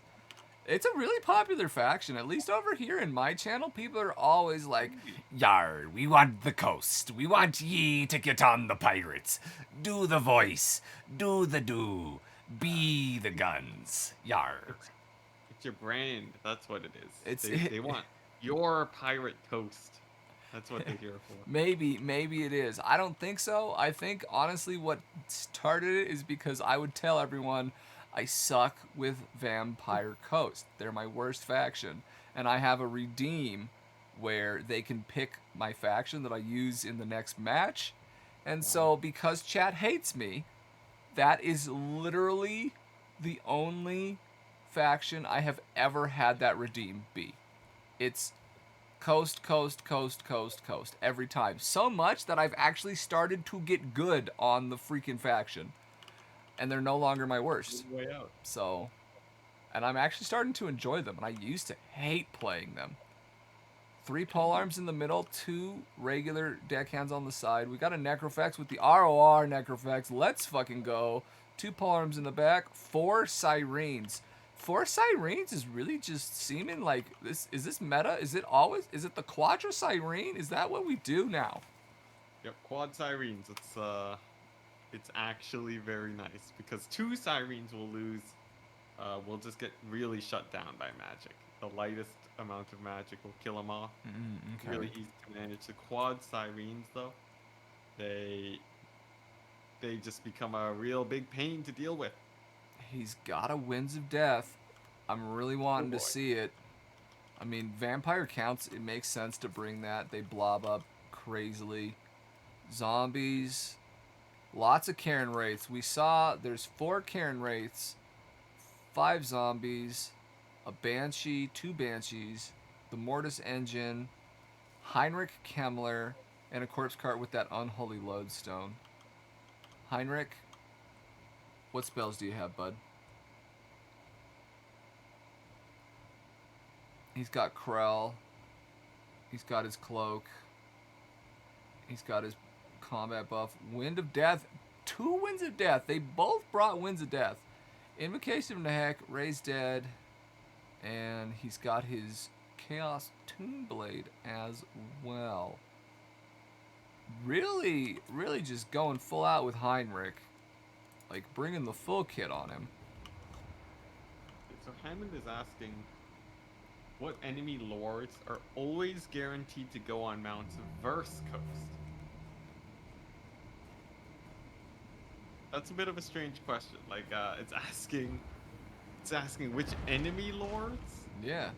It's a really popular faction. At least over here in my channel, people are always like, "Yar, we want the coast. We want ye to get on the pirates. Do the voice. Do the do. Be the guns. Yar." It's your brand. That's what it is. It's- They want your pirate coast. That's what they're here for. Maybe it is. I don't think so. I think honestly what started it is because I would tell everyone I suck with Vampire Coast. They're my worst faction. And I have a redeem where they can pick my faction that I use in the next match. And so because chat hates me, that is literally the only faction I have ever had that redeem be. It's coast, coast, coast, coast, coast every time. So much that I've actually started to get good on the freaking faction. And they're no longer my worst. Way out. So, and I'm actually starting to enjoy them. And I used to hate playing them. 3 polearms in the middle, 2 regular deckhands on the side. We got a Necrofex with the ROR Necrofex. Let's fucking go. 2 polearms in the back, 4 Sirens. 4 Sirens is really just seeming like this. Is this meta? Is it the Quadra Siren? Is that what we do now? Yep, quad sirens. It's actually very nice because 2 sirens will just get really shut down by magic. The lightest amount of magic will kill them off. Okay. Really easy to manage. The quad sirens though, they just become a real big pain to deal with. He's got a Winds of Death. I'm really wanting to boy. see it. I mean, vampire counts, it makes sense to bring that. They blob up crazily. Zombies. Lots of Karen Wraiths. We saw there's 4 Karen Wraiths, 5 zombies, a Banshee, 2 Banshees, the Mortis Engine, Heinrich Kemmler, and a corpse cart with that unholy lodestone. Heinrich, what spells do you have, bud? He's got Krell. He's got his cloak. He's got his combat buff. Wind of Death. 2 Winds of Death. They both brought Winds of Death. Invocation of Nehek, Raise Dead, and he's got his Chaos Toon Blade as well. Really just going full out with Heinrich. Like, bringing the full kit on him. So Hammond is asking, what enemy lords are always guaranteed to go on Mount's verse coast? That's a bit of a strange question. Like, it's asking which enemy lords? Yeah.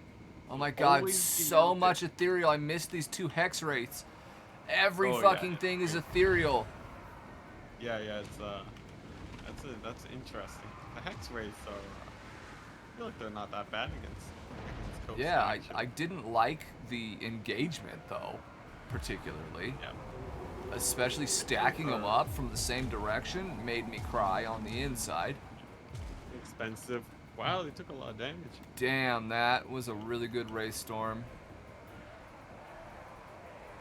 Oh my god, Always so be much ethereal. I missed these 2 hex rates. Every Oh, fucking yeah. thing is ethereal. Yeah, it's that's interesting. The hex rates are, I feel like they're not that bad against coast Yeah, action. I didn't like the engagement though, particularly. Yeah. Especially stacking them up from the same direction made me cry on the inside. Expensive. Wow, they took a lot of damage. Damn, that was a really good race storm.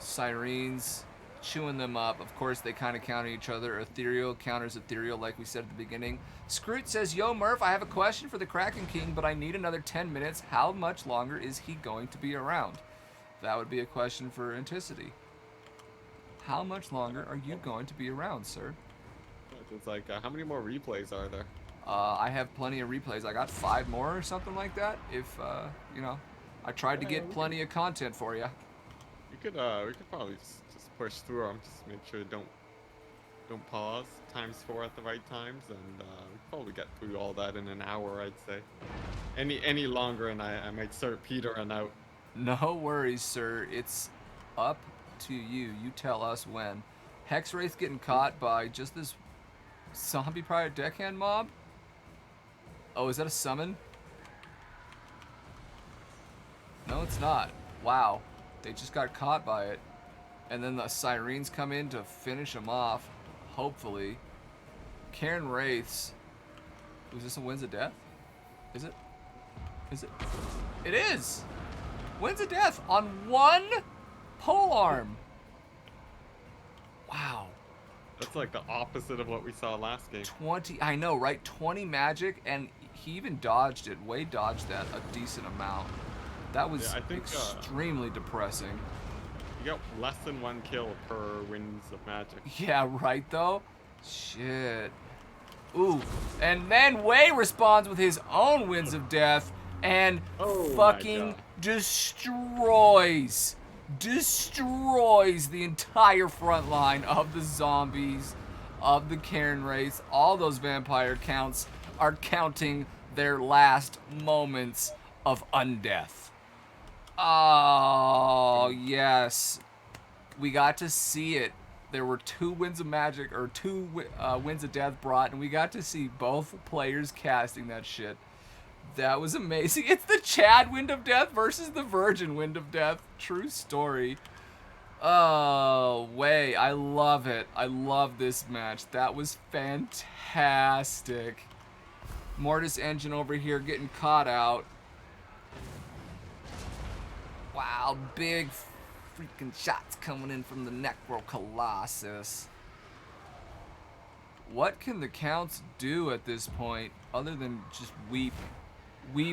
Sirens, chewing them up. Of course, they kind of counter each other. Ethereal counters ethereal, like we said at the beginning. Scroot says, Yo, Murph, I have a question for the Kraken King, but I need another 10 minutes. How much longer is he going to be around? That would be a question for Enticity. How much longer are you going to be around, sir? It's like, how many more replays are there? I have plenty of replays. I got 5 more or something like that. If, you know, I tried to get plenty of content for you. We could probably just push through them. Just make sure don't pause. Times 4 at the right times, and we could probably get through all that in an hour, I'd say. Any longer, and I might start petering out. No worries, sir. It's up to you. You tell us when. Hexwraith getting caught by just this zombie pirate deckhand mob? Oh, is that a summon? No, it's not. Wow. They just got caught by it. And then the sirens come in to finish them off. Hopefully. Karen Wraiths. Was this a Winds of Death? Is it? Is it? It is! Winds of Death on 1 polearm. Wow. That's like the opposite of what we saw last game. 20, I know, right? 20 magic, and he even dodged it. Wade dodged that a decent amount. That was Yeah, I think, extremely depressing. You got less than 1 kill per winds of magic. Yeah, right though? Shit. Ooh. And then Way responds with his own Winds of Death and Oh my fucking God. destroys the entire front line of the zombies, of the Cairn race. All those vampire counts are counting their last moments of undeath. Oh, yes. We got to see it. There were 2 Winds of Magic, or 2 Winds of Death brought, and we got to see both players casting that shit. That was amazing. It's the Chad Wind of Death versus the Virgin Wind of Death. True story. Oh, Way. I love it. I love this match. That was fantastic. Mortis Engine over here getting caught out. Wow, big freaking shots coming in from the Necro Colossus. What can the Counts do at this point other than just weep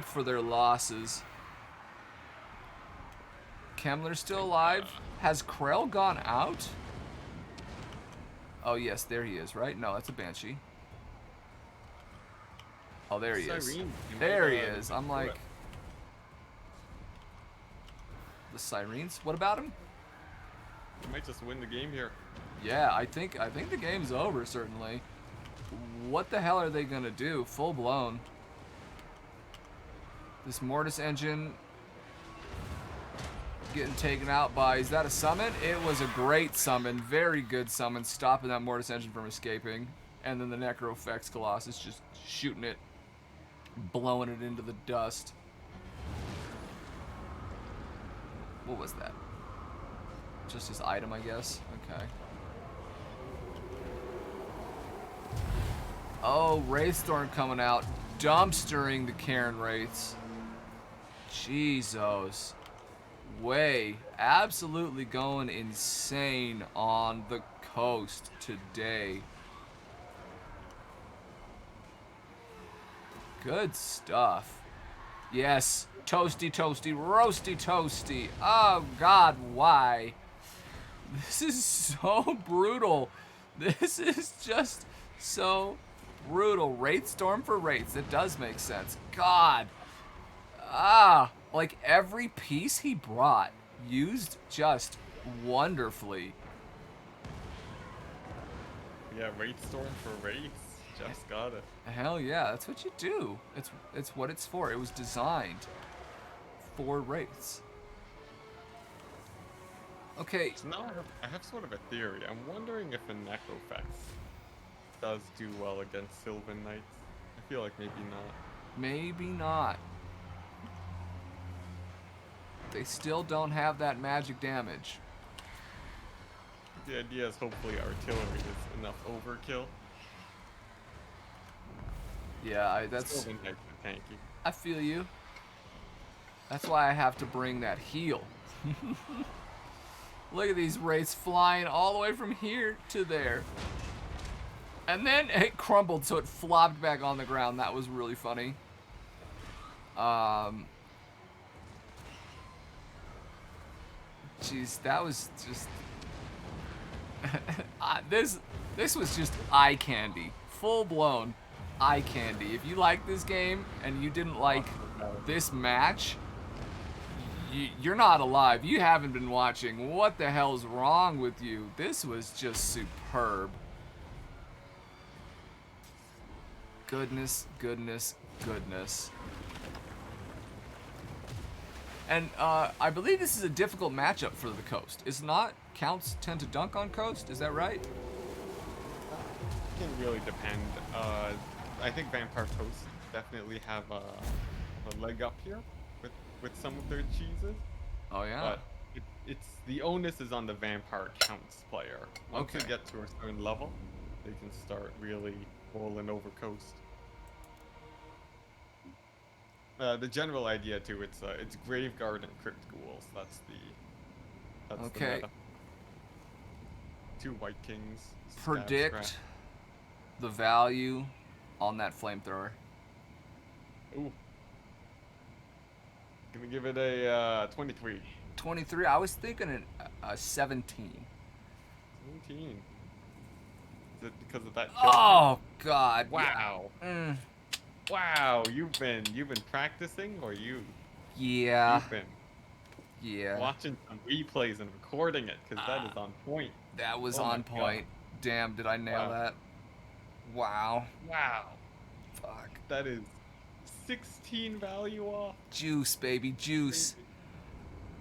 for their losses? Kemmler's still alive. Has Krell gone out? Oh yes, there he is, right? No, that's a Banshee. Oh, there he is. Sirene, There he is. I'm like, the Sirens? What about him? You might just win the game here. Yeah, I think the game's over, certainly. What the hell are they gonna do? Full blown. This Mortis Engine getting taken out by, is that a summon? It was a great summon, very good summon, stopping that Mortis Engine from escaping. And then the Necrofex Colossus just shooting it, blowing it into the dust. What was that? Just his item, I guess. Okay. Oh, Wraithstorm coming out, dumpstering the Cairn Wraiths. Jesus. Way. Absolutely going insane on the coast today. Good stuff. Yes. Toasty, toasty, roasty, toasty. Oh, God, why? This is so brutal. This is just so brutal. Wraithstorm for Wraiths. It does make sense. God. Like every piece he brought used just wonderfully. Yeah, Wraithstorm for Wraiths. Just got it. Hell yeah, that's what you do. It's what it's for. It was designed for Wraiths. Okay. So now I have sort of a theory. I'm wondering if a Necrofax does do well against Sylvan Knights. I feel like maybe not. Maybe not. They still don't have that magic damage. The idea is hopefully artillery is enough overkill. Yeah, that's. Sylvan Knights are tanky. I feel you. That's why I have to bring that heal. Look at these wraiths flying all the way from here to there. And then it crumbled, so it flopped back on the ground. That was really funny. Jeez, that was just... this was just eye candy. Full blown eye candy. If you like this game and you didn't like this match, you're not alive. You haven't been watching. What the hell's wrong with you? This was just superb. Goodness, goodness, goodness. And I believe this is a difficult matchup for the Coast. Is it not? Counts tend to dunk on Coast. Is that right? It can really depend. I think Vampire Coast definitely have a leg up here with some of their cheeses. Oh yeah. But it's the onus is on the Vampire Counts player. Once they get to a certain level, they can start really rolling over Coast. The general idea too, it's Graveguard and Crypt Ghouls. That's the meta. 2 White Kings. Predict the value on that flamethrower. Ooh. Gonna give it a 23. 23. I was thinking a 17. 17. Is it because of that kill? Oh God! Wow. Yeah. Wow, you've been practicing, or you've been watching some replays and recording it, because that is on point. That was on point. God. Damn, did I nail that? Wow. Wow. Fuck. That is 16 value off. Juice, baby, juice.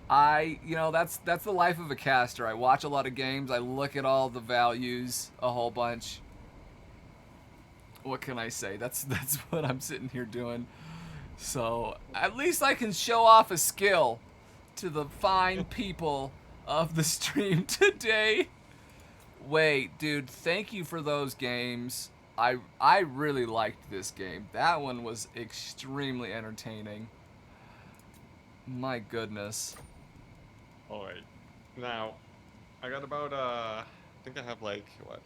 That's the life of a caster. I watch a lot of games. I look at all the values a whole bunch. What can I say? That's what I'm sitting here doing. So at least I can show off a skill to the fine people of the stream today. Wait, dude, thank you for those games. I really liked this game. That one was extremely entertaining. My goodness. Alright. Now, I got about, I think I have like, what?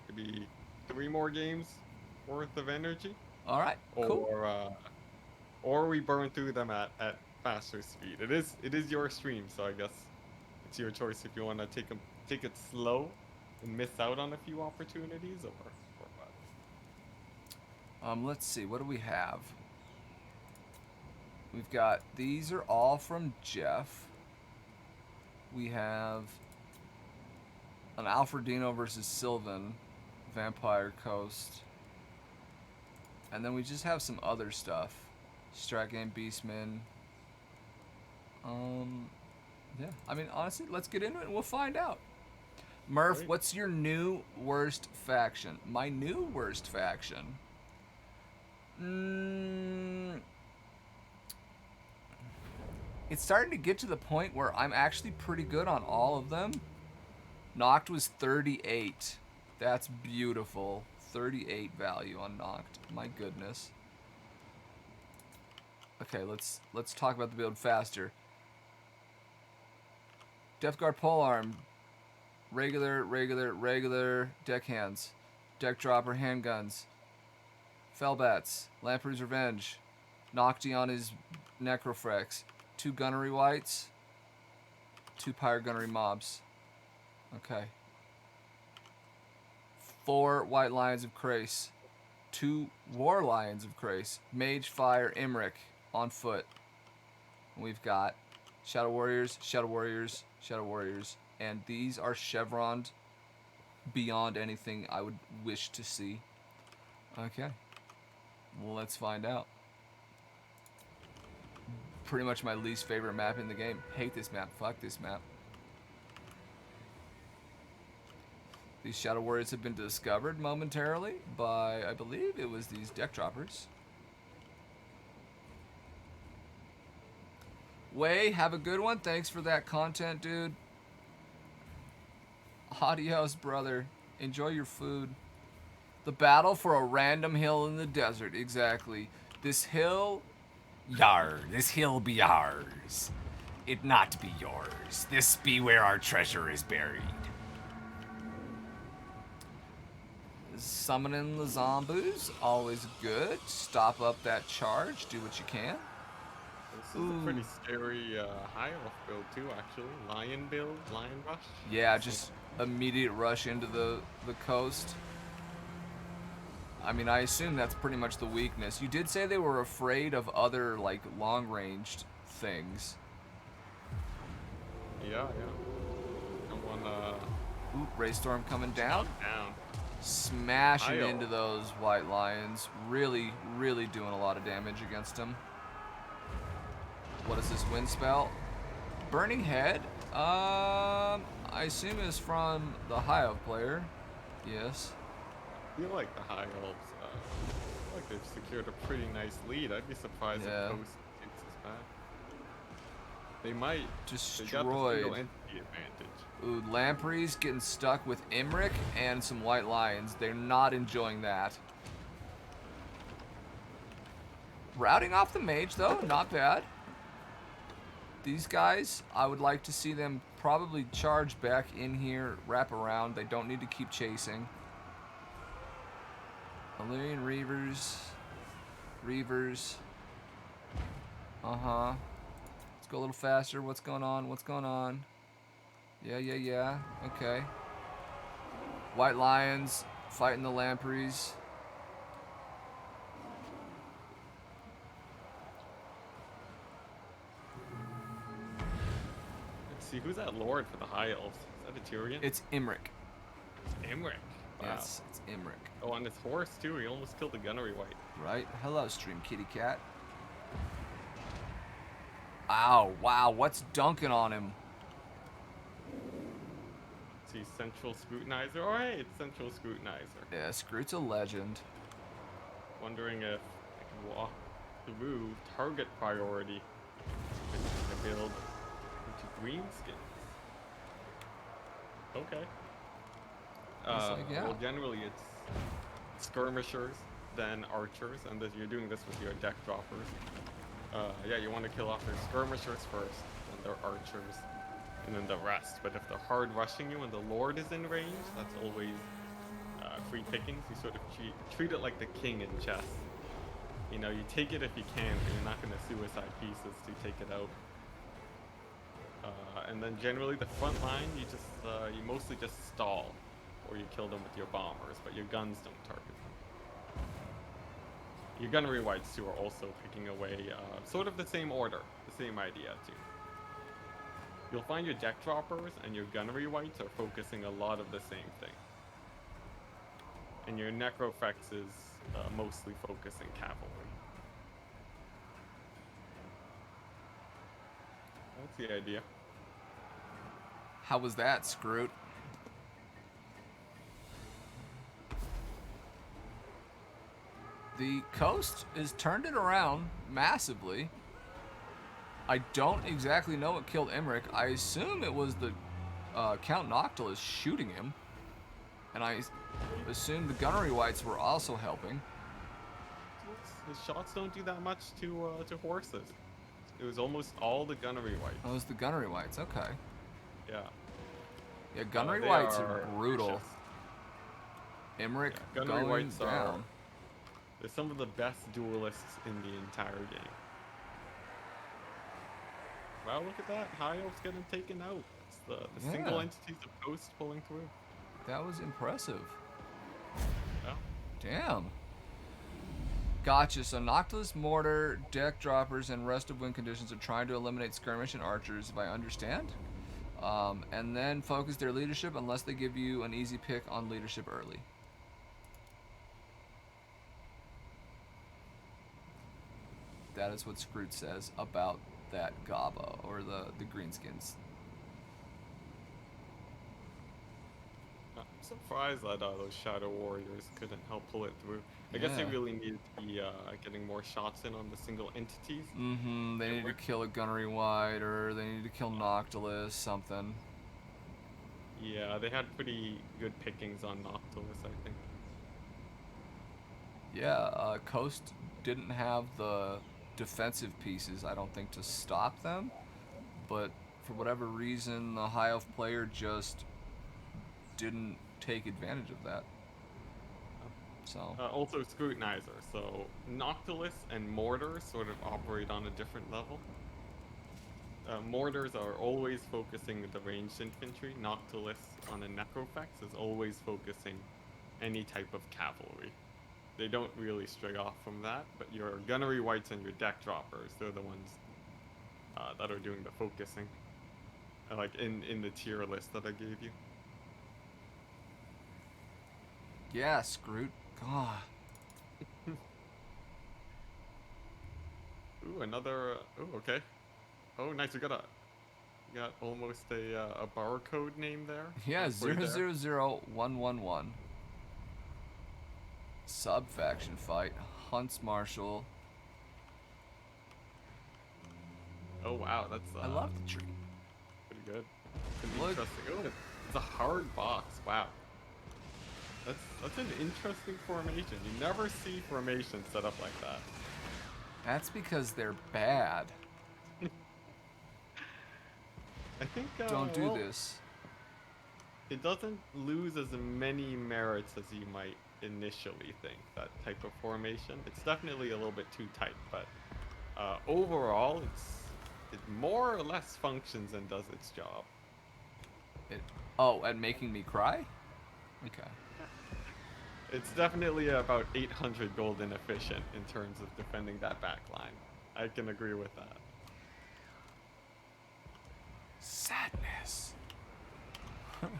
Maybe 3 more games worth of energy. Alright, cool. Or we burn through them at faster speed. It is your stream, so I guess it's your choice if you want to take it slow and miss out on a few opportunities, or what. Let's see, what do we have? We've got, these are all from Jeff. We have an Alfredino versus Sylvan, Vampire Coast. And then we just have some other stuff. Strat Game Beastman. Yeah, I mean, honestly, let's get into it and we'll find out. Murph, what's your new worst faction? My new worst faction? It's starting to get to the point where I'm actually pretty good on all of them. Knocked was 38. That's beautiful. 38 value on Knocked. My goodness. Okay, let's talk about the build faster. Death Guard Polearm. Regular deckhands. Deck Dropper handguns. Fellbats. Lamprey's Revenge. Nocti on his Necrofrex. 2 Gunnery Whites. 2 Pyre Gunnery Mobs. Okay. 4 White Lions of Krace. 2 War Lions of Krace. Mage Fire Imric on foot. We've got Shadow Warriors, Shadow Warriors, Shadow Warriors. And these are chevroned beyond anything I would wish to see. Okay. Well, let's find out. Pretty much my least favorite map in the game. Hate this map. Fuck this map. These Shadow Warriors have been discovered momentarily by, I believe it was these deck droppers. Way, have a good one. Thanks for that content, dude. Adios, brother. Enjoy your food. The battle for a random hill in the desert. Exactly. This hill... Yar, this hill be ours. It not be yours. This be where our treasure is buried. Summoning the zombies, always good. Stop up that charge, do what you can. This is a pretty scary high elf build too, actually. Lion build, lion rush. Yeah, just immediate rush into the coast. I mean, I assume that's pretty much the weakness. You did say they were afraid of other, like, long-ranged things. Yeah. Don't wanna... Ooh, Raystorm coming down. Down. Smashing into those white lions. Really, really doing a lot of damage against them. What is this wind spell? Burning Head? I assume it's from the High Elf player. Yes. I feel like the high elves, I feel like they've secured a pretty nice lead. I'd be surprised if Coast takes us back. They might. Destroyed. They got the single entity advantage. Ooh, Lampreys getting stuck with Imric and some white lions. They're not enjoying that. Routing off the mage, though, not bad. These guys, I would like to see them probably charge back in here, wrap around. They don't need to keep chasing. Illyrian Reavers. Uh-huh. Let's go a little faster. What's going on? Yeah. Okay. White Lions fighting the Lampreys. Let's see, who's that lord for the high elves? Is that a Tyrion? It's Imric. It's Imric. Wow. Yes, it's Imric. Oh, on his horse too. He almost killed the gunnery white. Right? Hello, stream kitty cat. Ow, wow, what's dunking on him? See, Central Scrutinizer. Oh, hey, it's Central Scrutinizer. Yeah, Scroot's a legend. Wondering if I can walk through target priority to build into greenskins. Okay. Yeah. Well, generally it's skirmishers, then archers, and you're doing this with your deck droppers. Yeah, you want to kill off their skirmishers first, then their archers, and then the rest. But if they're hard rushing you and the lord is in range, that's always free pickings. You sort of treat it like the king in chess. You know, you take it if you can, but you're not going to suicide pieces to take it out. And then generally the front line, you mostly just stall, or you kill them with your bombers, but your guns don't target them. Your gunnery whites too are also picking away, sort of the same order, the same idea too. You'll find your deck droppers and your gunnery whites are focusing a lot of the same thing. And your necrofex is mostly focusing cavalry. That's the idea. How was that, Scroot? The coast has turned it around massively. I don't exactly know what killed Emmerich. I assume it was the Count Noctilus shooting him. And I assume the Gunnery Whites were also helping. His shots don't do that much to horses. It was almost all the Gunnery Whites. Oh, it was the Gunnery Whites. Okay. Yeah. Yeah, Gunnery They Whites are brutal. vicious. Emmerich Yeah, Gunnery going Whites down. they're some of the best duelists in the entire game. Wow, look at that. High Elf's getting taken out. It's the single Yeah. entities of Coast pulling through. That was impressive. Yeah. Damn. Gotcha. So Noctilus, Mortar, Deck Droppers, and rest of win conditions are trying to eliminate skirmish and archers, if I understand. And then focus their leadership unless they give you an easy pick on leadership early. That is what Scroot says about that Gaba, or the Greenskins. I'm surprised that those Shadow Warriors couldn't help pull it through. I guess they Yeah. really needed to be getting more shots in on the single entities. Mm-hmm. They need to kill a Gunnery White, or they need to kill Noctilus, something. Yeah, they had pretty good pickings on Noctilus, I think. Yeah, Coast didn't have the defensive pieces, I don't think, to stop them. But for whatever reason, the High Elf player just didn't take advantage of that. So, Also Scrutinizer. So Noctilus and Mortars sort of operate on a different level. Mortars are always focusing the ranged infantry. Noctilus on a Necrofex is always focusing any type of cavalry. They don't really stray off from that, but your Gunnery Whites and your Deck Droppers, they're the ones that are doing the focusing. Like in the tier list that I gave you. yeah, Scroot. God. Ooh, another. Ooh, okay. Oh, nice. We got almost a barcode name there. Yeah, Halfway there. 000111. Sub faction fight. Hunts Marshal. Oh wow, that's I love the tree. pretty good. It's an Look. interesting. Oh, it's a hard box. Wow. That's an interesting formation. You never see formations set up like that. That's because they're bad. I think. Don't do well, this. It doesn't lose as many merits as you might initially think. That type of formation. It's definitely a little bit too tight, but overall, it more or less functions and does its job. Oh, and making me cry? Okay. It's definitely about 800 gold inefficient in terms of defending that back line. I can agree with that. Sadness. But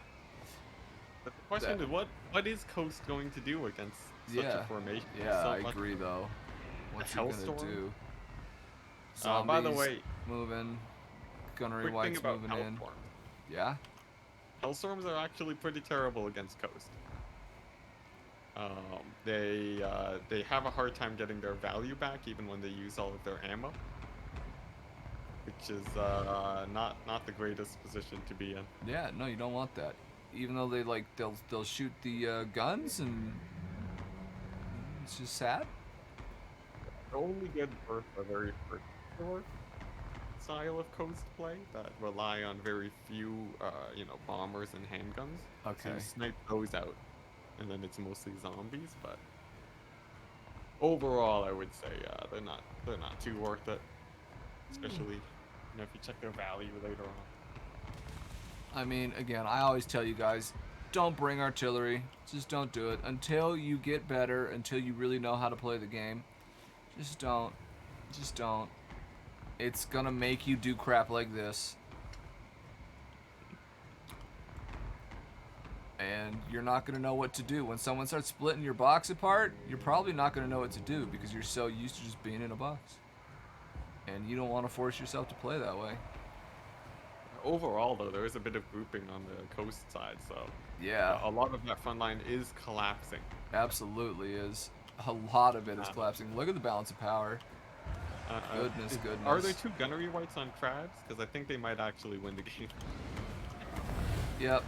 the question is, what is Coast going to do against such a formation? Yeah, So I much- agree though. What's he gonna Hellstorm? do? By the Zombies way, moving. Gunnery quick thing Whites about moving in. Hellstorm. Yeah? Hellstorms are actually pretty terrible against Coast. They have a hard time getting their value back even when they use all of their ammo, which is not the greatest position to be in. Yeah, no, you don't want that. Even though they'll shoot the guns, and it's just sad. They're only good for a very particular style of Coast play that rely on very few, bombers and handguns. So Okay. you snipe those out, and then it's mostly zombies. But overall, I would say they're not too worth it, especially if you check their value later on. I mean, again, I always tell you guys, don't bring artillery. Just don't do it until you get better, until you really know how to play the game. Just don't. Just don't. It's gonna make you do crap like this. And you're not gonna know what to do. When someone starts splitting your box apart, you're probably not gonna know what to do because you're so used to just being in a box. And you don't want to force yourself to play that way. Overall, though, there is a bit of grouping on the Coast side, so Yeah, a lot of that front line is collapsing. absolutely is. A lot of it is collapsing. Look at the balance of power. Goodness, Are there goodness. 2 gunnery whites on crabs? Because I think they might actually win the game. Yep,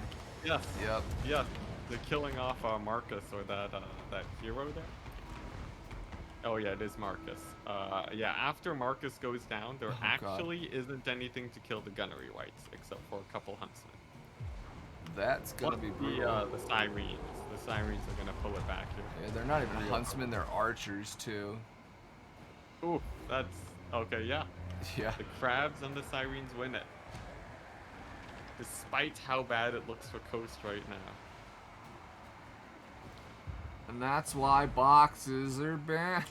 Yes. yep. Yes. They're killing off Marcus or that hero there. Oh yeah, it is Marcus. Yeah, after Marcus goes down, there Oh, God. actually isn't anything to kill the gunnery whites except for a couple huntsmen. That's gonna Once be brutal. the sirens are gonna pull it back here. Yeah, they're not even Real huntsmen, they're archers too. Ooh, that's okay. Yeah, Yeah. the crabs and the sirens win it, despite how bad it looks for Coast right now. And that's why boxes are banned.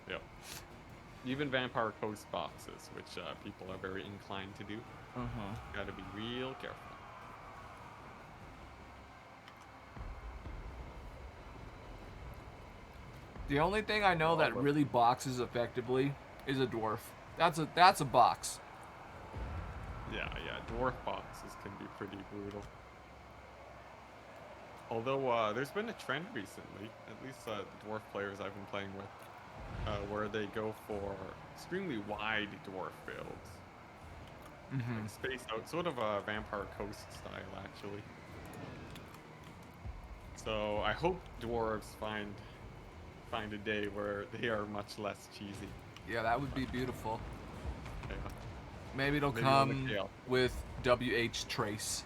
Yep. Even Vampire Coast boxes, which people are very inclined to do. Gotta be real careful. The only thing I know that but- really boxes effectively is a dwarf. That's a box. Yeah, dwarf boxes can be pretty brutal. Although there's been a trend recently, at least the dwarf players I've been playing with, where they go for extremely wide dwarf builds. Like spaced out, sort of a Vampire Coast style, actually. So I hope dwarves find a day where they are much less cheesy. Yeah, that would be beautiful. Yeah. Maybe it'll Maybe on the come KL. with WH Trace.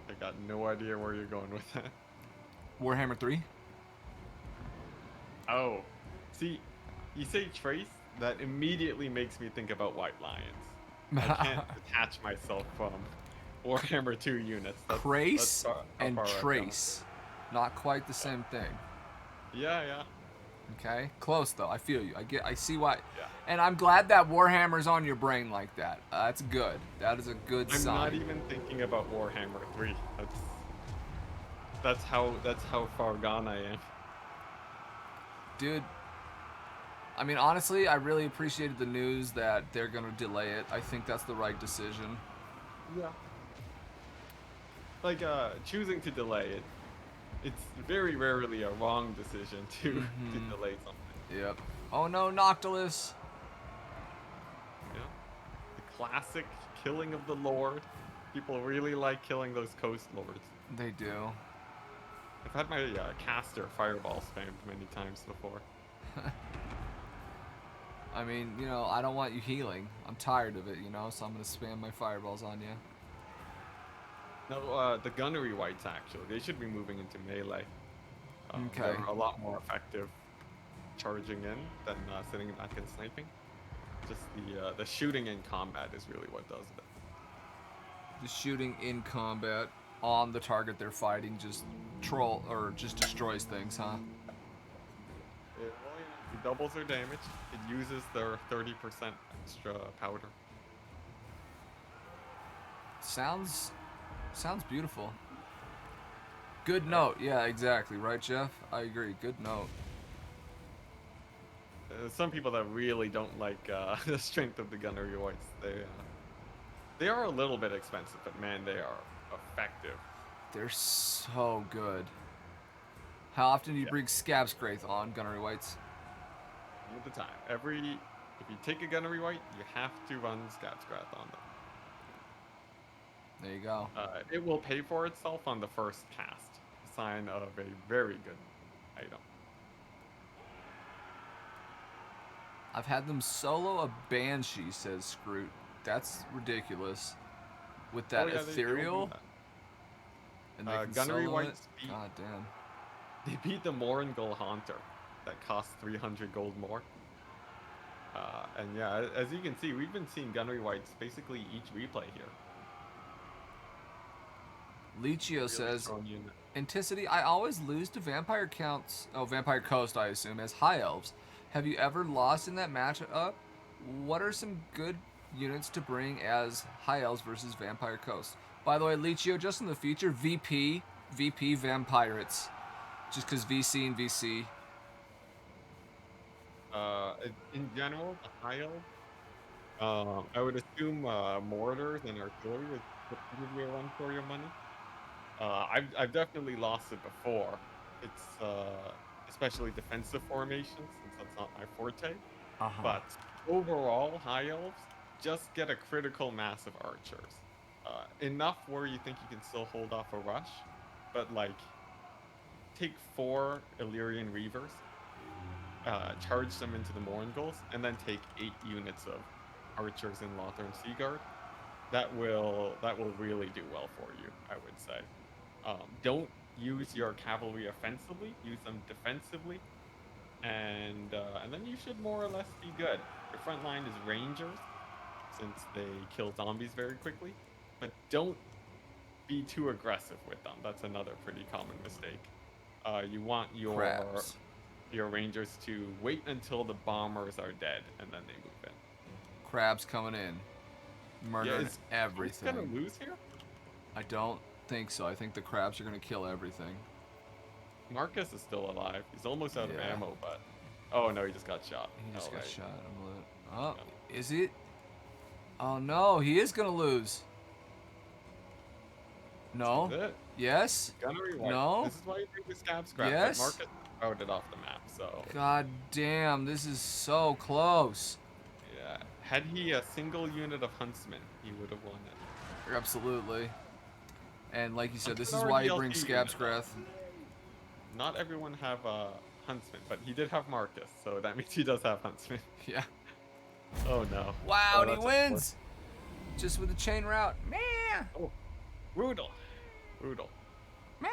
I got no idea where you're going with that. Warhammer 3? Oh, see, you say Trace, that immediately makes me think about White Lions. I can't detach myself from Warhammer 2 units. Crace how and far I've gone. Trace. Not quite the same thing. Yeah. Okay? Close though. I feel you. I see why. Yeah. And I'm glad that Warhammer's on your brain like that. That's good. That is a good I'm sign. not even thinking about Warhammer 3. That's how far gone I am. Dude, I mean, honestly, I really appreciated the news that they're going to delay it. I think that's the right decision. Yeah. Like, choosing to delay it, it's very rarely a wrong decision to delay something. Yep. Oh no, Noctilus. Yeah. The classic killing of the Lord. People really like killing those Coast Lords. They do. I've had my caster fireball spammed many times before. I mean, you know, I don't want you healing. I'm tired of it, you know, so I'm going to spam my fireballs on you. No, the gunnery whites, actually. They should be moving into melee. Okay. They're a lot more effective charging in than sitting back and sniping. Just the shooting in combat is really what does it. The shooting in combat on the target they're fighting just just destroys things, huh? It doubles their damage. It uses their 30% extra powder. Sounds beautiful. Good note. Yeah, exactly. Right, Jeff? I agree. Good note. Some people that really don't like the strength of the gunnery whites, they are a little bit expensive, but man, they are effective. They're so good. How often do you bring Scab Scraith on gunnery whites? All the time. If you take a gunnery white, you have to run Scab Scrath on them. There you go. It will pay for itself on the first cast. A sign of a very good item. I've had them solo a Banshee, says Scroot. That's ridiculous. With that Oh, yeah, they do ethereal. that. And they can gunnery solo whites it. God damn. They beat the Moringal Haunter that costs 300 gold more. And yeah, as you can see, we've been seeing gunnery whites basically each replay here. Lichio Really says, strong unit. Enticity, I always lose to Vampire Vampire Coast, I assume, as High Elves. Have you ever lost in that matchup? What are some good units to bring as High Elves versus Vampire Coast? By the way, Lichio, just in the future, VP Vampirates. Just because VC and VC. In general, the high elf, I would assume mortars and artillery would probably a run for your money. I've definitely lost it before. It's especially defensive formations, since that's not my forte. Uh-huh. But overall, high elves just get a critical mass of archers. Enough where you think you can still hold off a rush, but like take 4 Illyrian Reavers, charge them into the Mourngulls, and then take 8 units of archers in Lothar and Seaguard. That will really do well for you, I would say. Don't use your cavalry offensively. Use them defensively, and then you should more or less be good. Your front line is rangers, since they kill zombies very quickly, but don't be too aggressive with them. That's another pretty common mistake. You want Crabs. your rangers to wait until the bombers are dead, and then they move in. Crabs coming in. Murdering is everything. gonna lose here? I don't think so. I think the crabs are going to kill everything. Marcus is still alive. He's almost out of Yeah. ammo, but oh no, he just got shot. He just got Alright. shot. Oh, is it? Oh no, he is going to lose. No. Is it? Yes. Gunnery white. No. This is why you bring the scab scrap. Yes. But Marcus routed off the map, so God damn, this is so close. yeah. Had he a single unit of huntsmen, he would have won it. Absolutely. And like you said, this is Huntsmen why are you DLC bring Scab unit, Scrath. Not everyone have a huntsman, but he did have Marcus, so that means he does have huntsman. Yeah. Oh no. Wow, Oh, and he that's wins. Just with the chain route. Man. Oh, brutal. Brutal. Man.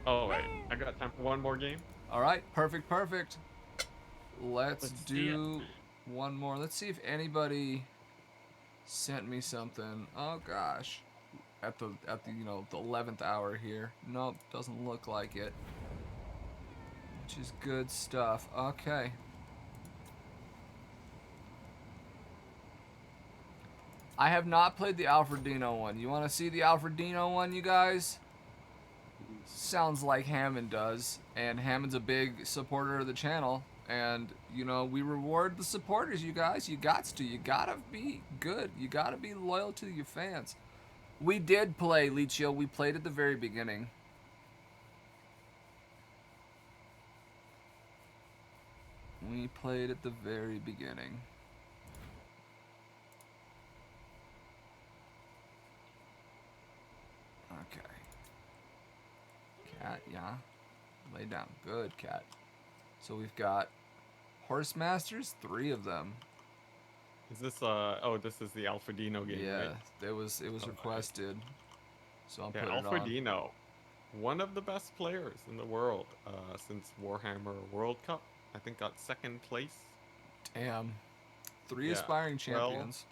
Oh wait, I got time for one more game. All right, perfect. Let's Let's see do one more. Let's see if anybody sent me something. Oh gosh. At the the 11th hour here. Nope, doesn't look like it. Which is good stuff. Okay. I have not played the Alfredino one. You want to see the Alfredino one, you guys? Sounds like Hammond does, and Hammond's a big supporter of the channel, and we reward the supporters, you guys. You gotta be good. You gotta be loyal to your fans. We did play, Lichio. We played at the very beginning. We played at the very beginning. Okay. Cat, yeah. Lay down. Good, cat. So we've got Horse Masters, 3 of them. Is this oh, this is the Alfredino game, Yeah, right? it was Okay. requested. So I'm Yeah, putting it on. Alfredino, one of the best players in the world since Warhammer World Cup. I think got 2nd place. Damn. 3 Yeah, aspiring well, champions.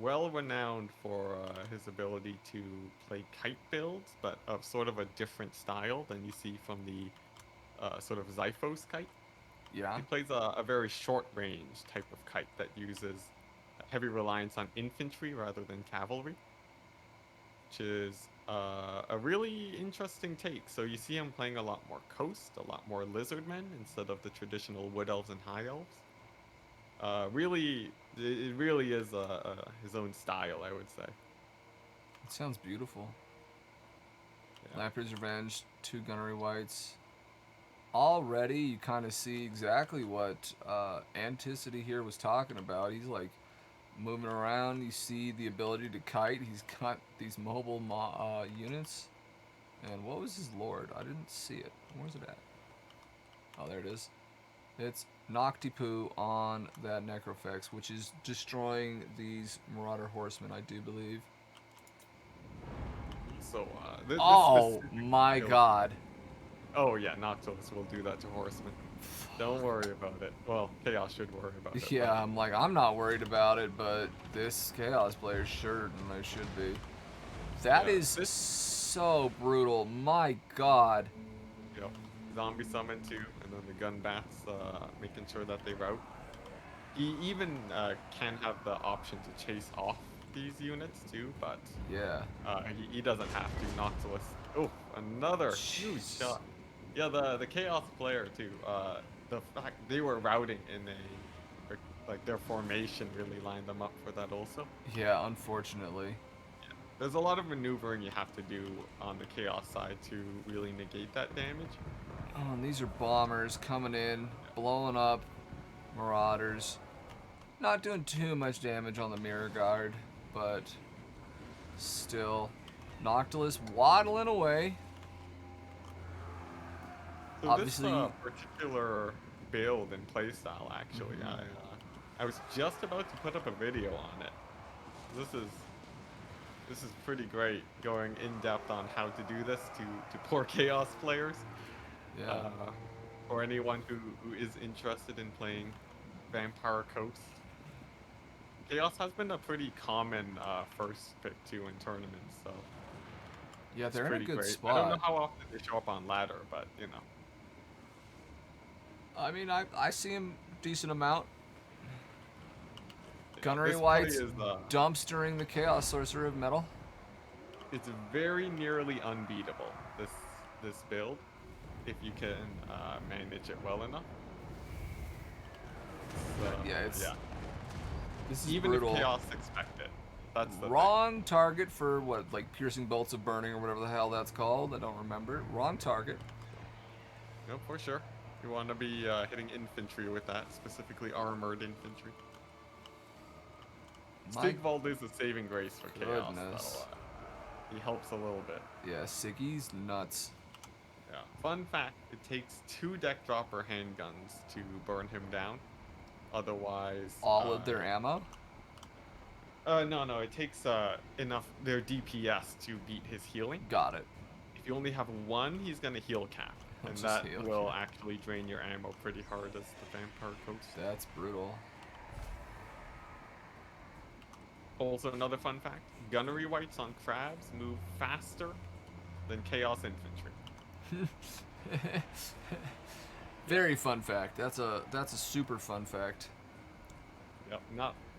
Well renowned for his ability to play kite builds, but of sort of a different style than you see from the sort of Xiphos kite. Yeah. He plays a very short range type of kite that uses heavy reliance on infantry rather than cavalry, which is a really interesting take. So you see him playing a lot more coast, a lot more lizardmen instead of the traditional wood elves and high elves. It really is his own style, I would say. It sounds beautiful. Yeah. Lamprey's Revenge, 2 Gunnery Whites. Already, you kind of see exactly what Enticity here was talking about. He's like moving around. You see the ability to kite. He's got these mobile units. And what was his lord? I didn't see it. Where's it at? Oh, there it is. It's Noctipu on that Necrofex, which is destroying these Marauder Horsemen, I do believe. So Oh specific my build- god. Oh yeah, Noctilus will do that to horsemen. Don't worry about it. Well, Chaos should worry about it. Yeah, I'm like, I'm not worried about it, but this Chaos player sure they should be. That Yeah, is this- so brutal. My god. Yep. Zombie summon too, and then the gun bats, making sure that they route. He even can have the option to chase off these units too, but Yeah. he doesn't have to. Noctilus. Oh, another huge Jeez. shot. Yeah, the Chaos player too. The fact they were routing in like their formation really lined them up for that also. Yeah, unfortunately. There's a lot of maneuvering you have to do on the Chaos side to really negate that damage. Oh, and these are bombers coming in, blowing up Marauders. Not doing too much damage on the mirror guard, but still. Noctilus waddling away. So Obviously, this particular build and playstyle, actually, I was just about to put up a video on it. This is pretty great, going in depth on how to do this to poor Chaos players. yeah. For anyone who is interested in playing Vampire Coast. Chaos has been a pretty common first pick too in tournaments, so Yeah, it's they're in a pretty good great. spot. I don't know how often they show up on ladder, but you know. I mean, I see him decent amount. Yeah, Gunnery this play White's is dumpstering the Chaos Sorcerer of Metal. it's very nearly unbeatable. This build, if you can manage it well enough. So, Yeah, it's yeah. this is Even brutal. if Chaos expect it, that's the thing. Wrong target for what, like piercing bolts of burning or whatever the hell that's called. I don't remember. Wrong target. No, for sure. You want to be hitting infantry with that, specifically armored infantry. My Sigvald is a saving grace for Chaos, goodness. though. He helps a little bit. Yeah, Siggy's nuts. Yeah. Fun fact, it takes 2 deck dropper handguns to burn him down. Otherwise... All of their ammo? No, it takes enough their DPS to beat his healing. Got it. If you only have 1, he's gonna heal cap. He'll And just that heal will cap. actually drain your ammo pretty hard as the Vampire Coast. That's brutal. Also, another fun fact, gunnery whites on crabs move faster than Chaos infantry. Very fun fact. That's a super fun fact. Yep,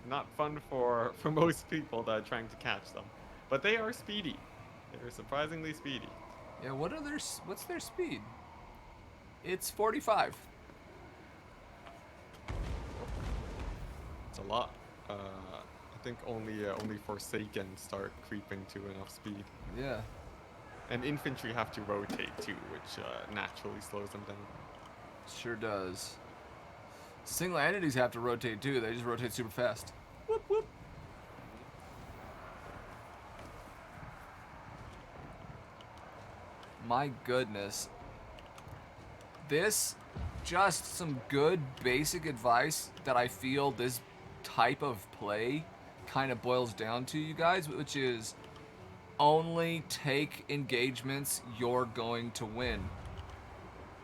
not fun for most people that are trying to catch them. But they are speedy. They're surprisingly speedy. Yeah, what's their speed? It's 45. It's a lot. I think only Forsaken start creeping to enough speed. Yeah. And infantry have to rotate too, which naturally slows them down. Sure does. Single entities have to rotate too. They just rotate super fast. Whoop whoop. My goodness. This just some good basic advice that I feel this type of play kind of boils down to, you guys, which is only take engagements you're going to win.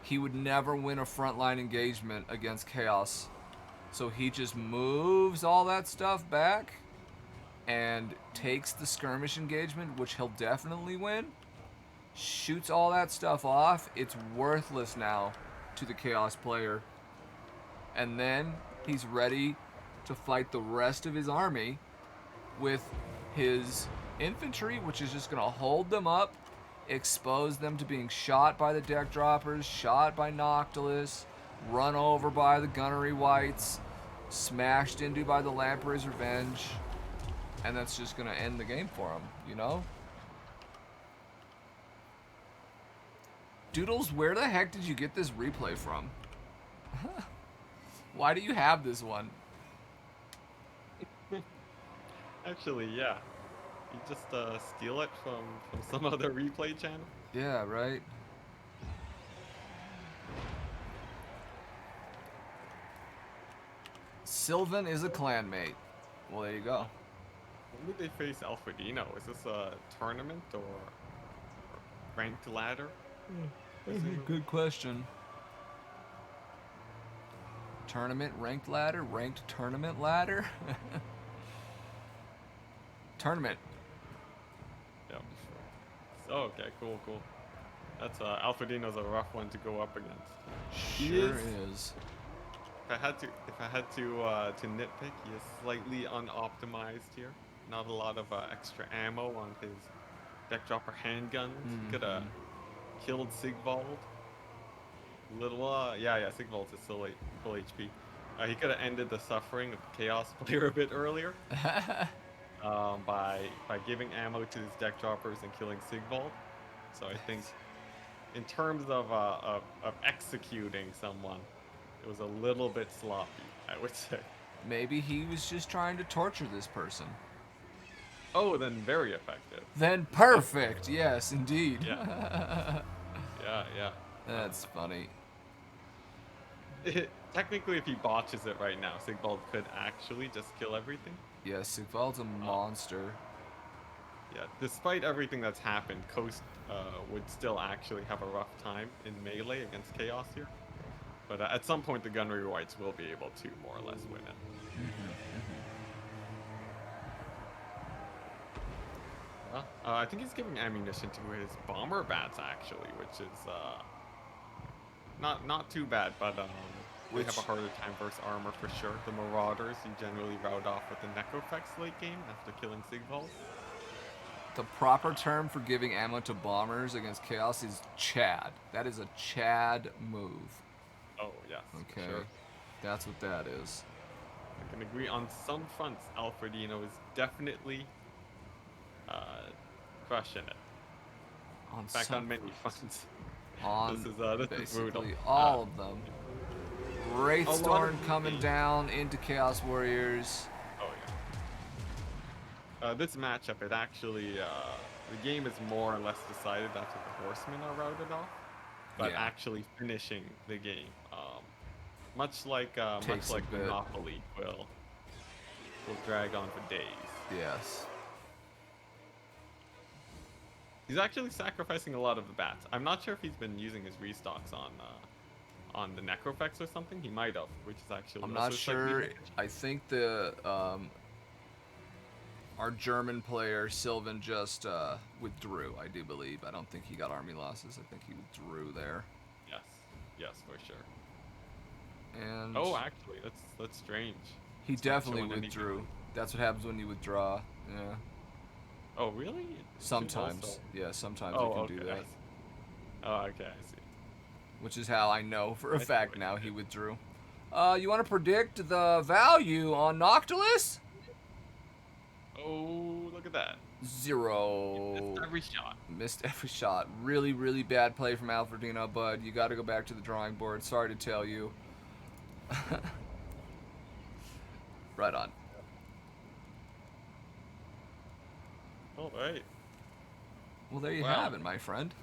He would never win a frontline engagement against Chaos. So he just moves all that stuff back and takes the skirmish engagement, which he'll definitely win, shoots all that stuff off. It's worthless now to the Chaos player. And then he's ready to fight the rest of his army with his infantry, which is just going to hold them up, expose them to being shot by the deck droppers, shot by Noctilus, run over by the gunnery whites, smashed into by the Lamprey's Revenge, and that's just going to end the game for him, you know? Doodles, where the heck did you get this replay from? Why do you have this one? Actually, yeah. You just steal it from some other replay channel. Yeah, right? Sylvan is a clanmate. Well, there you go. When did they face Alfredino? Is this a tournament or ranked ladder? Good question. Tournament ranked ladder? Ranked tournament ladder? Tournament. Yep. So, okay, cool. That's Alfredino's a rough one to go up against. Sure is. If I had to nitpick, he is slightly unoptimized here. Not a lot of extra ammo on his deck dropper handguns. He could have killed Sigvald. Yeah, Sigvald's is still full HP. He could have ended the suffering of the Chaos player a bit earlier. by giving ammo to his deck droppers and killing Sigvald. So I think in terms of executing someone, it was a little bit sloppy, I would say. Maybe he was just trying to torture this person. Oh, then very effective. Then perfect. Yes, indeed. Yeah, yeah, yeah. That's funny. Technically, if he botches it right now, Sigvald could actually just kill everything. Yeah, Sigvald's a monster. Yeah, despite everything that's happened, Coast would still actually have a rough time in melee against Chaos here. But at some point, the Gunnery Whites will be able to more or less win it. I think he's giving ammunition to his bomber bats actually, which is not too bad, but we have a harder time versus armor for sure. The Marauders you generally rout off with the Necrofex late game after killing Sigvald. The proper term for giving ammo to bombers against Chaos is Chad. That is a Chad move. Oh yes, Okay, sure. that's what that is. I can agree on some fronts. Alfredino is definitely crushing it. On In fact, some on many fronts. on This is brutal. basically all of them. Wraithstorm of coming the- down into Chaos Warriors. Oh yeah. This matchup, it actually the game is more or less decided after the Horsemen are routed off, but Yeah. actually finishing the game, much like Takes a bit. Monopoly, will drag on for days. Yes. He's actually sacrificing a lot of the bats. I'm not sure if he's been using his restocks on the Necrofex or something. He might have, which is actually I'm also not slightly sure. beneficial. I think the our German player Sylvan just withdrew. I do believe. I don't think he got army losses. I think he withdrew there. Yes, yes, for sure. And Oh, actually, that's strange. he It's not definitely showing any- withdrew. That's what happens when you withdraw. Yeah. Oh, really? It seems Sometimes. also- Yeah, sometimes Oh, you can okay. do that. Oh, okay, I see. Which is how I know for a I see fact what now you he did. withdrew. You want to predict the value on Noctilus? Oh, look at that. 0. Missed every shot. Missed every shot. Really, really bad play from Alfredino, bud. You got to go back to the drawing board. Sorry to tell you. Right on. All right. Well, there you Wow. have it, my friend.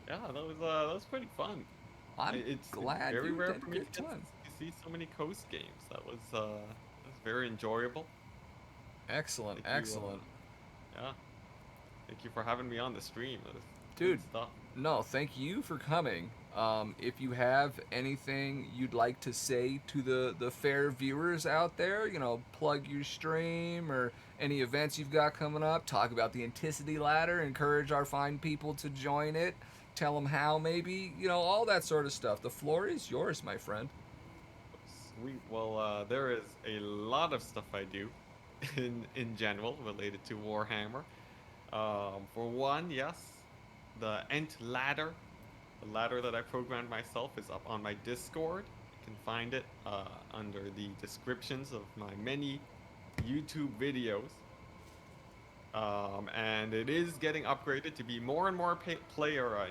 Yeah, that was pretty fun. I'm It's glad very you rare did for a me good to time. see so many Coast games. That was very enjoyable. Excellent, Thank you, excellent. Yeah. Thank you for having me on the stream. That was Dude. good stuff. No, thank you for coming. If you have anything you'd like to say to the fair viewers out there, you know, plug your stream or any events you've got coming up, talk about the Enticity ladder, encourage our fine people to join it, tell them how maybe, you know, all that sort of stuff. The floor is yours, my friend. Sweet. Well, there is a lot of stuff I do in general related to Warhammer. For one, yes, the Ent ladder, the ladder that I programmed myself, is up on my Discord. You can find it under the descriptions of my many YouTube videos. And it is getting upgraded to be more and more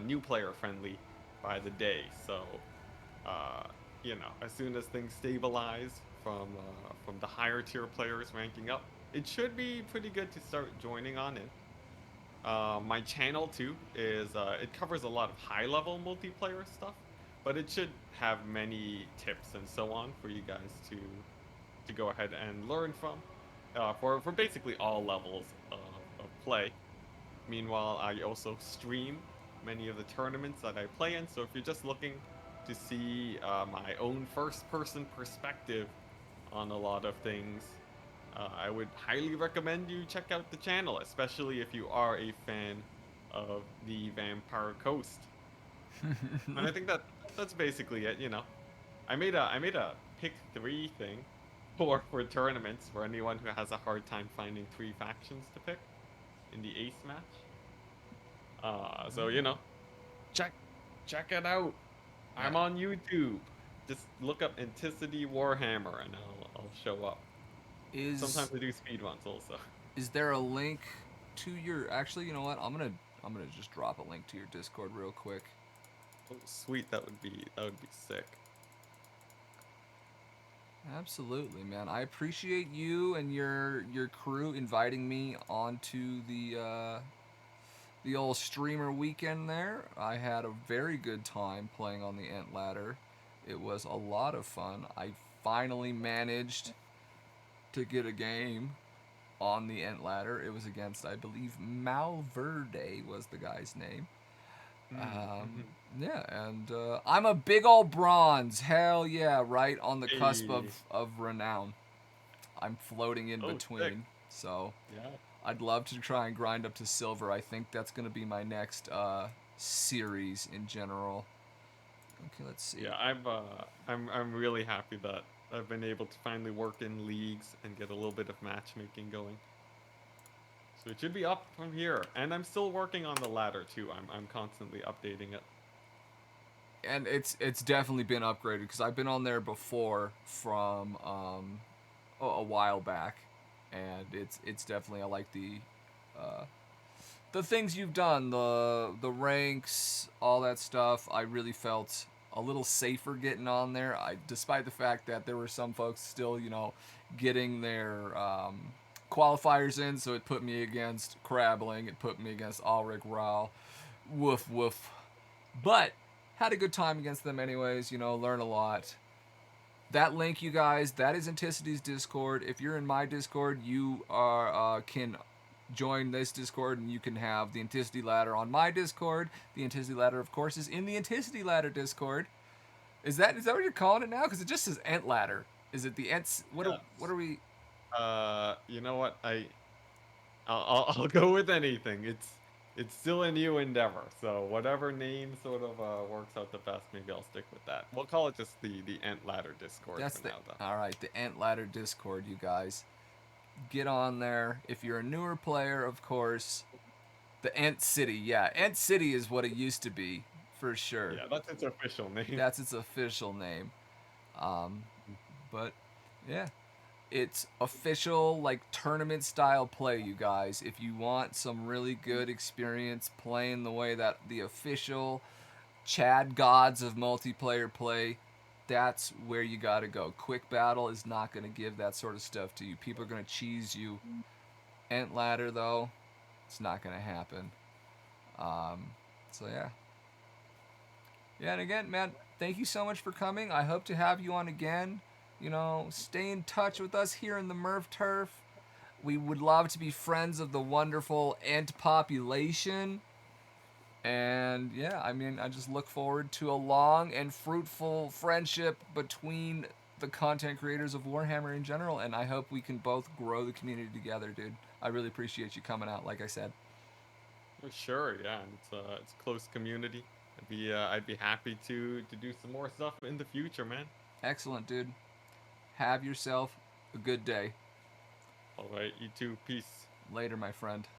new player friendly by the day. So, you know, as soon as things stabilize from the higher tier players ranking up, it should be pretty good to start joining on in. My channel too is it covers a lot of high level multiplayer stuff, but it should have many tips and so on for you guys to go ahead and learn from for basically all levels of play. Meanwhile, I also stream many of the tournaments that I play in, so if you're just looking to see my own first person perspective on a lot of things, I would highly recommend you check out the channel, especially if you are a fan of the Vampire Coast. And I think that's basically it. You know, I made a pick 3 thing for tournaments for anyone who has a hard time finding 3 factions to pick in the Ace match. So you know, check it out. I'm Yeah. on YouTube. Just look up Enticity Warhammer and I'll show up. Sometimes I do speedruns also. Is there a link to your? Actually, you know what? I'm I'm gonna just drop a link to your Discord real quick. Oh, sweet, that would be sick. Absolutely, man. I appreciate you and your crew inviting me onto the old streamer weekend there. I had a very good time playing on the Ent Ladder. It was a lot of fun. I finally managed to get a game on the Ent Ladder. It was against, I believe, Malverde was the guy's name. Yeah, and I'm a big old bronze. Hell yeah, right on the cusp Hey. of renown. I'm floating in Oh, between. sick. So Yeah. I'd love to try and grind up to silver. I think that's going to be my next series in general. Okay, let's see. Yeah, I'm really happy that I've been able to finally work in leagues and get a little bit of matchmaking going. So it should be up from here, and I'm still working on the ladder too. I'm constantly updating it. And it's definitely been upgraded because I've been on there before from a while back, and it's definitely, I like the things you've done, the ranks, all that stuff. I really felt a little safer getting on there. Despite the fact that there were some folks still, getting their qualifiers in, so it put me against Crabling, it put me against Ulrich Rao, woof woof. But had a good time against them anyways. Learn a lot. That link, you guys, that is Anticity's Discord. If you're in my Discord, you can join this Discord and you can have the Anticity Ladder on my Discord. The Anticity Ladder, of course, is in the Anticity Ladder Discord. Is that what you're calling it now? Because it just says Ent Ladder. Is it the Ents? What are we? You know what? I'll go with anything. It's still a new endeavor, so whatever name sort of works out the best, maybe I'll stick with that. We'll call it just the Ent Ladder Discord That's for now, though. all right. The Ent Ladder Discord, you guys. Get on there. If you're a newer player, of course, the Ent City. Yeah, Ent City is what it used to be, for sure. Yeah, that's its official name. That's its official name. But yeah, it's official, like, tournament style play, you guys. If you want some really good experience playing the way that the official Chad gods of multiplayer play, that's where you gotta go. Quick Battle is not gonna give that sort of stuff to you. People are gonna cheese you. Ent Ladder, though, it's not gonna happen. So yeah. Yeah, and again, man, thank you so much for coming. I hope to have you on again. Stay in touch with us here in the Murph Turf. We would love to be friends of the wonderful Ent population. And yeah, I just look forward to a long and fruitful friendship between the content creators of Warhammer in general. And I hope we can both grow the community together, dude. I really appreciate you coming out, like I said. For sure, yeah. It's a close community. I'd be happy to do some more stuff in the future, man. Excellent, dude. Have yourself a good day. All right, you too. Peace. Later, my friend.